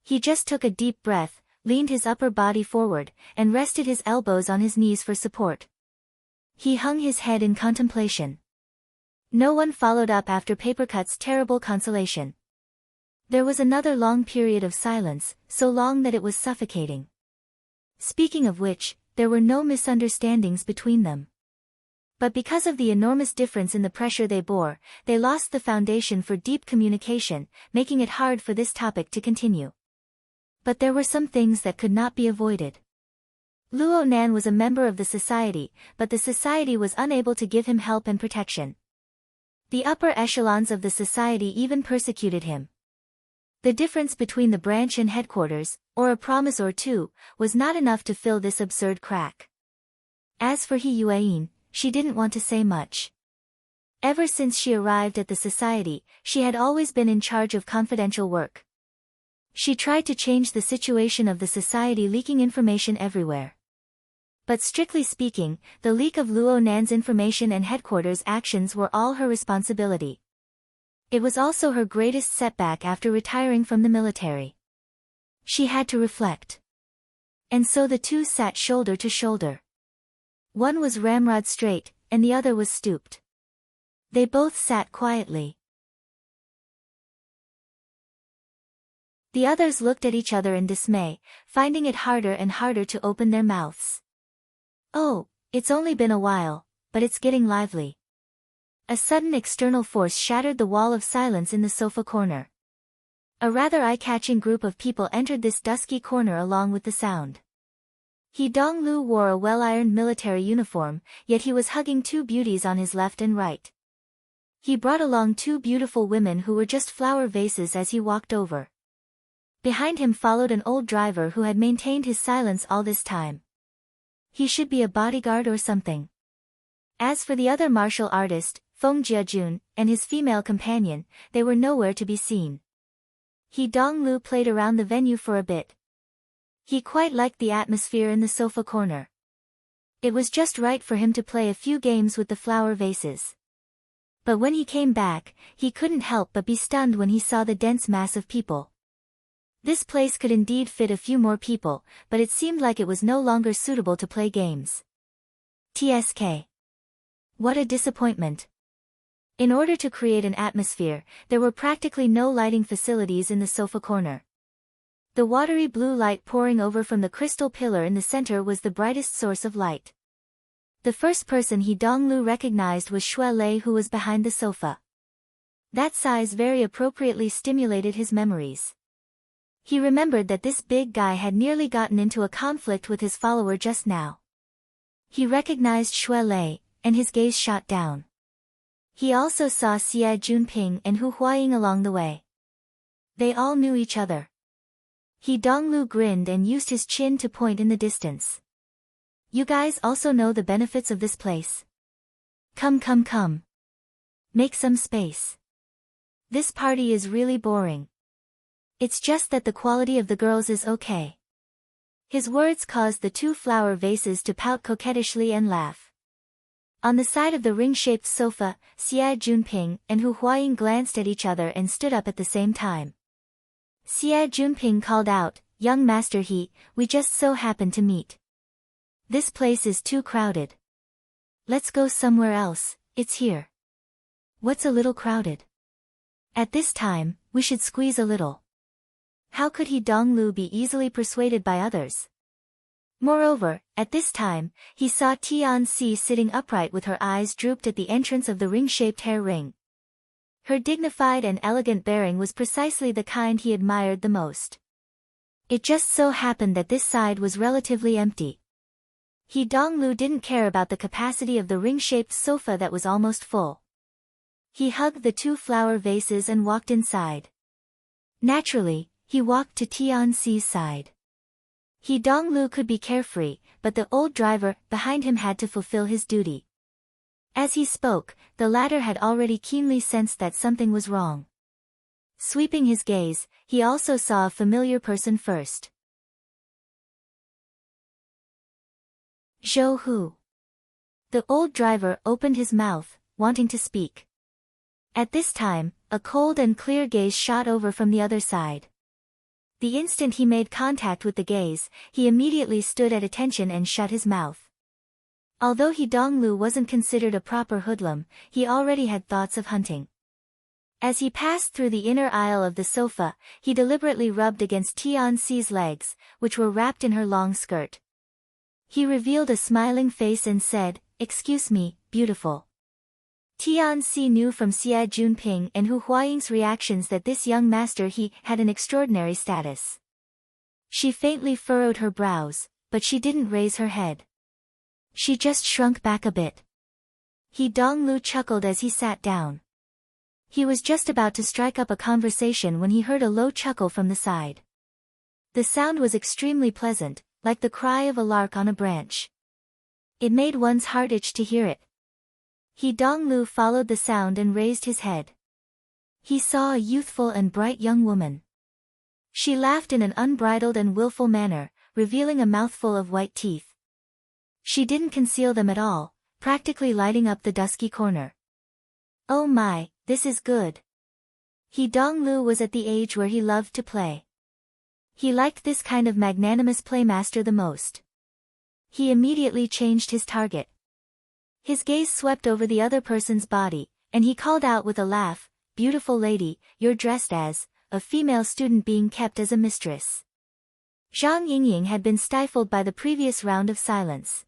He just took a deep breath, leaned his upper body forward, and rested his elbows on his knees for support. He hung his head in contemplation. No one followed up after Papercut's terrible consolation. There was another long period of silence, so long that it was suffocating. Speaking of which, there were no misunderstandings between them. But because of the enormous difference in the pressure they bore, they lost the foundation for deep communication, making it hard for this topic to continue. But there were some things that could not be avoided. Luo Nan was a member of the society, but the society was unable to give him help and protection. The upper echelons of the society even persecuted him. The difference between the branch and headquarters, or a promise or two, was not enough to fill this absurd crack. As for Yuan, she didn't want to say much. Ever since she arrived at the society, she had always been in charge of confidential work. She tried to change the situation of the society, leaking information everywhere. But strictly speaking, the leak of Luo Nan's information and headquarters actions were all her responsibility. It was also her greatest setback after retiring from the military. She had to reflect. And so the two sat shoulder to shoulder. One was ramrod straight, and the other was stooped. They both sat quietly. The others looked at each other in dismay, finding it harder and harder to open their mouths. Oh, it's only been a while, but it's getting lively. A sudden external force shattered the wall of silence in the sofa corner. A rather eye-catching group of people entered this dusky corner along with the sound. He Donglu wore a well-ironed military uniform, yet he was hugging two beauties on his left and right. He brought along two beautiful women who were just flower vases as he walked over. Behind him followed an old driver who had maintained his silence all this time. He should be a bodyguard or something. As for the other martial artist, Feng Jiajun, and his female companion, they were nowhere to be seen. He Donglu played around the venue for a bit. He quite liked the atmosphere in the sofa corner. It was just right for him to play a few games with the flower vases. But when he came back, he couldn't help but be stunned when he saw the dense mass of people. This place could indeed fit a few more people, but it seemed like it was no longer suitable to play games. TSK. What a disappointment. In order to create an atmosphere, there were practically no lighting facilities in the sofa corner. The watery blue light pouring over from the crystal pillar in the center was the brightest source of light. The first person he Donglu recognized was Xue Lei, who was behind the sofa. That size very appropriately stimulated his memories. He remembered that this big guy had nearly gotten into a conflict with his follower just now. He recognized Xue Lei, and his gaze shot down. He also saw Xie Junping and Hu Huaying along the way. They all knew each other. He Donglu grinned and used his chin to point in the distance. You guys also know the benefits of this place. Come. Make some space. This party is really boring. It's just that the quality of the girls is okay. His words caused the two flower vases to pout coquettishly and laugh. On the side of the ring-shaped sofa, Xie Junping and Hu Huaying glanced at each other and stood up at the same time. Xie Junping called out, "Young Master He, we just so happened to meet. This place is too crowded. Let's go somewhere else, it's here." "What's a little crowded? At this time, we should squeeze a little." How could he Donglu be easily persuaded by others? Moreover, at this time, he saw Tianxi sitting upright with her eyes drooped at the entrance of the ring-shaped hair ring. Her dignified and elegant bearing was precisely the kind he admired the most. It just so happened that this side was relatively empty. He Donglu didn't care about the capacity of the ring-shaped sofa that was almost full. He hugged the two flower vases and walked inside. Naturally, he walked to Tianxi's side. He Donglu could be carefree, but the old driver behind him had to fulfill his duty. As he spoke, the latter had already keenly sensed that something was wrong. Sweeping his gaze, he also saw a familiar person first. Zhou Hu. The old driver opened his mouth, wanting to speak. At this time, a cold and clear gaze shot over from the other side. The instant he made contact with the gaze, he immediately stood at attention and shut his mouth. Although he Donglu wasn't considered a proper hoodlum, he already had thoughts of hunting. As he passed through the inner aisle of the sofa, he deliberately rubbed against Tianxi's legs, which were wrapped in her long skirt. He revealed a smiling face and said, "Excuse me, beautiful." Tianxi knew from Xie Junping and Hu Huaying's reactions that this young master he had an extraordinary status. She faintly furrowed her brows, but she didn't raise her head. She just shrunk back a bit. He Donglu chuckled as he sat down. He was just about to strike up a conversation when he heard a low chuckle from the side. The sound was extremely pleasant, like the cry of a lark on a branch. It made one's heart itch to hear it. He Donglu followed the sound and raised his head. He saw a youthful and bright young woman. She laughed in an unbridled and willful manner, revealing a mouthful of white teeth. She didn't conceal them at all, practically lighting up the dusky corner. Oh my, this is good. He Donglu was at the age where he loved to play. He liked this kind of magnanimous playmaster the most. He immediately changed his target. His gaze swept over the other person's body, and he called out with a laugh, "Beautiful lady, you're dressed as a female student being kept as a mistress." Zhang Yingying had been stifled by the previous round of silence.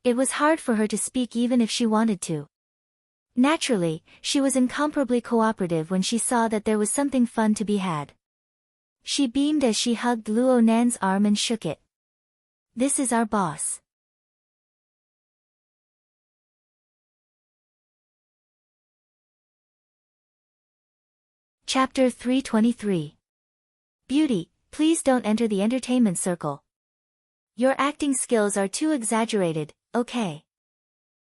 It was hard for her to speak even if she wanted to. Naturally, she was incomparably cooperative when she saw that there was something fun to be had. She beamed as she hugged Luo Nan's arm and shook it. "This is our boss." Chapter 323. Beauty, please don't enter the entertainment circle. Your acting skills are too exaggerated, okay?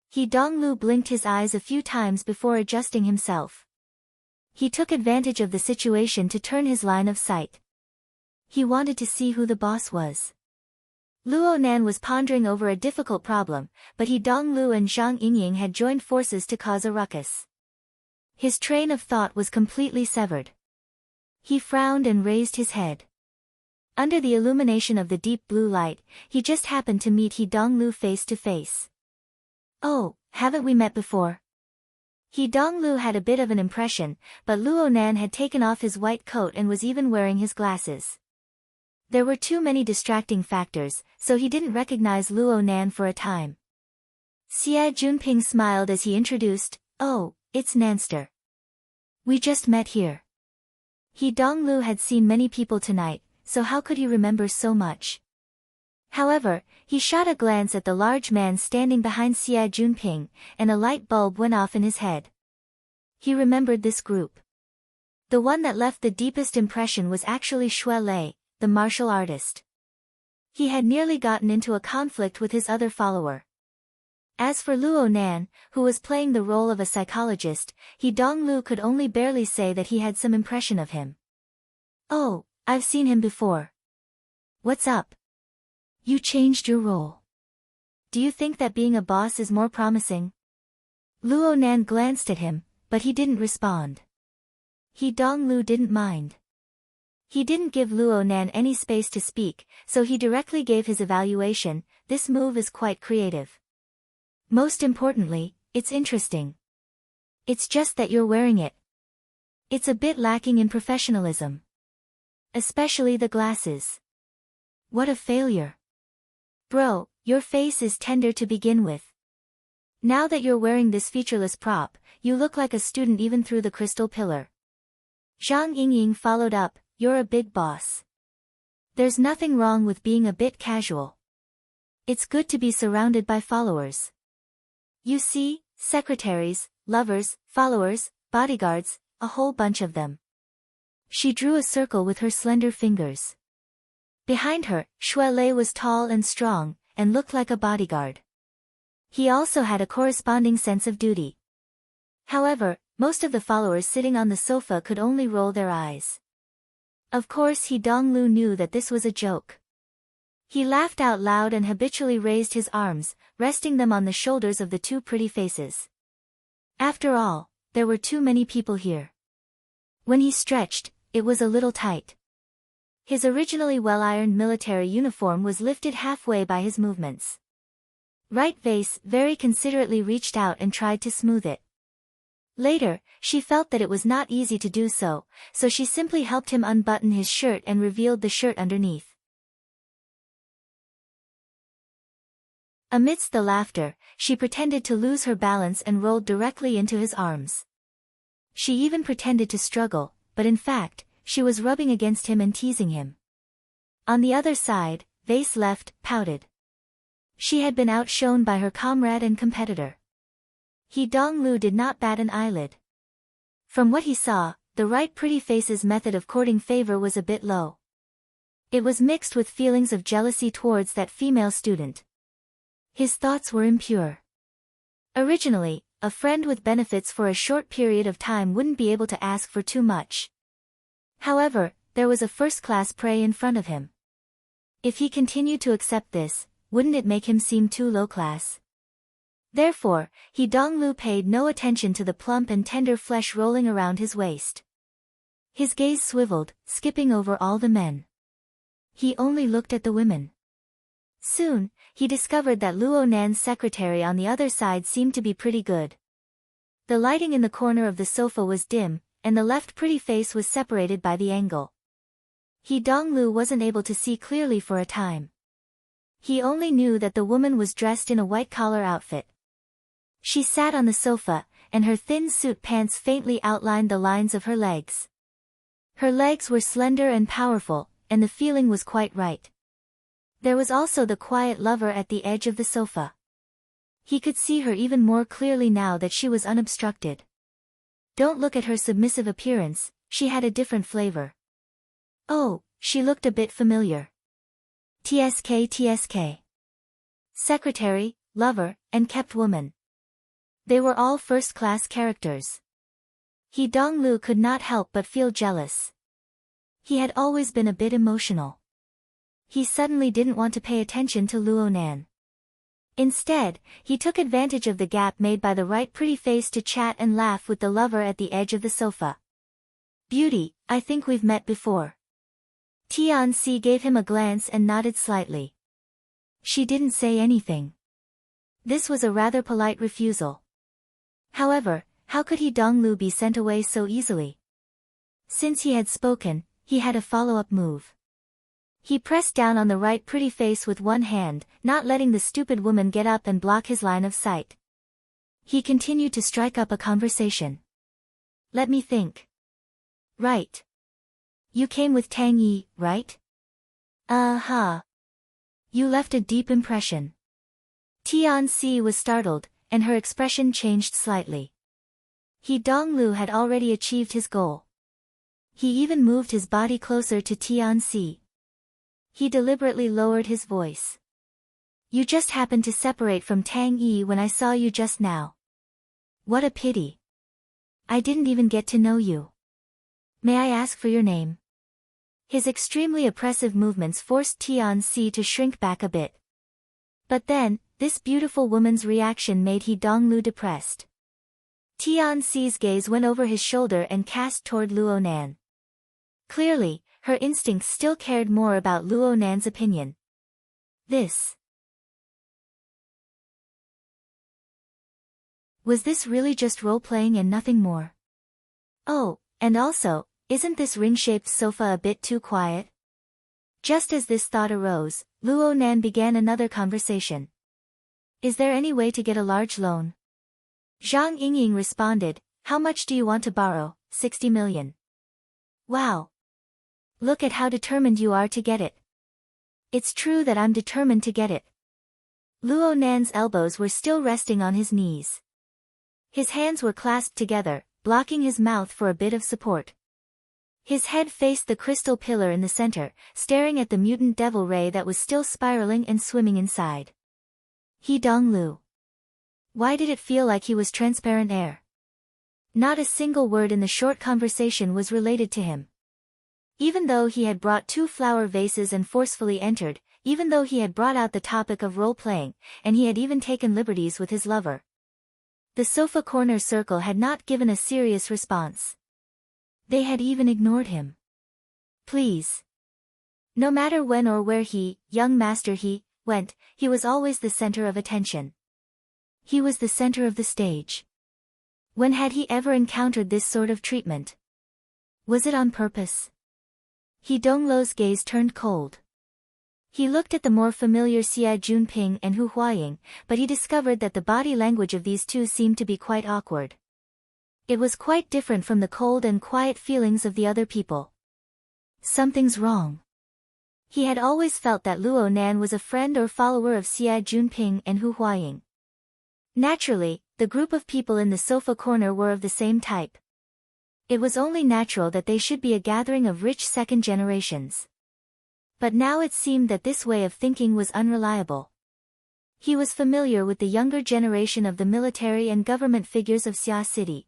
He Donglu blinked his eyes a few times before adjusting himself. He took advantage of the situation to turn his line of sight. He wanted to see who the boss was. Luo Nan was pondering over a difficult problem, but He Donglu and Zhang Yingying had joined forces to cause a ruckus. His train of thought was completely severed. He frowned and raised his head. Under the illumination of the deep blue light, he just happened to meet He Donglu face to face. "Oh, haven't we met before?" He Donglu had a bit of an impression, but Luo Nan had taken off his white coat and was even wearing his glasses. There were too many distracting factors, so he didn't recognize Luo Nan for a time. Xie Junping smiled as he introduced, "Oh, it's Nanster. We just met here." He Donglu had seen many people tonight, so how could he remember so much? However, he shot a glance at the large man standing behind Xia Junping, and a light bulb went off in his head. He remembered this group. The one that left the deepest impression was actually Xue Lei, the martial artist. He had nearly gotten into a conflict with his other follower. As for Luo Nan, who was playing the role of a psychologist, he Donglu could only barely say that he had some impression of him. "Oh, I've seen him before. What's up? You changed your role. Do you think that being a boss is more promising?" Luo Nan glanced at him, but he didn't respond. He Donglu didn't mind. He didn't give Luo Nan any space to speak, so he directly gave his evaluation. "This move is quite creative. Most importantly, it's interesting. It's just that you're wearing it. It's a bit lacking in professionalism. Especially the glasses. What a failure. Bro, your face is tender to begin with. Now that you're wearing this featureless prop, you look like a student even through the crystal pillar." Zhang Yingying followed up, "You're a big boss. There's nothing wrong with being a bit casual. It's good to be surrounded by followers. You see, secretaries, lovers, followers, bodyguards, a whole bunch of them." She drew a circle with her slender fingers. Behind her, Xue Lei was tall and strong, and looked like a bodyguard. He also had a corresponding sense of duty. However, most of the followers sitting on the sofa could only roll their eyes. Of course he Donglu knew that this was a joke. He laughed out loud and habitually raised his arms, resting them on the shoulders of the two pretty faces. After all, there were too many people here. When he stretched, it was a little tight. His originally well-ironed military uniform was lifted halfway by his movements. Right Vase very considerately reached out and tried to smooth it. Later, she felt that it was not easy to do so, so she simply helped him unbutton his shirt and revealed the shirt underneath. Amidst the laughter, she pretended to lose her balance and rolled directly into his arms. She even pretended to struggle, but in fact, she was rubbing against him and teasing him. On the other side, Vase left, pouted. She had been outshone by her comrade and competitor. He Donglu did not bat an eyelid. From what he saw, the right pretty face's method of courting favor was a bit low. It was mixed with feelings of jealousy towards that female student. His thoughts were impure. Originally, a friend with benefits for a short period of time wouldn't be able to ask for too much. However, there was a first-class prey in front of him. If he continued to accept this, wouldn't it make him seem too low-class? Therefore, he Donglu paid no attention to the plump and tender flesh rolling around his waist. His gaze swiveled, skipping over all the men. He only looked at the women. Soon, he discovered that Luo Nan's secretary on the other side seemed to be pretty good. The lighting in the corner of the sofa was dim, and the left pretty face was separated by the angle. He Donglu wasn't able to see clearly for a time. He only knew that the woman was dressed in a white-collar outfit. She sat on the sofa, and her thin suit pants faintly outlined the lines of her legs. Her legs were slender and powerful, and the feeling was quite right. There was also the quiet lover at the edge of the sofa. He could see her even more clearly now that she was unobstructed. Don't look at her submissive appearance, she had a different flavor. Oh, she looked a bit familiar. TSK. Secretary, lover, and kept woman. They were all first-class characters. He Donglu could not help but feel jealous. He had always been a bit emotional. He suddenly didn't want to pay attention to Luo Nan. Instead, he took advantage of the gap made by the right pretty face to chat and laugh with the lover at the edge of the sofa. Beauty, I think we've met before. Tianxi gave him a glance and nodded slightly. She didn't say anything. This was a rather polite refusal. However, how could he Donglu be sent away so easily? Since he had spoken, he had a follow-up move. He pressed down on the right pretty face with one hand, not letting the stupid woman get up and block his line of sight. He continued to strike up a conversation. Let me think. Right. You came with Tang Yi, right? Uh-huh. You left a deep impression. Tianxi was startled, and her expression changed slightly. He Donglu had already achieved his goal. He even moved his body closer to Tianxi. He deliberately lowered his voice. You just happened to separate from Tang Yi when I saw you just now. What a pity. I didn't even get to know you. May I ask for your name? His extremely oppressive movements forced Tianxi to shrink back a bit. But then, this beautiful woman's reaction made He Donglu depressed. Tianxi's gaze went over his shoulder and cast toward Luo Nan. Clearly, her instincts still cared more about Luo Nan's opinion. Was this really just role-playing and nothing more? Oh, and also, isn't this ring-shaped sofa a bit too quiet? Just as this thought arose, Luo Nan began another conversation. Is there any way to get a large loan? Zhang Yingying responded, how much do you want to borrow? 60 million. Wow. Look at how determined you are to get it. It's true that I'm determined to get it. Luo Nan's elbows were still resting on his knees. His hands were clasped together, blocking his mouth for a bit of support. His head faced the crystal pillar in the center, staring at the mutant devil ray that was still spiraling and swimming inside. He Donglu. Why did it feel like he was transparent air? Not a single word in the short conversation was related to him. Even though he had brought 2 flower vases and forcefully entered, even though he had brought out the topic of role-playing, and he had even taken liberties with his lover. The sofa corner circle had not given a serious response. They had even ignored him. Please. No matter when or where young master went, he was always the center of attention. He was the center of the stage. When had he ever encountered this sort of treatment? Was it on purpose? He Dongluo's gaze turned cold. He looked at the more familiar Xia Junping and Hu Huaying, but he discovered that the body language of these two seemed to be quite awkward. It was quite different from the cold and quiet feelings of the other people. Something's wrong. He had always felt that Luo Nan was a friend or follower of Xia Junping and Hu Huaying. Naturally, the group of people in the sofa corner were of the same type. It was only natural that they should be a gathering of rich second generations. But now it seemed that this way of thinking was unreliable. He was familiar with the younger generation of the military and government figures of Xia City.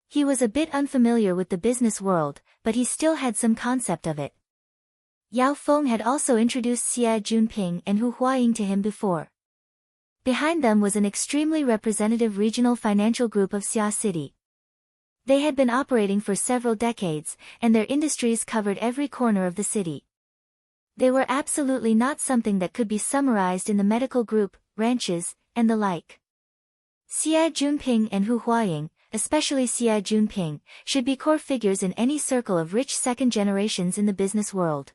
He was a bit unfamiliar with the business world, but he still had some concept of it. Yao Feng had also introduced Xia Junping and Hu Huaying to him before. Behind them was an extremely representative regional financial group of Xia City. They had been operating for several decades, and their industries covered every corner of the city. They were absolutely not something that could be summarized in the medical group, ranches, and the like. Xia Junping and Hu Huaying, especially Xia Junping, should be core figures in any circle of rich second generations in the business world.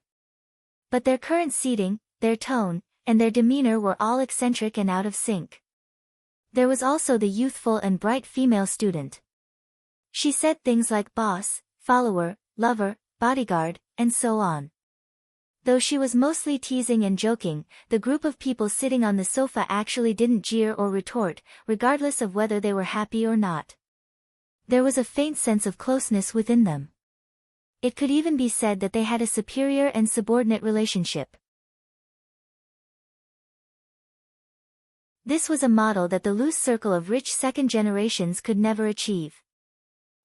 But their current seating, their tone, and their demeanor were all eccentric and out of sync. There was also the youthful and bright female student. She said things like boss, follower, lover, bodyguard, and so on. Though she was mostly teasing and joking, the group of people sitting on the sofa actually didn't jeer or retort, regardless of whether they were happy or not. There was a faint sense of closeness within them. It could even be said that they had a superior and subordinate relationship. This was a model that the loose circle of rich second generations could never achieve.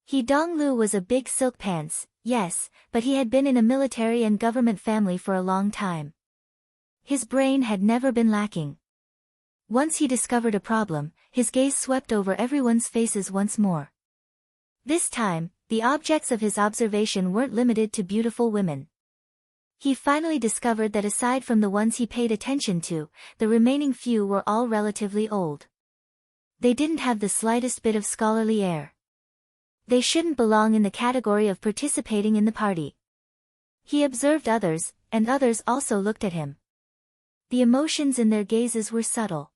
He Donglu was a big silk pants, yes, but he had been in a military and government family for a long time. His brain had never been lacking. Once he discovered a problem, his gaze swept over everyone's faces once more. This time, the objects of his observation weren't limited to beautiful women. He finally discovered that aside from the ones he paid attention to, the remaining few were all relatively old. They didn't have the slightest bit of scholarly air. They shouldn't belong in the category of participating in the party. He observed others, and others also looked at him. The emotions in their gazes were subtle.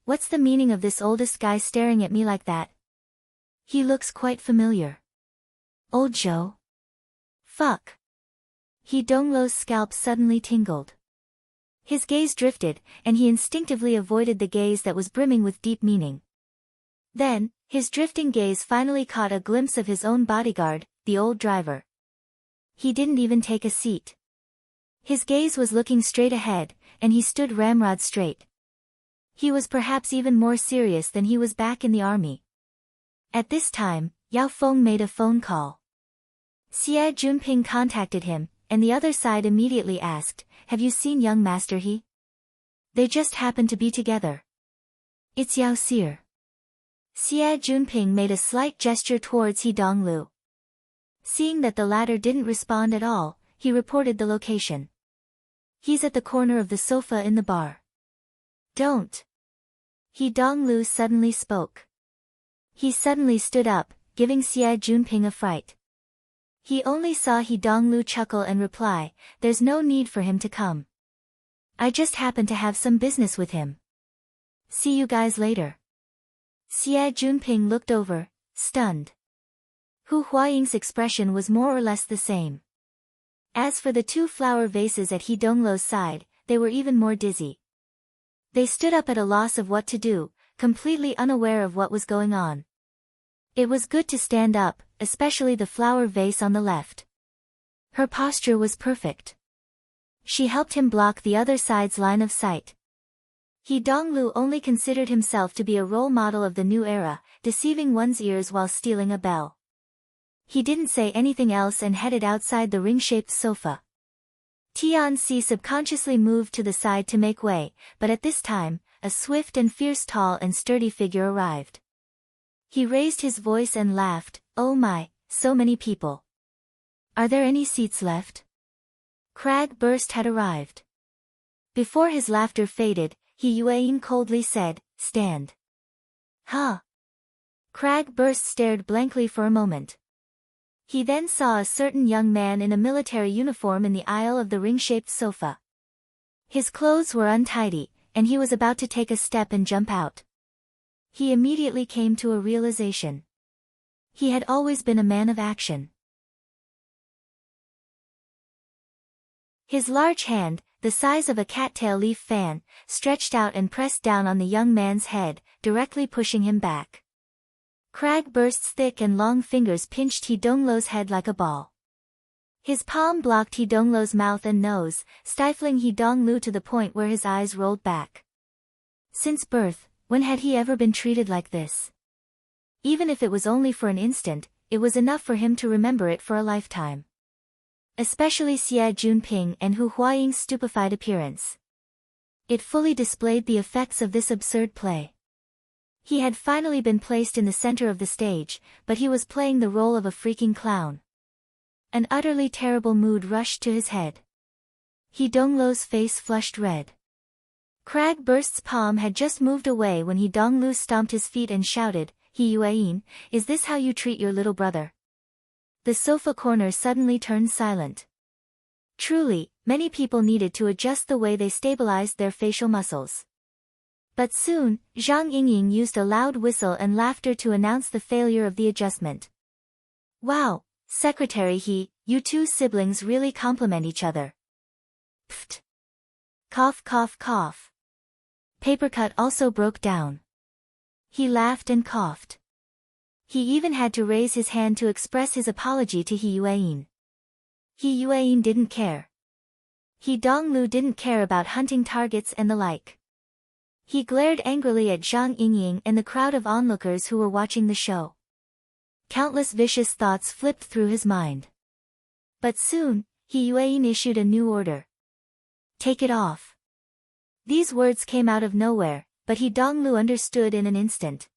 What's the meaning of this oldest guy staring at me like that? He looks quite familiar. Old Joe? Fuck. He Donglo's scalp suddenly tingled. His gaze drifted, and he instinctively avoided the gaze that was brimming with deep meaning. Then, his drifting gaze finally caught a glimpse of his own bodyguard, the old driver. He didn't even take a seat. His gaze was looking straight ahead, and he stood ramrod straight. He was perhaps even more serious than he was back in the army. At this time, Yao Feng made a phone call. Xie Junping contacted him, and the other side immediately asked, "Have you seen young Master He? They just happened to be together." "It's Yao Seer." Xie Junping made a slight gesture towards He Donglu. Seeing that the latter didn't respond at all, he reported the location. "He's at the corner of the sofa in the bar." "Don't." He Donglu suddenly spoke. He suddenly stood up, giving Xie Junping a fright. He only saw He Donglu chuckle and reply, "There's no need for him to come. I just happen to have some business with him. See you guys later." Xie Junping looked over, stunned. Hu Huaying's expression was more or less the same. As for the two flower vases at He Donglo's side, they were even more dizzy. They stood up at a loss of what to do, completely unaware of what was going on. It was good to stand up, especially the flower vase on the left. Her posture was perfect. She helped him block the other side's line of sight. He Donglu only considered himself to be a role model of the new era, deceiving one's ears while stealing a bell. He didn't say anything else and headed outside the ring-shaped sofa. Tianxi subconsciously moved to the side to make way, but at this time, a swift and fierce tall and sturdy figure arrived. He raised his voice and laughed, "Oh my, so many people. Are there any seats left?" Crag Burst had arrived. Before his laughter faded, He Yueyin coldly said, "Stand." "Huh?" Crag Burst stared blankly for a moment. He then saw a certain young man in a military uniform in the aisle of the ring-shaped sofa. His clothes were untidy, and he was about to take a step and jump out. He immediately came to a realization. He had always been a man of action. His large hand, the size of a cattail leaf fan, stretched out and pressed down on the young man's head, directly pushing him back. Crag Burst's thick and long fingers pinched He Donglo's head like a ball. His palm blocked He Donglo's mouth and nose, stifling He Donglu to the point where his eyes rolled back. Since birth, when had he ever been treated like this? Even if it was only for an instant, it was enough for him to remember it for a lifetime. Especially Xie Junping and Hu Huaying's stupefied appearance. It fully displayed the effects of this absurd play. He had finally been placed in the center of the stage, but he was playing the role of a freaking clown. An utterly terrible mood rushed to his head. He Donglo's face flushed red. Crag Burst's palm had just moved away when He Donglu stomped his feet and shouted, "He Yueyin, is this how you treat your little brother?" The sofa corner suddenly turned silent. Truly, many people needed to adjust the way they stabilized their facial muscles. But soon, Zhang Yingying used a loud whistle and laughter to announce the failure of the adjustment. "Wow, Secretary He, you two siblings really complement each other." Pfft. Cough cough cough. Papercut also broke down. He laughed and coughed. He even had to raise his hand to express his apology to He Yueyin. He Yueyin didn't care. He Donglu didn't care about hunting targets and the like. He glared angrily at Zhang Yingying and the crowd of onlookers who were watching the show. Countless vicious thoughts flipped through his mind. But soon, He Yueyin issued a new order. "Take it off." These words came out of nowhere, but He Donglu understood in an instant.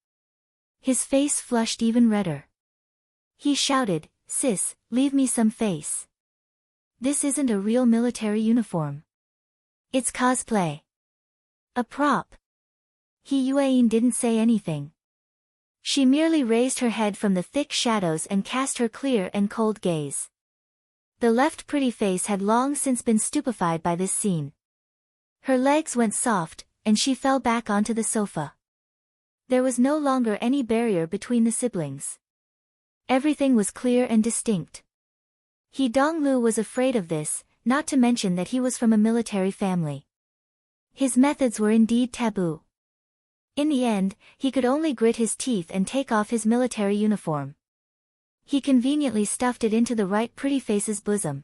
His face flushed even redder. He shouted, "Sis, leave me some face. This isn't a real military uniform. It's cosplay. A prop." He Yueyin didn't say anything. She merely raised her head from the thick shadows and cast her clear and cold gaze. The left pretty face had long since been stupefied by this scene. Her legs went soft, and she fell back onto the sofa. There was no longer any barrier between the siblings. Everything was clear and distinct. He Donglu was afraid of this, not to mention that he was from a military family. His methods were indeed taboo. In the end, he could only grit his teeth and take off his military uniform. He conveniently stuffed it into the right pretty face's bosom.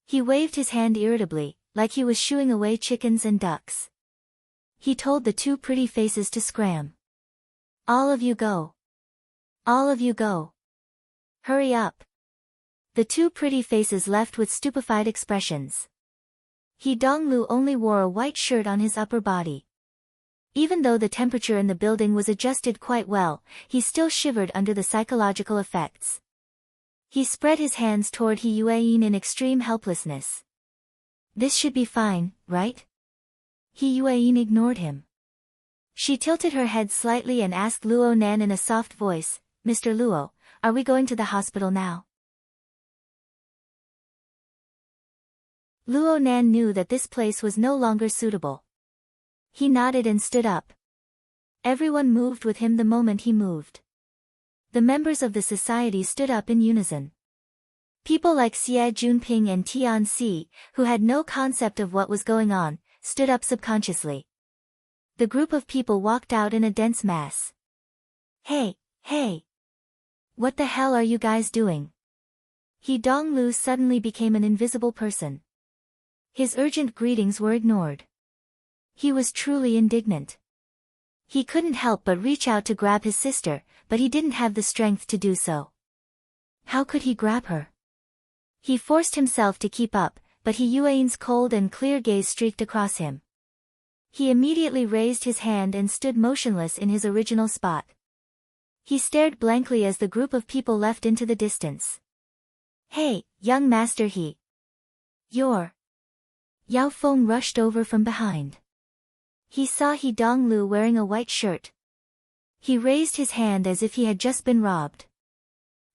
He waved his hand irritably, like he was shooing away chickens and ducks. He told the two pretty faces to scram. All of you go. All of you go. Hurry up. The two pretty faces left with stupefied expressions. He Donglu only wore a white shirt on his upper body. Even though the temperature in the building was adjusted quite well, he still shivered under the psychological effects. He spread his hands toward He Yueyin in extreme helplessness. This should be fine, right? He Yueyin ignored him. She tilted her head slightly and asked Luo Nan in a soft voice, Mr. Luo, are we going to the hospital now? Luo Nan knew that this place was no longer suitable. He nodded and stood up. Everyone moved with him the moment he moved. The members of the society stood up in unison. People like Xie Junping and Tian Si, who had no concept of what was going on, stood up subconsciously. The group of people walked out in a dense mass. Hey, hey! What the hell are you guys doing? He Donglu suddenly became an invisible person. His urgent greetings were ignored. He was truly indignant. He couldn't help but reach out to grab his sister, but he didn't have the strength to do so. How could he grab her? He forced himself to keep up, but He Yueyin's cold and clear gaze streaked across him. He immediately raised his hand and stood motionless in his original spot. He stared blankly as the group of people left into the distance. Hey, young master He. You're... Yao Feng rushed over from behind. He saw He Donglu wearing a white shirt. He raised his hand as if he had just been robbed.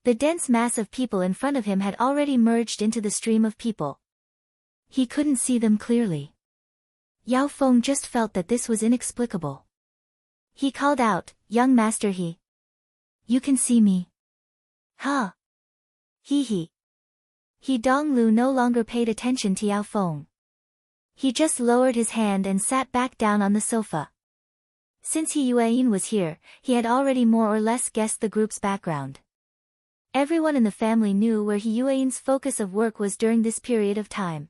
The dense mass of people in front of him had already merged into the stream of people. He couldn't see them clearly. Yao Feng just felt that this was inexplicable. He called out, young master He. You can see me. Huh? He. He Donglu no longer paid attention to Yao Feng. He just lowered his hand and sat back down on the sofa. Since He Yueyin was here, he had already more or less guessed the group's background. Everyone in the family knew where He Yueyin's focus of work was during this period of time.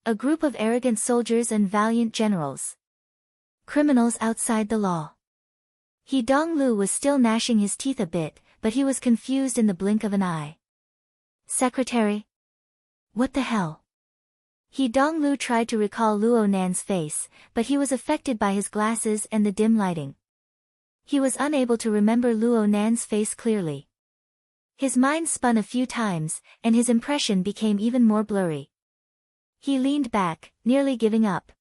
A group of arrogant soldiers and valiant generals. Criminals outside the law. He Donglu was still gnashing his teeth a bit, but he was confused in the blink of an eye. Secretary? What the hell? He Donglu tried to recall Luo Nan's face, but he was affected by his glasses and the dim lighting. He was unable to remember Luo Nan's face clearly. His mind spun a few times, and his impression became even more blurry. He leaned back, nearly giving up.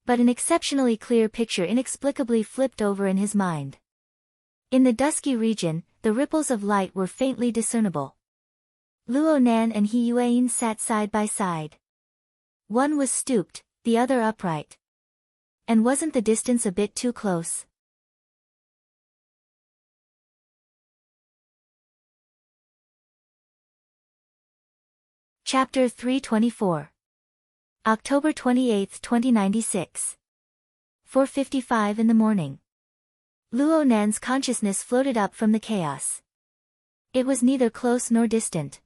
But an exceptionally clear picture inexplicably flipped over in his mind. In the dusky region, the ripples of light were faintly discernible. Luo Nan and He Yueyin sat side by side. One was stooped, the other upright. And wasn't the distance a bit too close? Chapter 324. October 28, 2096. 4:55 in the morning. Luo Nan's consciousness floated up from the chaos. It was neither close nor distant.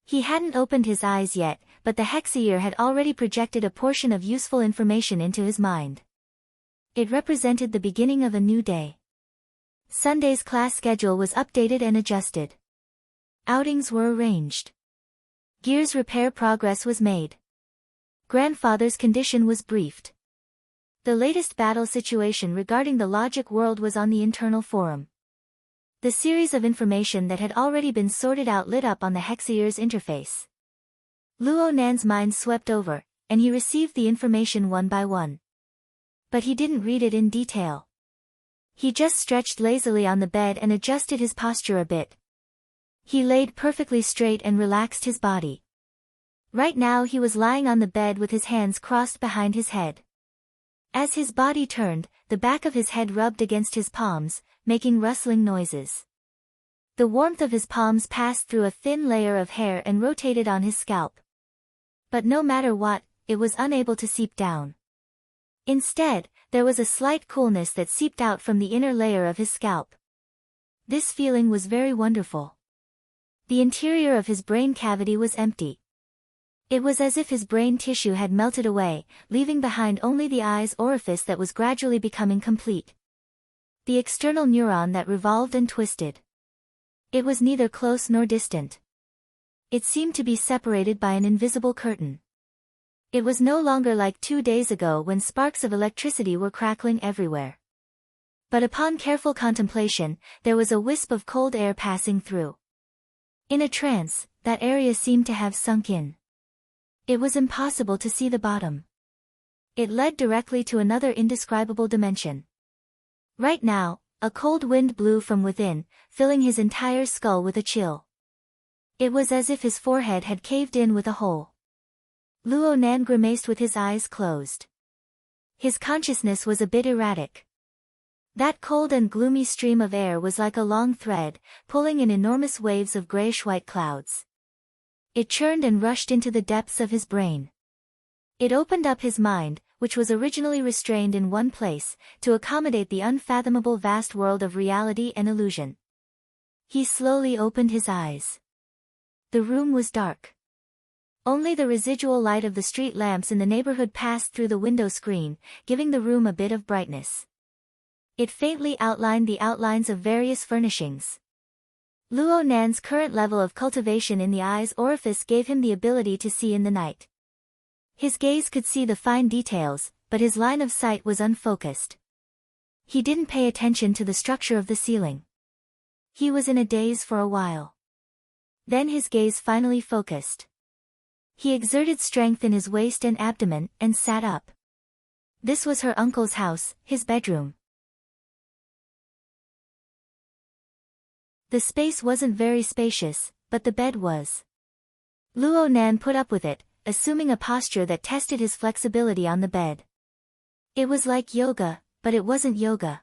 He hadn't opened his eyes yet, but the Hexier had already projected a portion of useful information into his mind. It represented the beginning of a new day. Sunday's class schedule was updated and adjusted. Outings were arranged. Gear's repair progress was made. Grandfather's condition was briefed. The latest battle situation regarding the logic world was on the internal forum. The series of information that had already been sorted out lit up on the Hexier's interface. Luo Nan's mind swept over, and he received the information one by one. But he didn't read it in detail. He just stretched lazily on the bed and adjusted his posture a bit. He laid perfectly straight and relaxed his body. Right now he was lying on the bed with his hands crossed behind his head. As his body turned, the back of his head rubbed against his palms, making rustling noises. The warmth of his palms passed through a thin layer of hair and rotated on his scalp. But no matter what, it was unable to seep down. Instead, there was a slight coolness that seeped out from the inner layer of his scalp. This feeling was very wonderful. The interior of his brain cavity was empty. It was as if his brain tissue had melted away, leaving behind only the eye's orifice that was gradually becoming complete. The external neuron that revolved and twisted. It was neither close nor distant. It seemed to be separated by an invisible curtain. It was no longer like 2 days ago when sparks of electricity were crackling everywhere. But upon careful contemplation, there was a wisp of cold air passing through. In a trance, that area seemed to have sunk in. It was impossible to see the bottom. It led directly to another indescribable dimension. Right now, a cold wind blew from within, filling his entire skull with a chill. It was as if his forehead had caved in with a hole. Luo Nan grimaced with his eyes closed. His consciousness was a bit erratic. That cold and gloomy stream of air was like a long thread, pulling in enormous waves of grayish-white clouds. It churned and rushed into the depths of his brain. It opened up his mind, which was originally restrained in one place, to accommodate the unfathomable vast world of reality and illusion. He slowly opened his eyes. The room was dark. Only the residual light of the street lamps in the neighborhood passed through the window screen, giving the room a bit of brightness. It faintly outlined the outlines of various furnishings. Luo Nan's current level of cultivation in the eye's orifice gave him the ability to see in the night. His gaze could see the fine details, but his line of sight was unfocused. He didn't pay attention to the structure of the ceiling. He was in a daze for a while. Then his gaze finally focused. He exerted strength in his waist and abdomen, and sat up. This was her uncle's house, his bedroom. The space wasn't very spacious, but the bed was. Luo Nan put up with it, assuming a posture that tested his flexibility on the bed. It was like yoga, but it wasn't yoga.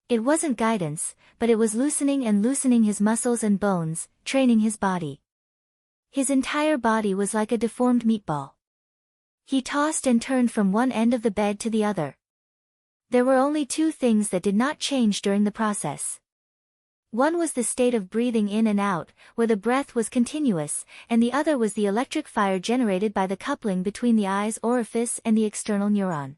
It wasn't guidance, but it was loosening and loosening his muscles and bones, training his body. His entire body was like a deformed meatball. He tossed and turned from one end of the bed to the other. There were only 2 things that did not change during the process. One was the state of breathing in and out, where the breath was continuous, and the other was the electric fire generated by the coupling between the eye's orifice and the external neuron.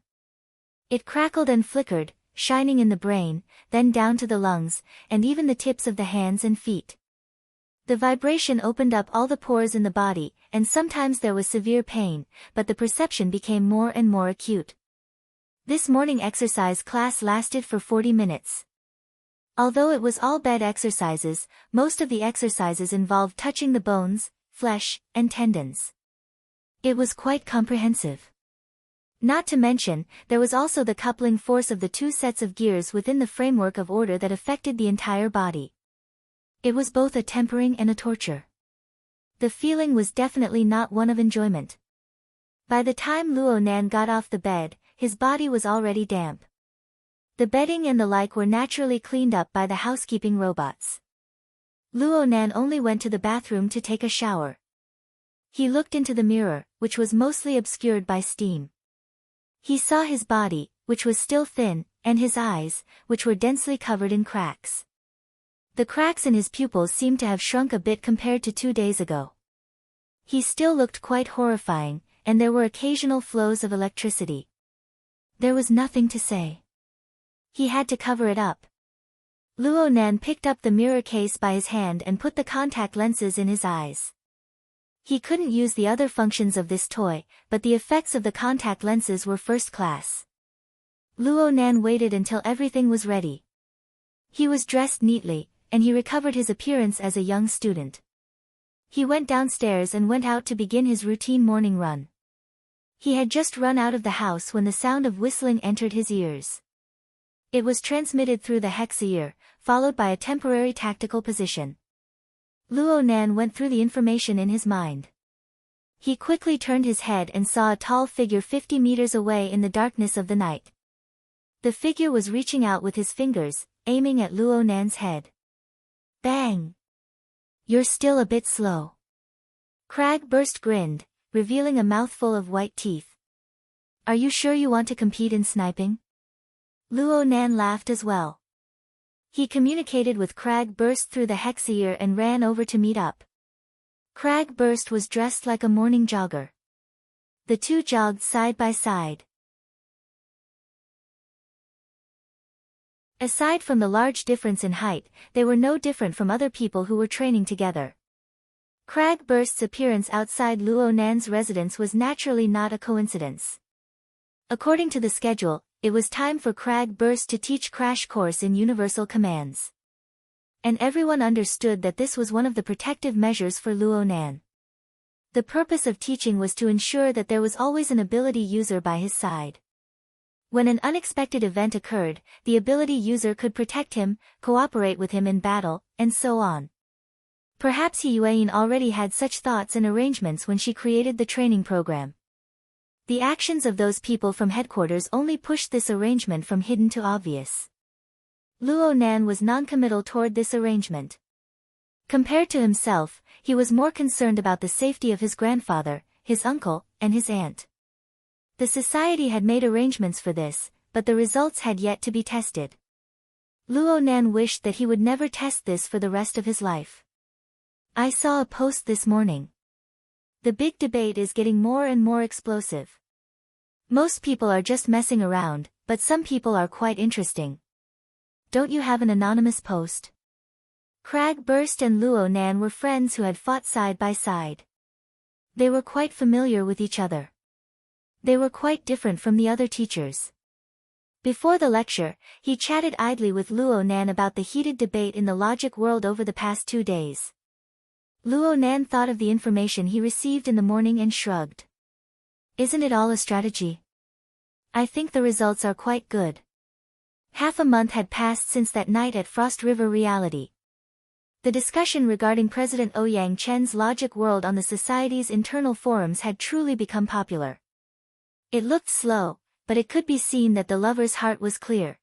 It crackled and flickered, shining in the brain, then down to the lungs, and even the tips of the hands and feet. The vibration opened up all the pores in the body, and sometimes there was severe pain, but the perception became more and more acute. This morning exercise class lasted for 40 minutes. Although it was all bed exercises, most of the exercises involved touching the bones, flesh, and tendons. It was quite comprehensive. Not to mention, there was also the coupling force of the 2 sets of gears within the framework of order that affected the entire body. It was both a tempering and a torture. The feeling was definitely not one of enjoyment. By the time Luo Nan got off the bed, his body was already damp. The bedding and the like were naturally cleaned up by the housekeeping robots. Luo Nan only went to the bathroom to take a shower. He looked into the mirror, which was mostly obscured by steam. He saw his body, which was still thin, and his eyes, which were densely covered in cracks. The cracks in his pupils seemed to have shrunk a bit compared to 2 days ago. He still looked quite horrifying, and there were occasional flows of electricity. There was nothing to say. He had to cover it up. Luo Nan picked up the mirror case by his hand and put the contact lenses in his eyes. He couldn't use the other functions of this toy, but the effects of the contact lenses were first class. Luo Nan waited until everything was ready. He was dressed neatly, and he recovered his appearance as a young student. He went downstairs and went out to begin his routine morning run. He had just run out of the house when the sound of whistling entered his ears. It was transmitted through the hex ear, followed by a temporary tactical position. Luo Nan went through the information in his mind. He quickly turned his head and saw a tall figure 50 meters away in the darkness of the night. The figure was reaching out with his fingers, aiming at Luo Nan's head. Bang! You're still a bit slow. Crag burst grinned, revealing a mouthful of white teeth. Are you sure you want to compete in sniping? Luo Nan laughed as well. He communicated with Crag Burst through the hex ear and ran over to meet up. Crag Burst was dressed like a morning jogger. The two jogged side by side. Aside from the large difference in height, they were no different from other people who were training together. Crag Burst's appearance outside Luo Nan's residence was naturally not a coincidence. According to the schedule, it was time for Crag Burst to teach crash course in universal commands. And everyone understood that this was one of the protective measures for Luo Nan. The purpose of teaching was to ensure that there was always an ability user by his side. When an unexpected event occurred, the ability user could protect him, cooperate with him in battle, and so on. Perhaps Yuan already had such thoughts and arrangements when she created the training program. The actions of those people from headquarters only pushed this arrangement from hidden to obvious. Luo Nan was non-committal toward this arrangement. Compared to himself, he was more concerned about the safety of his grandfather, his uncle, and his aunt. The society had made arrangements for this, but the results had yet to be tested. Luo Nan wished that he would never test this for the rest of his life. I saw a post this morning. The big debate is getting more and more explosive. Most people are just messing around, but some people are quite interesting. Don't you have an anonymous post? Crag Burst and Luo Nan were friends who had fought side by side. They were quite familiar with each other. They were quite different from the other teachers. Before the lecture, he chatted idly with Luo Nan about the heated debate in the logic world over the past 2 days. Luo Nan thought of the information he received in the morning and shrugged. Isn't it all a strategy? I think the results are quite good. Half a month had passed since that night at Frost River Reality. The discussion regarding President Ouyang Chen's logic world on the society's internal forums had truly become popular. It looked slow, but it could be seen that the lover's heart was clear.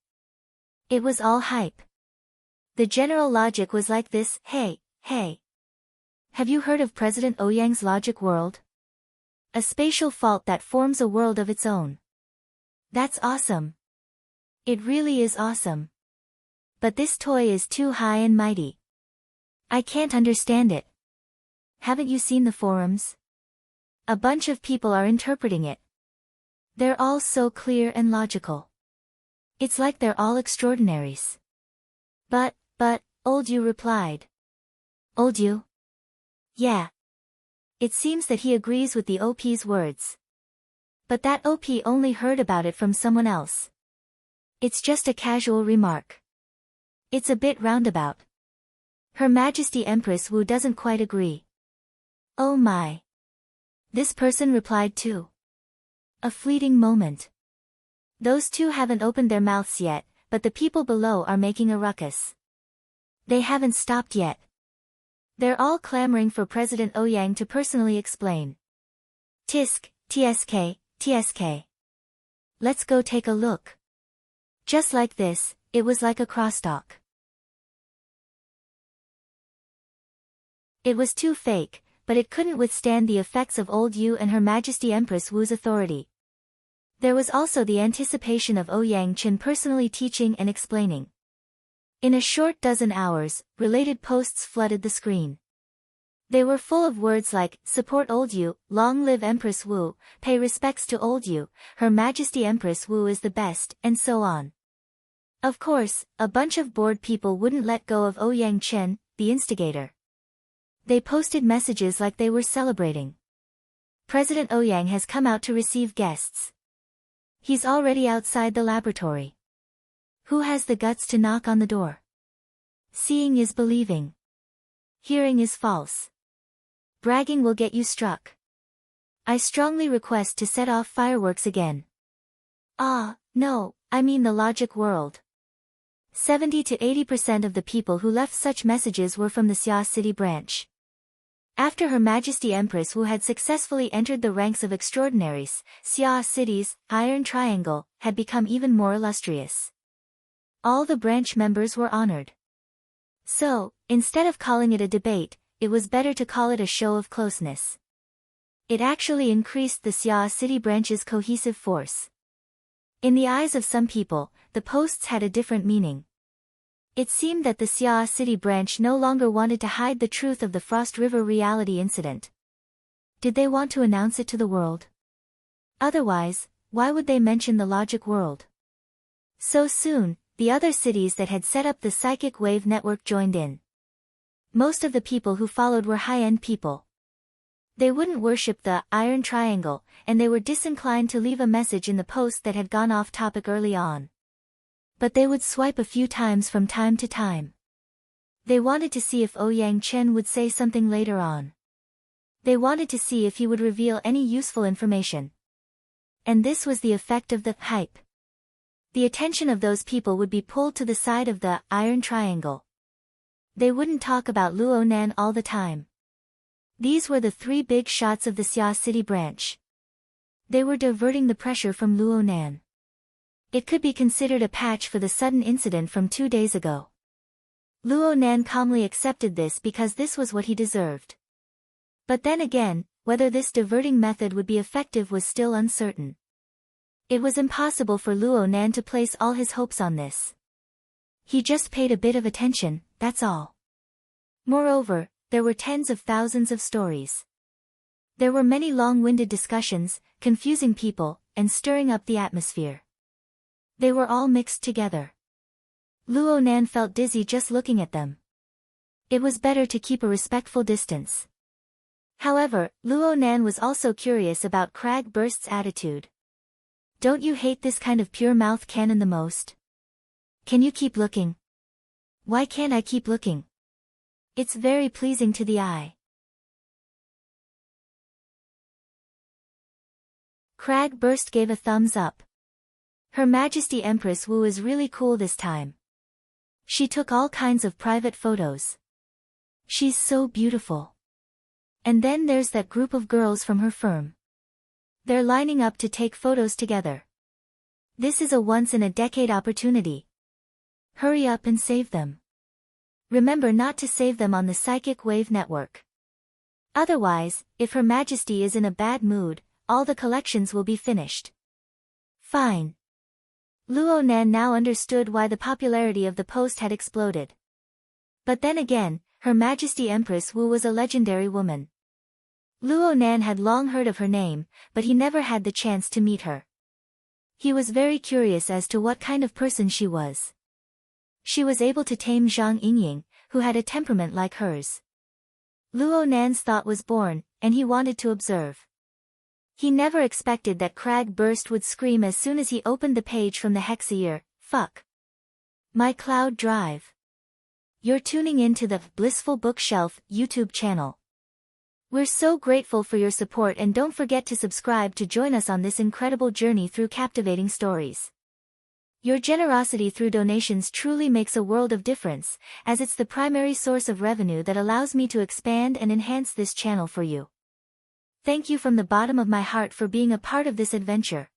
It was all hype. The general logic was like this: hey. Have you heard of President Ouyang's logic world? A spatial fault that forms a world of its own. That's awesome. It really is awesome. But this toy is too high and mighty. I can't understand it. Haven't you seen the forums? A bunch of people are interpreting it. They're all so clear and logical. It's like they're all extraordinaries. But, Old Yu replied. Old Yu? Yeah. It seems that he agrees with the OP's words. But that OP only heard about it from someone else. It's just a casual remark. It's a bit roundabout. Her Majesty Empress Wu doesn't quite agree. Oh my. This person replied too. A fleeting moment. Those two haven't opened their mouths yet, but the people below are making a ruckus. They haven't stopped yet. They're all clamoring for President Ouyang to personally explain. Tisk, TSK. Let's go take a look. Just like this, it was like a crosstalk. It was too fake, but it couldn't withstand the effects of Old Yu and Her Majesty Empress Wu's authority. There was also the anticipation of Ouyang Chen personally teaching and explaining. In a short dozen hours, related posts flooded the screen. They were full of words like, support Old Yu, long live Empress Wu, pay respects to Old Yu, Her Majesty Empress Wu is the best, and so on. Of course, a bunch of bored people wouldn't let go of Ouyang Chen, the instigator. They posted messages like they were celebrating. President Ouyang has come out to receive guests. He's already outside the laboratory. Who has the guts to knock on the door? Seeing is believing. Hearing is false. Bragging will get you struck. I strongly request to set off fireworks again. No, I mean the logic world. 70 to 80% of the people who left such messages were from the Xia City branch. After Her Majesty Empress Wu had successfully entered the ranks of extraordinaries, Xia City's Iron Triangle had become even more illustrious. All the branch members were honored. So, instead of calling it a debate, it was better to call it a show of closeness. It actually increased the Xia City branch's cohesive force. In the eyes of some people, the posts had a different meaning. It seemed that the Xia City branch no longer wanted to hide the truth of the Frost River reality incident. Did they want to announce it to the world? Otherwise, why would they mention the logic world? So soon, the other cities that had set up the psychic wave network joined in. Most of the people who followed were high-end people. They wouldn't worship the Iron Triangle, and they were disinclined to leave a message in the post that had gone off topic early on. But they would swipe a few times from time to time. They wanted to see if Ouyang Chen would say something later on. They wanted to see if he would reveal any useful information. And this was the effect of the hype. The attention of those people would be pulled to the side of the Iron Triangle. They wouldn't talk about Luo Nan all the time. These were the three big shots of the Xia City branch. They were diverting the pressure from Luo Nan. It could be considered a patch for the sudden incident from 2 days ago. Luo Nan calmly accepted this because this was what he deserved. But then again, whether this diverting method would be effective was still uncertain. It was impossible for Luo Nan to place all his hopes on this. He just paid a bit of attention, that's all. Moreover, there were tens of thousands of stories. There were many long-winded discussions, confusing people, and stirring up the atmosphere. They were all mixed together. Luo Nan felt dizzy just looking at them. It was better to keep a respectful distance. However, Luo Nan was also curious about Crag Burst's attitude. Don't you hate this kind of pure-mouth canon the most? Can you keep looking? Why can't I keep looking? It's very pleasing to the eye. Crag Burst gave a thumbs up. Her Majesty Empress Wu is really cool this time. She took all kinds of private photos. She's so beautiful. And then there's that group of girls from her firm. They're lining up to take photos together. This is a once-in-a-decade opportunity. Hurry up and save them. Remember not to save them on the Psychic Wave Network. Otherwise, if Her Majesty is in a bad mood, all the collections will be finished. Fine. Luo Nan now understood why the popularity of the post had exploded. But then again, Her Majesty Empress Wu was a legendary woman. Luo Nan had long heard of her name, but he never had the chance to meet her. He was very curious as to what kind of person she was. She was able to tame Zhang Yingying, who had a temperament like hers. Luo Nan's thought was born, and he wanted to observe. He never expected that Crag Burst would scream as soon as he opened the page from the Hexayear, "Fuck my cloud drive." You're tuning in to the Blissful Bookshelf YouTube channel. We're so grateful for your support, and don't forget to subscribe to join us on this incredible journey through captivating stories. Your generosity through donations truly makes a world of difference, as it's the primary source of revenue that allows me to expand and enhance this channel for you. Thank you from the bottom of my heart for being a part of this adventure.